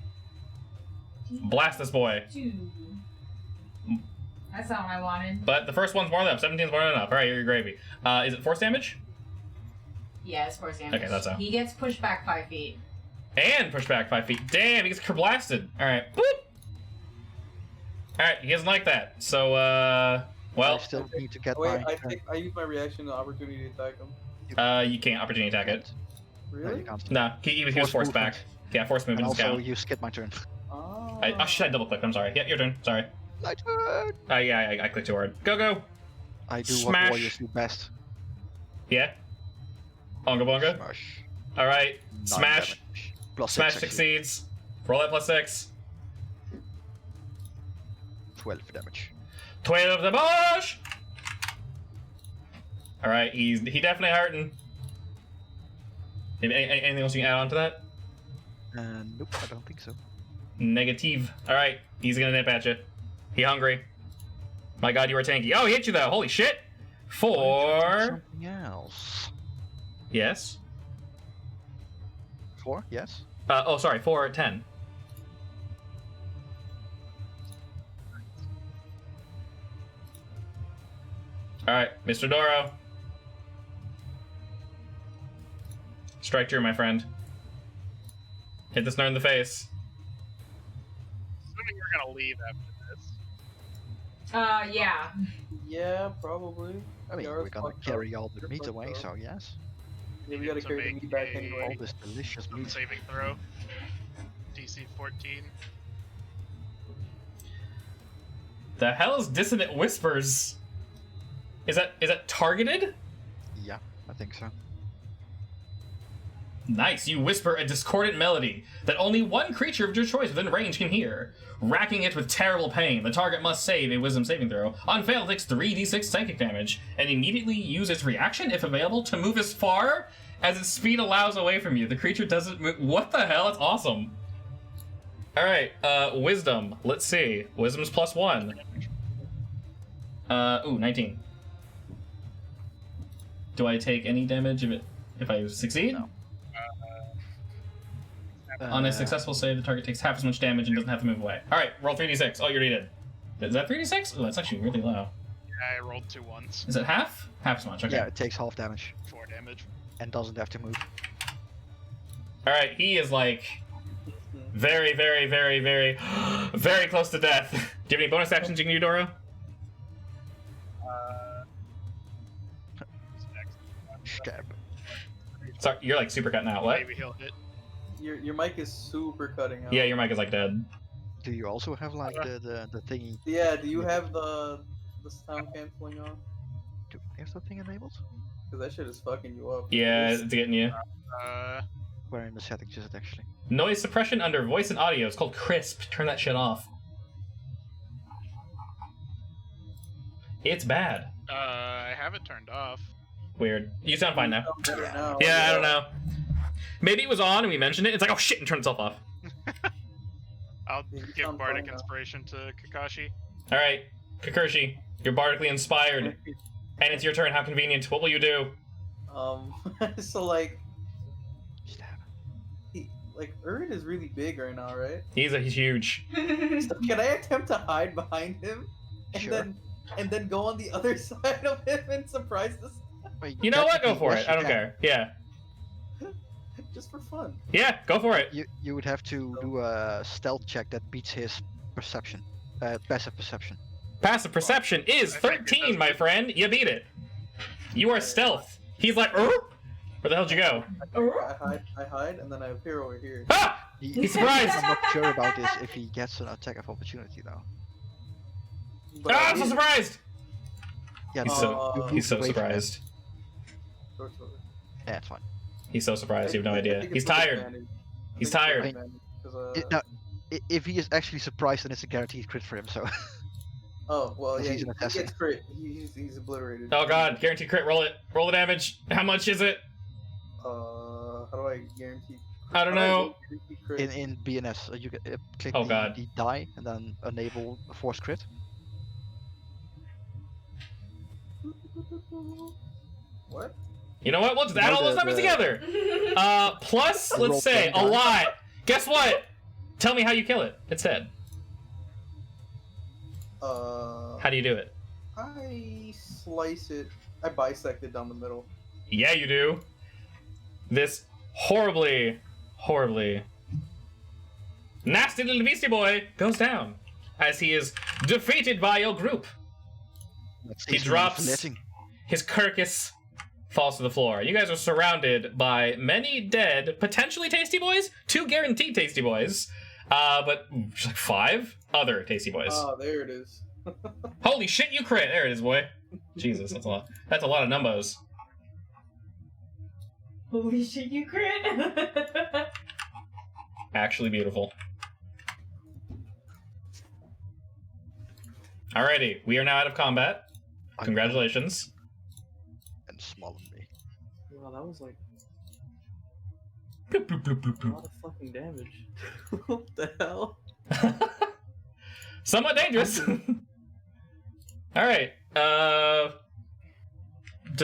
Blast this boy. 2. That's not what I wanted. But the first one's more than enough. 17's more than enough. All right, you're gravy. Is it force damage? Yeah, it's force damage. Okay, that's how. He gets pushed back 5 feet. And push back 5 feet. Damn, he gets blasted. All right, boop. All right, he doesn't like that. So, well, I still need to get Wait, my. I use my reaction to opportunity to attack him. you can't opportunity attack it. No, Really? you can't. No, he was Force forced back. movement. Yeah, force And movement is also, count. you skip my turn. Oh. Oh shit, I double clicked. I'm sorry. Yeah, your turn. Sorry. My turn! Yeah, I clicked too hard. Go. I do Smash. what warriors do best. Yeah. Bonga bonga. Smash. All right. 9 Smash. damage. Plus Smash 6, actually. succeeds. Roll that plus 6. 12 damage. 12 the bush. All right, he definitely hurting. Anything else you can add on to that? Nope, I don't think so. Negative. All right, he's gonna nip at you. He hungry. My God, you were tanky. Oh, he hit you though. Holy shit. Why don't you do 4. Something else. Yes. 4, yes. Oh, sorry. 4, 10. All right, Mr. Doro. Strike true, my friend. Hit this nerd in the face. Assuming you're gonna leave after this. Yeah. Yeah, probably. I mean, Yeah, we're it's gonna fucked up. carry all the You're meat fucked away, up. so yes. Yeah, we gotta To carry the make meat back a- anyway. All this delicious Some meat. saving throw. DC 14. The hell is Dissonant Whispers? Is that targeted? Yeah, I think so. Nice, you whisper a discordant melody that only one creature of your choice within range can hear. Racking it with terrible pain, the target must save a wisdom saving throw. On fail, takes 3d6 psychic damage, and immediately use its reaction, if available, to move as far as its speed allows away from you. The creature doesn't move. What the hell? It's awesome. Alright, wisdom. Let's see. Wisdom's plus 1. 19. Do I take any damage if I succeed? No. On a successful save, the target takes half as much damage and doesn't have to move away. Alright, roll 3d6. Oh, you already did. Is that 3d6? Oh, that's actually really low. Yeah, I rolled 2 ones. Is it half? Half as much, okay. Yeah, it takes half damage 4 damage. and doesn't have to move. Alright, he is like very, very, very, very, very close to death. Do you have any bonus actions you can do, Doro? Who's next? Stab. Sorry, you're like super cutting out. What? Maybe he'll hit. Your mic is super cutting out. Yeah, your mic is like dead. Do you also have like the thingy? Yeah, do you have the sound canceling on? Do you have the thing enabled? Because that shit is fucking you up. Yeah, it's getting you. Where in the settings is it actually? Noise suppression under voice and audio. It's called crisp. Turn that shit off. It's bad. I have it turned off. Weird. You sound fine now. Better now. Yeah, I don't know. Maybe it was on and we mentioned it. It's like, oh shit, and turned itself off. I'll You give sound Bardic fine now. Inspiration to Kakashi. All right, Kakurshi, You're bardically inspired, and it's your turn. How convenient. What will you do? So like, Urid is really big right now, right? He's huge. So can I attempt to hide behind him, and Sure. then go on the other side of him and surprise this, Wait, You know what? Go technically, for yes, it. I you don't can. care. Yeah. just for fun? Yeah, go for it. You would have to do a stealth check that beats his perception, passive perception. Passive perception is I think it 13, does my beat- friend. You beat it. You are stealth. He's like, where the hell'd you go? I hide, and then I appear over here. Ah! He's surprised. I'm not sure about this if he gets an attack of opportunity though. But Ah, I I'm so did- surprised. Yeah, He's no, so you Uh, he's so moved away from him. surprised. Yeah, it's fine. He's so surprised. You have no I idea. think He's it's with tired. advantage. I He's think it's with tired. advantage, 'cause, Now, if he is actually surprised, then it's a guaranteed crit for him. So oh well, Because yeah, he's an he assassin. gets crit. He's obliterated. Oh god, guaranteed crit. Roll it. Roll the damage. How much is it? How do I guarantee? I don't how do know. guarantee crit? in BNS, you can click Oh, the, God. the die and then enable a force crit. What? You know what? We'll just add No, all those the- numbers the- together. Plus, Roll let's say, 10 a dice. lot. Guess what? Tell me how you kill it. It's dead. How do you do it? I slice it. I bisect it down the middle. Yeah, you do. This horribly, horribly nasty little beastie boy goes down as he is defeated by your group. That's He easily drops. filleting. His carcass falls to the floor. You guys are surrounded by many dead, potentially tasty boys, 2 guaranteed tasty boys, but just like 5 other tasty boys. Oh, there it is. Holy shit, you crit! There it is, boy. Jesus, that's a lot. That's a lot of numbers. Holy shit, you crit! Actually beautiful. Alrighty, we are now out of combat. Congratulations. And small on me. Wow, that was like Bloop, bloop, bloop, bloop, a lot of fucking damage. What the hell? bloop. Somewhat dangerous. Alright, does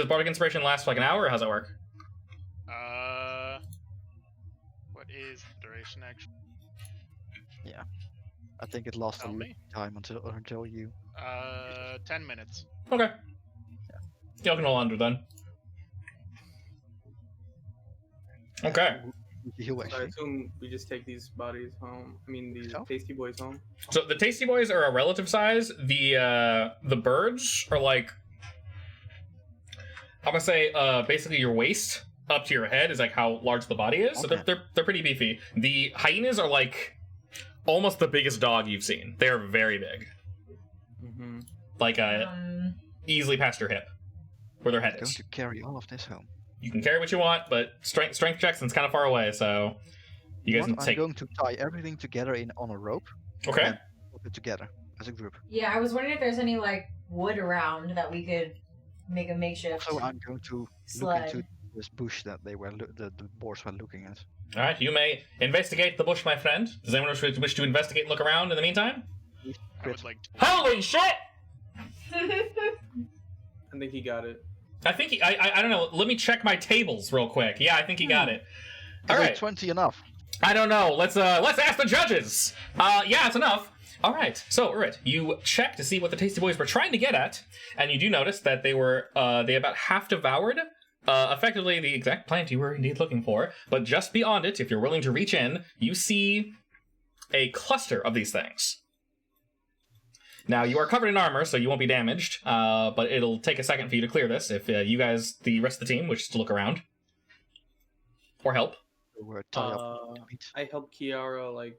Bardic Inspiration last for like an hour, or how's that work? What is the duration actually? I think it lasts a Tell long me. time until you. 10 minutes. Okay. Y'all can hold on to it then. Okay. You heal I actually. assume we just take these bodies home. I mean, these So? tasty boys home. So the tasty boys are a relative size. The birds are like, I'm gonna say basically your waist up to your head is like how large the body is. So Okay. they're pretty beefy. The hyenas are like almost the biggest dog you've seen. They're very big, Mm-hmm. like easily past your hip, where their I'm head going is. to carry all of this home. You can carry what you want, but strength checks and it's kind of far away, so you guys What? can I'm take. going to tie everything together on a rope. Okay. and put it together as a group. Yeah, I was wondering if there's any like wood around that we could make a makeshift So I'm going to look sled. into this bush that they were the boars were looking at. All right, you may investigate the bush, my friend. Does anyone wish to investigate and look around in the meantime? I Crit. would like to. Holy shit! I think he got it. I think I don't know. Let me check my tables real quick. Yeah, I think he got it. All Is right. 20 enough? I don't know. Let's ask the judges. Yeah, it's enough. All right. So, Urit, you check to see what the Tasty Boys were trying to get at, and you do notice that they were they about half devoured. Effectively, the exact plant you were indeed looking for. But just beyond it, if you're willing to reach in, you see a cluster of these things. Now, you are covered in armor, so you won't be damaged, but it'll take a second for you to clear this if you guys, the rest of the team, wishes to look around. Or help. They were tied up. I helped Kiara like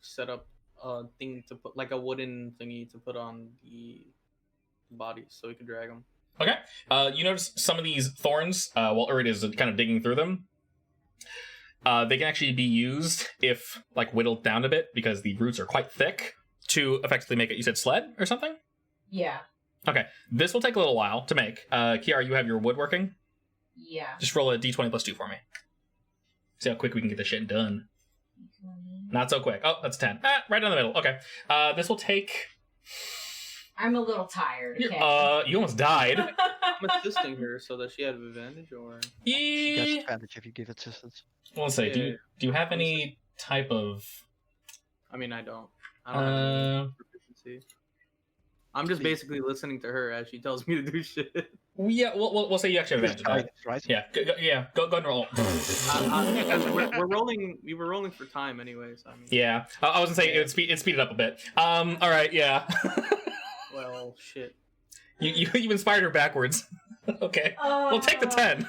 set up a thing to put, like a wooden thingy to put on the bodies so we could drag them. Okay. You notice some of these thorns, while Urid is kind of digging through them, they can actually be used if, like, whittled down a bit, because the roots are quite thick, to effectively make it, you said sled or something? Yeah. Okay. This will take a little while to make. Kiara, you have your woodworking? Yeah. Just roll a d20 plus 2 for me. See how quick we can get this shit done. Not so quick. Oh, that's 10. Right down the middle. Okay. This will take I'm a little tired. You're- Okay. you almost died. I'm assisting her so that she had advantage, or She gets Yeah. advantage if you give assistance. Well, let's say, do Yeah. you have any type of? I mean, I don't have any Uh, proficiency. I'm just basically listening to her as she tells me to do shit. yeah. We'll say you actually have It's advantage. guidance, right? Yeah. Go and roll. Because we're rolling. We were rolling for time anyways. I mean, Yeah, I was gonna say it speed it up a bit. All right, yeah. well, shit. you inspired her backwards. Okay, we'll take the 10.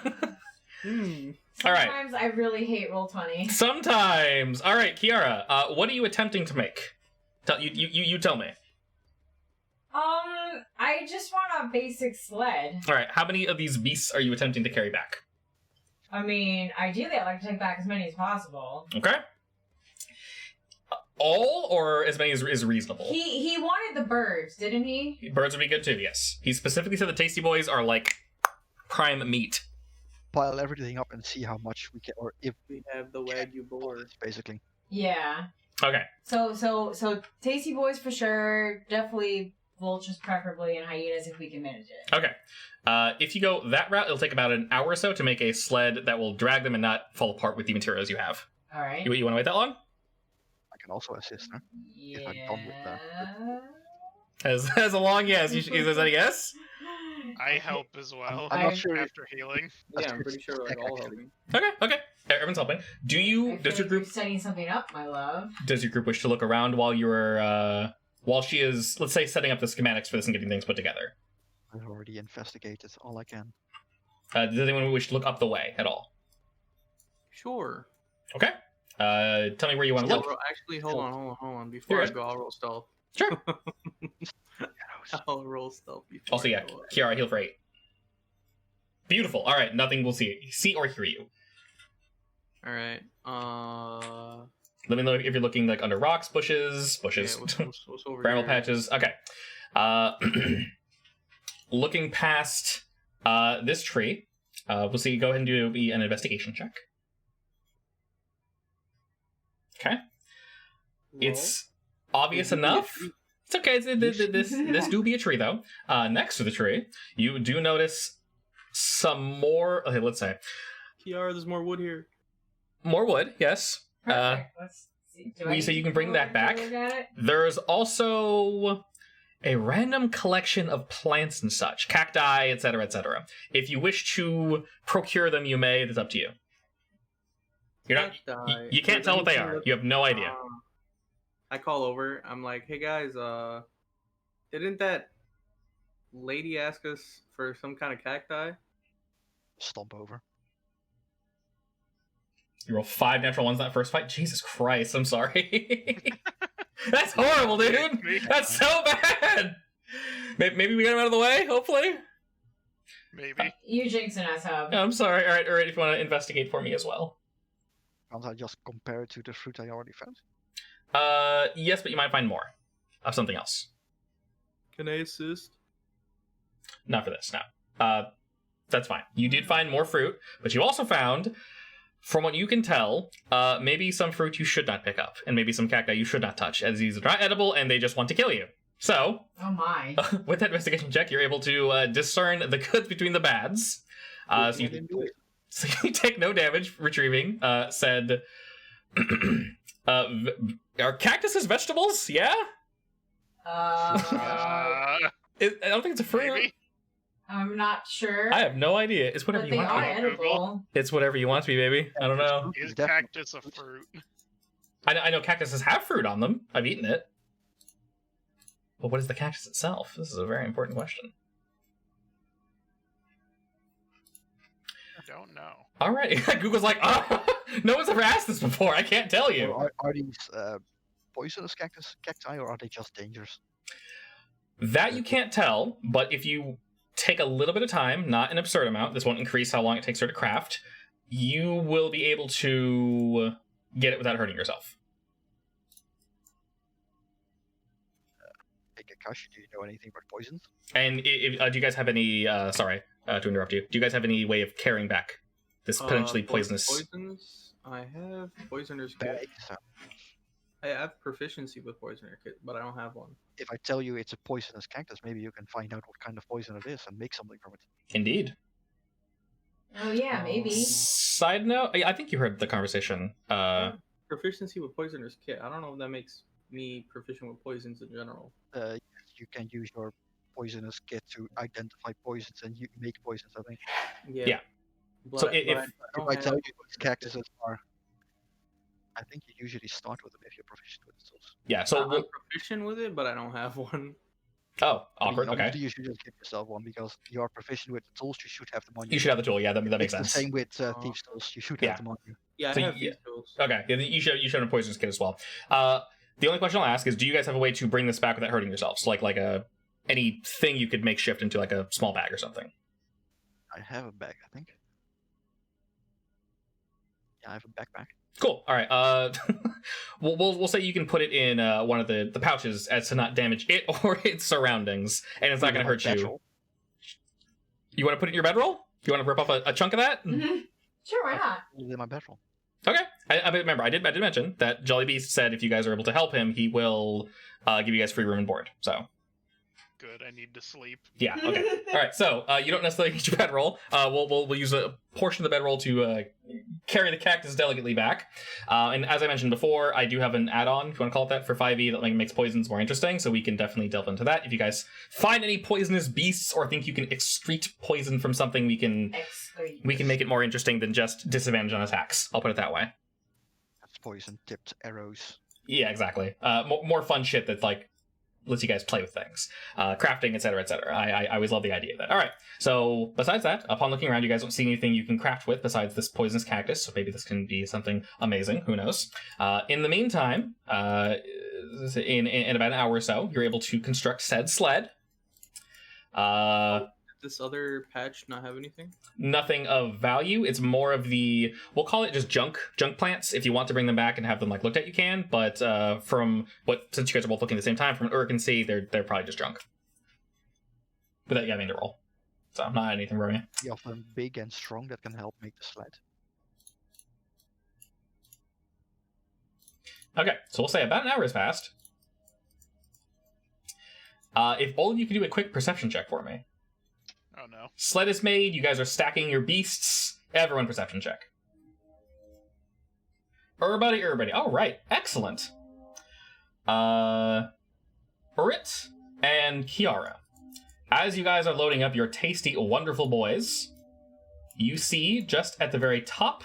All right. Sometimes I really hate Roll20. Sometimes. All right, Kiara. What are you attempting to make? You tell me. I just want a basic sled. All right. How many of these beasts are you attempting to carry back? I mean, ideally, I'd like to take back as many as possible. Okay. All or as many as is reasonable. He wanted the birds, didn't he? Birds would be good too. Yes. He specifically said the tasty boys are like prime meat. Pile everything up and see how much we can, or if We have the Wagyu boar. basically. Yeah. Okay. So tasty boys for sure. Definitely vultures preferably, and hyenas if we can manage it. Okay. If you go that route, it'll take about an hour or so to make a sled that will drag them and not fall apart with the materials you have. All right. You want to wait that long? I can also assist her. Yeah. I'm done with that. As a long yes. Is that a yes? I help as well. I'm not sure if after healing. Yeah, I'm pretty sure like all Actually. helping. Okay. Everyone's helping. I feel Does your like group you're setting something up, my love. wish to look around while you're while she is, let's say, setting up the schematics for this and getting things put together? I've already investigated all I can. Does anyone wish to look up the way at all? Sure. Okay. Tell me where you want to I'll look. Actually, hold on. Before You're I go, I'll roll stealth. Sure. I'll roll stealth before. Also, yeah, I go. Kiara, heal for 8. Beautiful. All right, nothing will see or hear you. All right. Let me know if you're looking like under rocks, bushes, Yeah, what's over bramble here? patches. Okay. Looking past this tree, we'll see. Go ahead and do an investigation check. Okay. It's obvious enough. It's okay. This do be a tree though. Next to the tree, you do notice some more. Okay, let's say Kiara, there's more wood here. more wood. Yes. Perfect. Let's see. Do Will you I say need you can to bring go that and back? look at it? There's also a random collection of plants and such, cacti, etc., etc. If you wish to procure them, you may. It's up to you. You're not. You can't tell what they are. You have no idea. I call over. I'm like, hey guys, didn't that lady ask us for some kind of cacti? Stomp over. You roll 5 natural ones that first fight. Jesus Christ! I'm sorry. That's horrible, dude. That's so bad. Maybe we get him out of the way. Hopefully. Maybe. You jinxing us, Hub. I'm sorry. All right. If you want to investigate for me as well. Can't I just compare it to the fruit I already found? Yes, but you might find more of something else. Can I assist? Not for this. No. That's fine. You did find more fruit, but you also found, from what you can tell, maybe some fruit you should not pick up, and maybe some cacti you should not touch, as these are not edible and they just want to kill you. So, Oh my. with that investigation check, you're able to discern the goods between the bads. So you take no damage retrieving. Said, are cactuses vegetables? Yeah? I don't think it's a fruit. Maybe. I'm not sure. I have no idea. It's whatever but you they want are to be. edible. It's whatever you want to be, baby. I don't know. Is Definitely. cactus a fruit? I know cactuses have fruit on them. I've eaten it. But what is the cactus itself? This is a very important question. Don't know. All right. Google's like, oh, no one's ever asked this before. I can't tell you. Or are these poisonous cacti, or are they just dangerous? That you can't tell, but if you take a little bit of time, not an absurd amount, this won't increase how long it takes her to craft, you will be able to get it without hurting yourself. Hey, Kakashi, do you know anything about poisons? And do you guys have any, sorry to interrupt you, do you guys have any way of carrying back this potentially poisonous... Poisons. I have poisoners kit. Bags, I have proficiency with poisoner kit, but I don't have one. If I tell you it's a poisonous cactus, maybe you can find out what kind of poison it is and make something from it. Indeed. Oh yeah, maybe. Side note, I think you heard the conversation. Proficiency with poisoner's kit. I don't know if that makes me proficient with poisons in general. You can use your poisonous kit to identify poisons and you make poisons, I think. Yeah. But, So but if- don't If I tell have- you what cactuses are, I think you usually start with them if you're proficient with the tools. Yeah, so I'm proficient with it, but I don't have one. oh, I mean, awkward. Okay, obviously you should just give yourself one because you are proficient with the tools. You should have them on you. you should have the tool. Yeah, that makes It's sense. the same with Oh. thieves' tools. You should Yeah. have them on you. Yeah, So I have you- these tools. Okay, yeah, you should have a poisonous kit as well. The only question I'll ask is, do you guys have a way to bring this back without hurting yourselves? Like anything you could make shift into like a small bag or something. I have a bag, I think. Yeah, I have a backpack. Cool. All right. We'll say you can put it in one of the pouches as to not damage it or its surroundings, and it's not going to hurt you. Bedroll. You want to put it in your bedroll? You want to rip off a chunk of that? Mm-hmm. Sure, why not? Put it in my bedroll. Okay. I remember I did mention that Jolly Beast said if you guys are able to help him, he will give you guys free room and board. So Good. I need to sleep. yeah. Okay. All right. So you don't necessarily need your bedroll. We'll use a portion of the bedroll to carry the cactus delicately back. And as I mentioned before, I do have an add-on, if you want to call it that, for 5e that makes poisons more interesting. So we can definitely delve into that. If you guys find any poisonous beasts or think you can excrete poison from something, we can make it more interesting than just disadvantage on attacks. I'll put it that way. That's poison-tipped arrows. Yeah, exactly. More fun shit that lets you guys play with things, crafting, etc., etc. I always love the idea of that. All right. So besides that, upon looking around, you guys don't see anything you can craft with besides this poisonous cactus. So maybe this can be something amazing. Who knows? In the meantime, in about an hour or so, you're able to construct said sled. This other patch not have anything? Nothing of value. It's more of we'll call it just junk plants. If you want to bring them back and have them looked at, you can. But since you guys are both looking at the same time, from an Ur can see, they're probably just junk. Without you having to roll. So not anything for me. You have them big and strong that can help make the sled. Okay, so we'll say about an hour has passed. If all of you can do a quick perception check for me. Oh no. Sled is made, you guys are stacking your beasts. Everyone perception check. Everybody. All right, excellent. Urit and Kiara. As you guys are loading up your tasty, wonderful boys, you see just at the very top,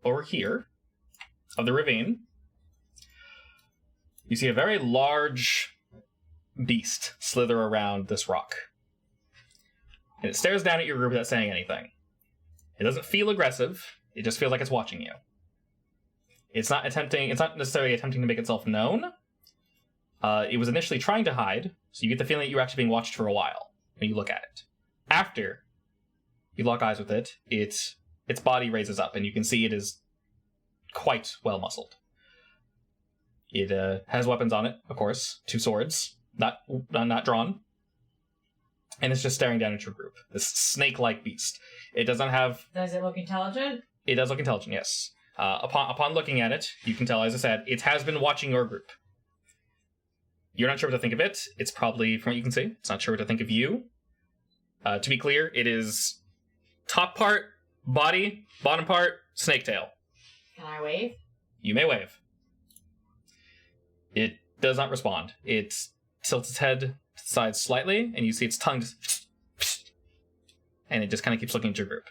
over here, of the ravine, you see a very large beast slither around this rock. And it stares down at your group without saying anything. It doesn't feel aggressive, it just feels like it's watching you. It's not necessarily attempting to make itself known. It was initially trying to hide, so you get the feeling that you're actually being watched for a while when you look at it. After you lock eyes with it, its body raises up, and you can see it is quite well muscled. It has weapons on it, of course, 2 swords, not drawn, and it's just staring down at your group. This snake-like beast. It doesn't have. Does it look intelligent? It does look intelligent, yes. Upon looking at it, you can tell, as I said, it has been watching your group. You're not sure what to think of it. It's probably, from what you can see, it's not sure what to think of you. To be clear, it is top part, body, bottom part, snake tail. Can I wave? You may wave. It does not respond. It tilts its head to the side slightly, and you see its tongue just... And it just kind of keeps looking at your group.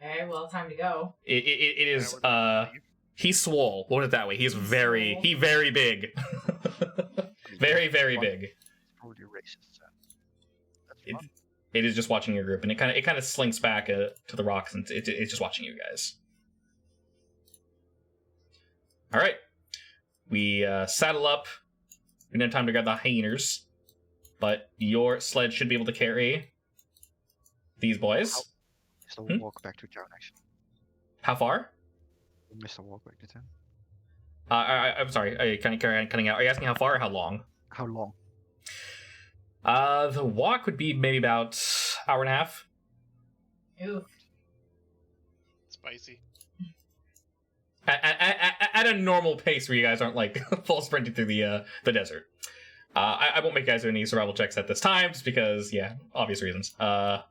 Okay, well, time to go. It is, I would leave. he's swole. We'll put it that way. He's very big. Very, very big. Probably racist. So that's It- fun. It is just watching your group, and it kind of slinks back to the rocks, and it's just watching you guys. All right, we saddle up. We don't have time to grab the hyenas, but your sled should be able to carry these boys. Mr. Hmm? Walk back to town, actually. How far? Mr. Walk back to town. I'm sorry, cutting out. Are you asking how far or how long? How long? The walk would be maybe about hour and a half. Ooh. Spicy. at a normal pace where you guys aren't like full sprinting through the desert. I won't make you guys do any survival checks at this time, just because, yeah, obvious reasons. I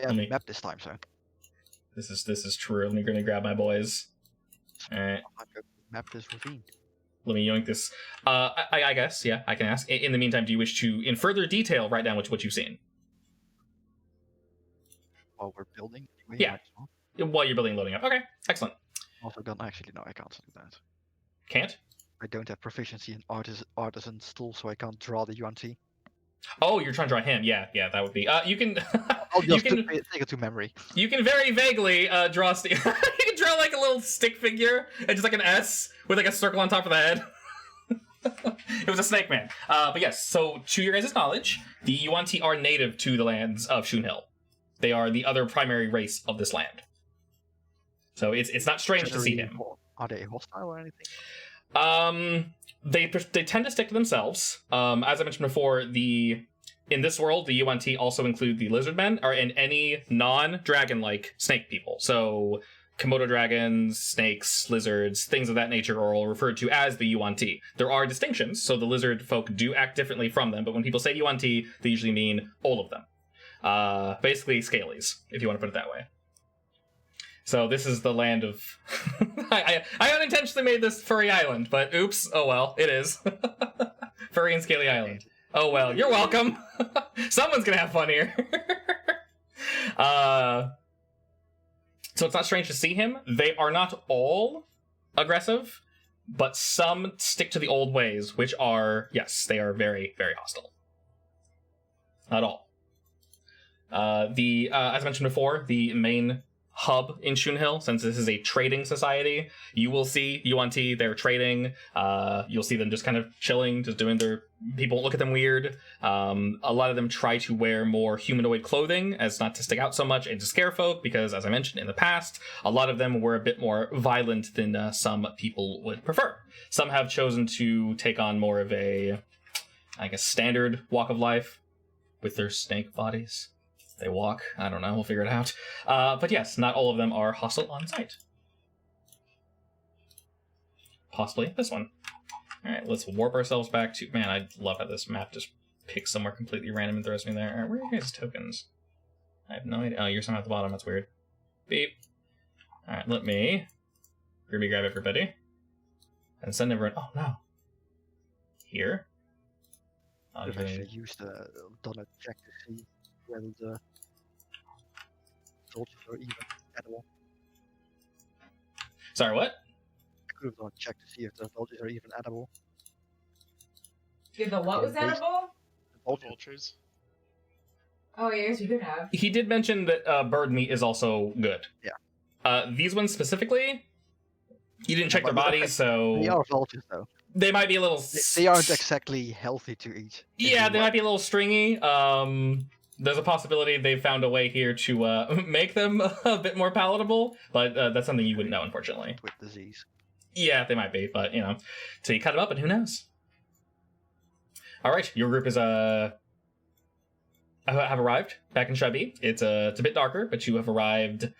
have Let me- a map this time, so This is true. Let me gonna grab my boys. All right. I'm going to map this ravine. Let me yoink this. I guess, yeah, I can ask. In the meantime, do you wish to, in further detail, write down what you've seen? While we're building. Anyway, Yeah. might as well. While you're building and loading up. Okay, excellent. Also, don't actually no, I can't do that. Can't? I don't have proficiency in artisan's tools, so I can't draw the UNT. Oh, you're trying to draw him. Yeah, that would be. You can. I'll you just can. take it to memory. You can very vaguely draw. You can draw like a little stick figure and just like an S with like a circle on top of the head. It was a snake man. But yes. So to your guys' knowledge, the Yuan-Ti are native to the lands of Shun'hil. They are the other primary race of this land. So it's not strange to see him. Are they hostile or anything? They tend to stick to themselves. As I mentioned before, in this world, the Yuan-Ti also include the lizard men, and any non-dragon-like snake people. So Komodo dragons, snakes, lizards, things of that nature are all referred to as the Yuan-Ti. There are distinctions, so the lizard folk do act differently from them, but when people say Yuan-Ti, they usually mean all of them. Basically scalies, if you want to put it that way. So this is the land of... I unintentionally made this furry island, but oops, oh well, it is. Furry and scaly island. Oh well, you're welcome. Someone's gonna have fun here. So it's not strange to see him. They are not all aggressive, but some stick to the old ways, which are, yes, they are very, very hostile. Not all. As I mentioned before, the main hub in Shun'hil, since this is a trading society, you will see Yuan-Ti, they're trading. You'll see them just kind of chilling, just doing their... People won't look at them weird. A lot of them try to wear more humanoid clothing as not to stick out so much and to scare folk, because, as I mentioned in the past, a lot of them were a bit more violent than some people would prefer. Some have chosen to take on more of a, I guess, standard walk of life with their snake bodies. They walk. I don't know. We'll figure it out. But yes, not all of them are hostile on sight. Possibly this one. All right, let's warp ourselves back to... Man, I love how this map just picks somewhere completely random and throws me there. All right, where are your guys' tokens? I have no idea. Oh, you're somehow at the bottom. That's weird. Beep. All right, let me grab everybody and send everyone... Oh, no. Here. I've actually done a check to see whether the soldiers are even edible. Sorry, what? I could have done a check to see if the soldiers are even edible. If the what was edible? Vultures. Oh, yes, you could have. He did mention that bird meat is also good. Yeah. These ones specifically, you didn't check their bodies, so... They are vultures, though. They might be a little... They aren't exactly healthy to eat. Yeah, they might be a little stringy. There's a possibility they've found a way here to make them a bit more palatable, but that's something you wouldn't know, unfortunately. With disease. Yeah, they might be, but, you know. So you cut them up, and who knows? Alright, your group is, have arrived back in Chabi. It's a bit darker, but you have arrived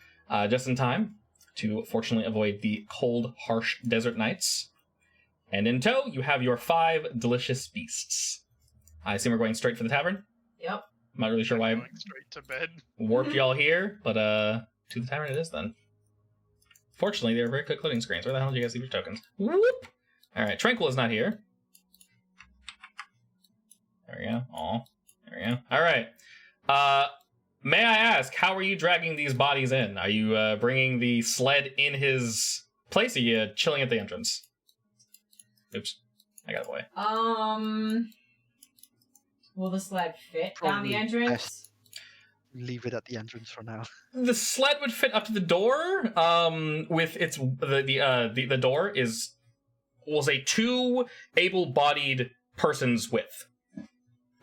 just in time to fortunately avoid the cold, harsh desert nights. And in tow, you have your 5 delicious beasts. I assume we're going straight for the tavern? Yep. I'm not really sure why I Going straight to bed. warped y'all here, but to the tavern it is then. Fortunately, they were very quick loading screens. Where the hell did you guys leave your tokens? Whoop! Alright, Tranquil is not here. There we go. Aw. There we go. Alright. May I ask, how are you dragging these bodies in? Are you bringing the sled in his place, or are you chilling at the entrance? Oops. I got away. Will the sled fit down Probably the entrance? best. Leave it at the entrance for now. The sled would fit up to the door. With its the door is, we'll say, 2 able-bodied persons' width,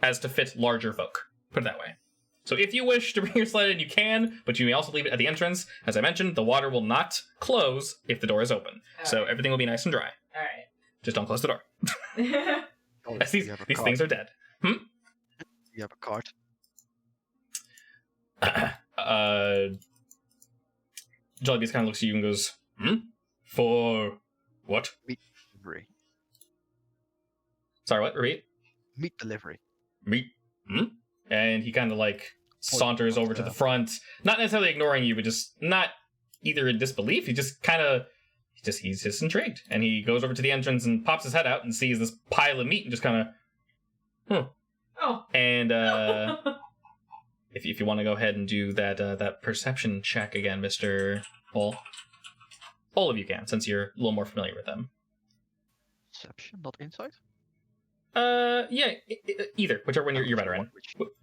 as to fit larger folk. Put it that way. So if you wish to bring your sled in, you can, but you may also leave it at the entrance. As I mentioned, the water will not close if the door is open, so everything will be nice and dry. All right. Just don't close the door. Oh, As you these have a these cart. things are dead. You have a cart. Jellybeast kind of looks at you and goes, For what? Meat delivery. Sorry, what? Repeat. Meat delivery. Meat. And he kind of like saunters over to the front, not necessarily ignoring you, but just not either in disbelief. He just kind of, he's just intrigued, and he goes over to the entrance and pops his head out and sees this pile of meat and just kind of, Oh. And if you want to go ahead and do that perception check again, Mr. Hole. All of you can, since you're a little more familiar with them. Perception, not insight? Yeah, either. Whichever one you're better in.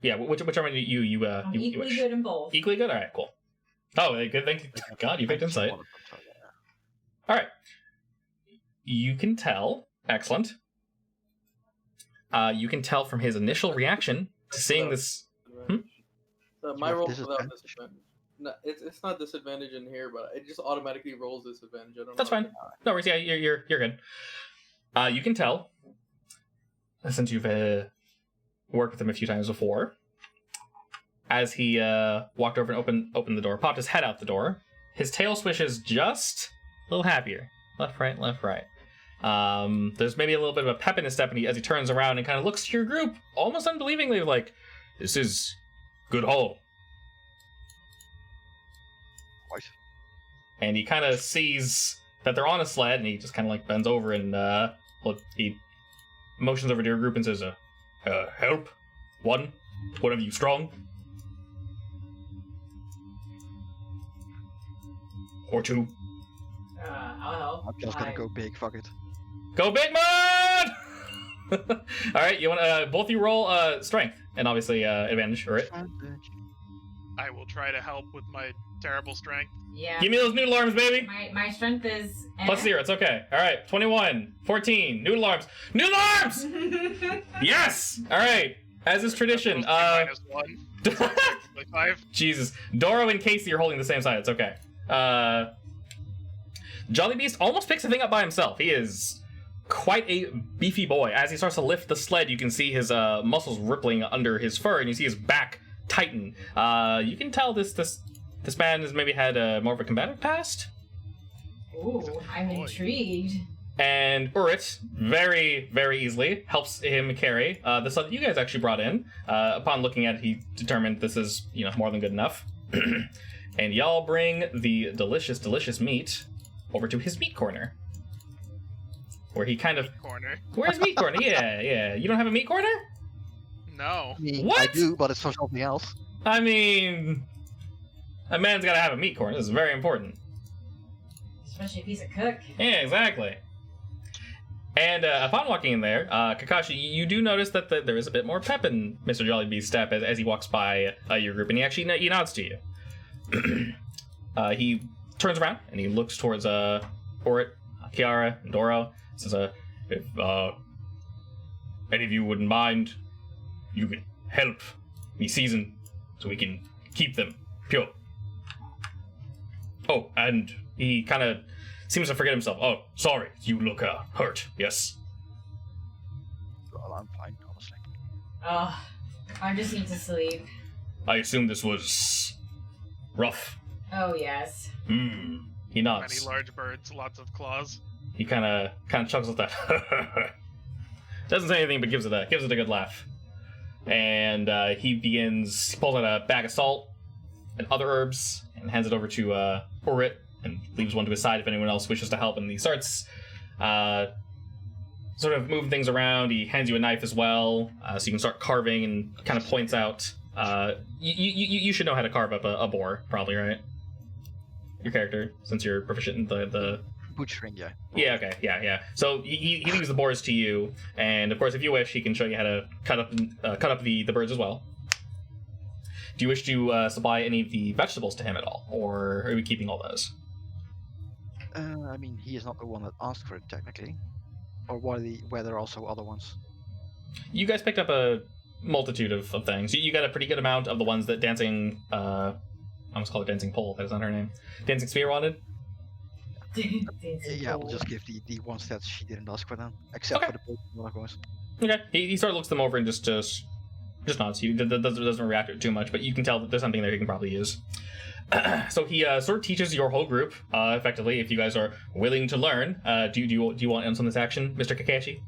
Yeah, whichever one you I'm you equally wish. good in both. Equally good? Alright, cool. Oh, good, thank you. God, you picked insight. Alright. You can tell. Excellent. You can tell from his initial reaction to seeing this. So my roll without Disadvantage? disadvantage. No, it's not disadvantage in here, but it just automatically rolls disadvantage. I don't That's know. fine. No worries. Yeah, you're good. You can tell, since you've worked with him a few times before, as he walked over and opened the door, popped his head out the door. His tail swishes just a little happier. Left, right, left, right. There's maybe a little bit of a pep in his step as he turns around and kind of looks to your group, almost unbelievingly, like, this is good haul. Right. And he kind of sees that they're on a sled, and he just kind of like bends over and he motions over to your group and says, help? One of you strong? Or two? I'll help. I'm just gonna go big, fuck it. Go big man! Alright, you want both you roll strength, and obviously advantage, alright? Advantage. I will try to help with my terrible strength. Yeah. Give me those noodle arms, baby! My strength is Plus 0, it's okay. Alright, 21, 14, noodle arms. Noodle arms! Yes! Alright, as is tradition, Minus 1. Like 5. Jesus. Doro and Casey are holding the same side, it's okay. Jolly Beast almost picks the thing up by himself. He is quite a beefy boy. As he starts to lift the sled, you can see his muscles rippling under his fur, and you see his back tighten. You can tell this man has maybe had more of a combative past. Ooh, I'm intrigued. And Urit very, very easily helps him carry the sled that you guys actually brought in. Upon looking at it, he determined this is, more than good enough. And y'all bring the delicious, delicious meat over to his meat corner. Where he kind of... Corner. Where's meat corner? Yeah. You don't have a meat corner? No. I What? do, but it's for something else. I mean... A man's gotta have a meat corner. This is very important. Especially a piece of cook. Yeah, exactly. And upon walking in there, Kakashi, you do notice that there is a bit more pep in Mr. Jollibee's step as he walks by your group, and he nods to you. He turns around and he looks towards Orit, Kiara, and Doro. Says, if any of you wouldn't mind, you can help me season so we can keep them pure. Oh, and he kind of seems to forget himself. Oh, sorry, you look hurt. Yes. Well, I'm fine, honestly. Oh, I just need to sleep. I assume this was rough. Oh yes. He nods. Many large birds, lots of claws. He kind of chuckles at that. Doesn't say anything, but gives it a good laugh. And he pulls out a bag of salt and other herbs and hands it over to Orit and leaves one to his side if anyone else wishes to help. And he starts sort of moving things around. He hands you a knife as well, so you can start carving, and kind of points out. You should know how to carve up a boar, probably, right? Your character, since you're proficient in the Butchering, yeah. Yeah, okay, yeah. So he leaves the boars to you, and of course, if you wish, he can show you how to cut up the birds as well. Do you wish to supply any of the vegetables to him at all, or are we keeping all those? I mean, he is not the one that asked for it, technically. Or were there also other ones? You guys picked up a multitude of things. You got a pretty good amount of the ones that Dancing... I almost call her Dancing Pole, that is not her name. Dancing Spear wanted? Yeah, we'll just give the ones that she didn't ask for then. Except Okay. for the Pokemon, of course. Okay. He sort of looks them over and just nods. He doesn't react to it too much, but you can tell that there's something there he can probably use. So he sort of teaches your whole group, effectively, if you guys are willing to learn. Do you want ends on this action, Mr. Kakashi?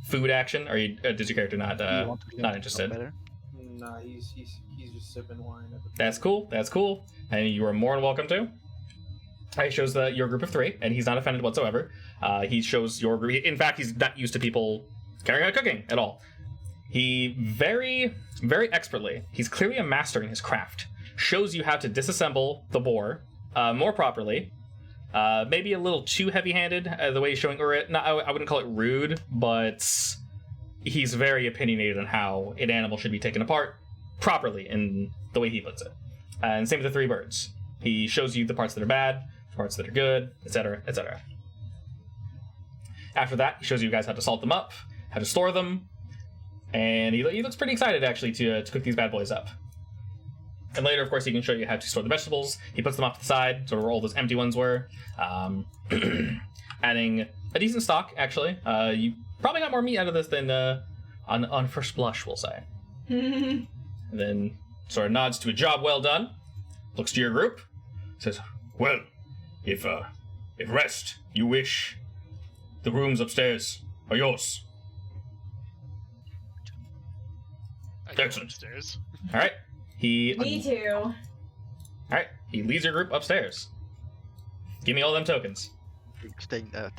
Food action? Or does your character not Do you want to not interested? better? Nah, he's just sipping wine. At the That's cool. That's cool. And you are more than welcome to. He shows your group of 3, and he's not offended whatsoever. He shows your group. In fact, he's not used to people carrying out cooking at all. He very, very expertly, he's clearly a master in his craft, shows you how to disassemble the boar more properly. Maybe a little too heavy-handed, the way he's showing Urit. I wouldn't call it rude, but he's very opinionated on how an animal should be taken apart properly in the way he puts it. And same with the 3 birds. He shows you the parts that are bad, the parts that are good, etc., etc. After that, he shows you guys how to salt them up, how to store them, and he looks pretty excited, actually, to cook these bad boys up. And later, of course, he can show you how to store the vegetables. He puts them off to the side, sort of where all those empty ones were. Adding a decent stock, actually. You probably got more meat out of this than on first blush, we'll say. And then sort of nods to a job well done, looks to your group, says, "Well, if rest you wish, the rooms upstairs are yours." I go Excellent. upstairs. All right. Me too. All right. He leads your group upstairs. Give me all them tokens. Staying down.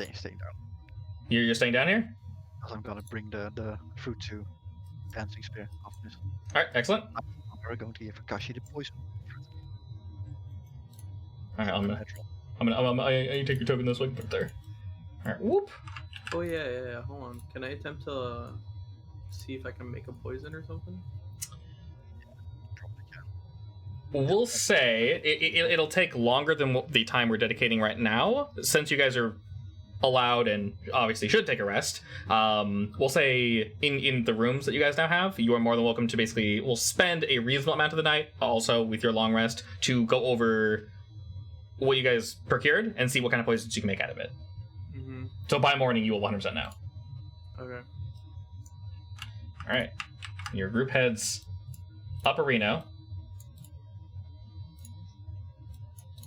You're staying down here? Because I'm gonna bring the fruit to Dancing Spear after this. All right. Excellent. We're going to give Kakashi the poison. All right. I'm gonna I take your token this way and put it there. All right. Whoop. Oh yeah. Hold on. Can I attempt to see if I can make a poison or something? We'll say it'll take longer than the time we're dedicating right now, since you guys are allowed and obviously should take a rest. We'll say in the rooms that you guys now have, you are more than welcome to basically, we'll spend a reasonable amount of the night, also with your long rest, to go over what you guys procured and see what kind of poisons you can make out of it. Mm-hmm. So by morning, you will 100% know. Okay. All right. Your group heads up Reno.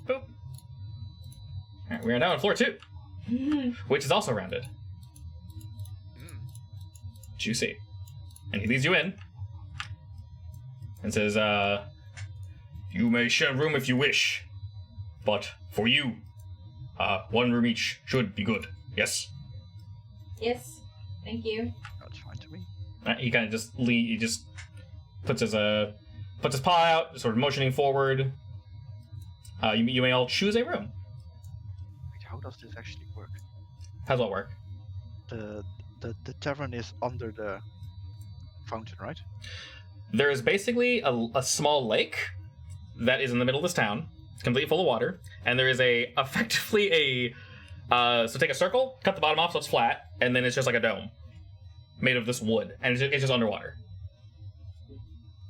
Boop. All right, we are now on floor 2, which is also rounded. Juicy. And he leads you in and says, "You may share a room if you wish, but for you, 1 room each should be good. Yes?" Yes. Thank you. That's fine to me. He kind of just he just puts his paw out, sort of motioning forward. You may all choose a room. Wait, how does this actually work? How's that work? The tavern is under the fountain, right? There is basically a small lake that is in the middle of this town. It's completely full of water, and there is effectively so take a circle, cut the bottom off so it's flat, and then it's just like a dome made of this wood, and it's just underwater.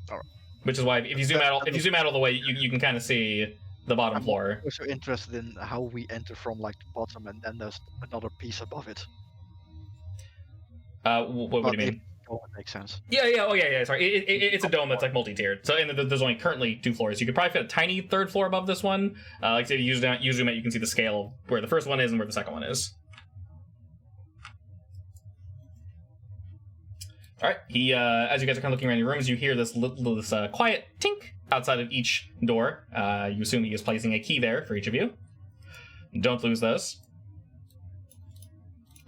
Alright. Which is why if you zoom out all the way, you can kind of see the bottom I'm floor. also interested in how we enter from like the bottom and then there's another piece above it. What do you mean? Oh, it makes sense. Yeah. Sorry, it's a dome that's like multi-tiered. So, and there's only currently 2 floors. You could probably fit a tiny 3rd floor above this one. Like say, if you zoom out, you can see the scale of where the first one is and where the second one is. All right. He, as you guys are kind of looking around your rooms, you hear this quiet tink outside of each door. You assume he is placing a key there for each of you. Don't lose those.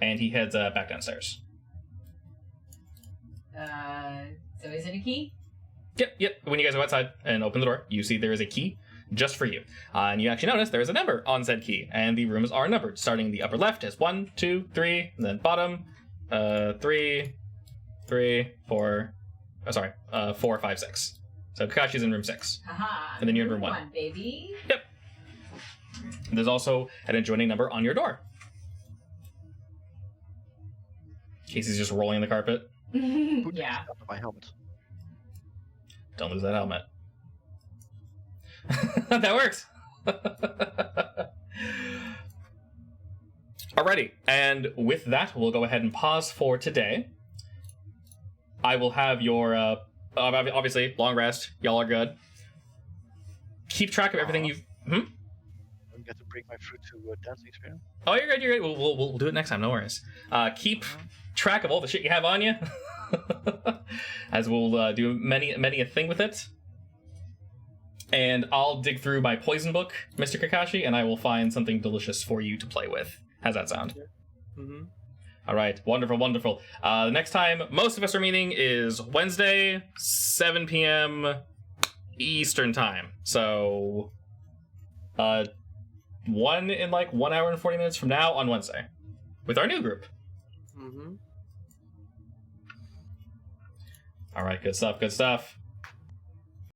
And he heads back downstairs. So is it a key? Yep. When you guys go outside and open the door, you see there is a key just for you. And you actually notice there is a number on said key, and the rooms are numbered, starting in the upper left as 1, 2, 3, and then bottom 3, 4, 4, 5, 6. So Kakashi's in room 6. Haha. And then you're in room 1. 1, baby. Yep. There's also an adjoining number on your door. Casey's just rolling the carpet. Yeah. Under my helmet. Don't lose that helmet. That works. Alrighty, and with that, we'll go ahead and pause for today. I will have your, obviously, long rest. Y'all are good. keep track of everything you've. I don't get to bring my fruit to dancing experience. Oh, you're good. You're good. We'll do it next time. No worries. Keep track of all the shit you have on you, as we'll do many a thing with it. And I'll dig through my poison book, Mr. Kakashi, and I will find something delicious for you to play with. How's that sound? Mm-hmm. All right, wonderful. The next time most of us are meeting is Wednesday, 7 p.m. Eastern time. So, 1 in like 1 hour and 40 minutes from now on Wednesday, with our new group. Mm-hmm. All right, good stuff.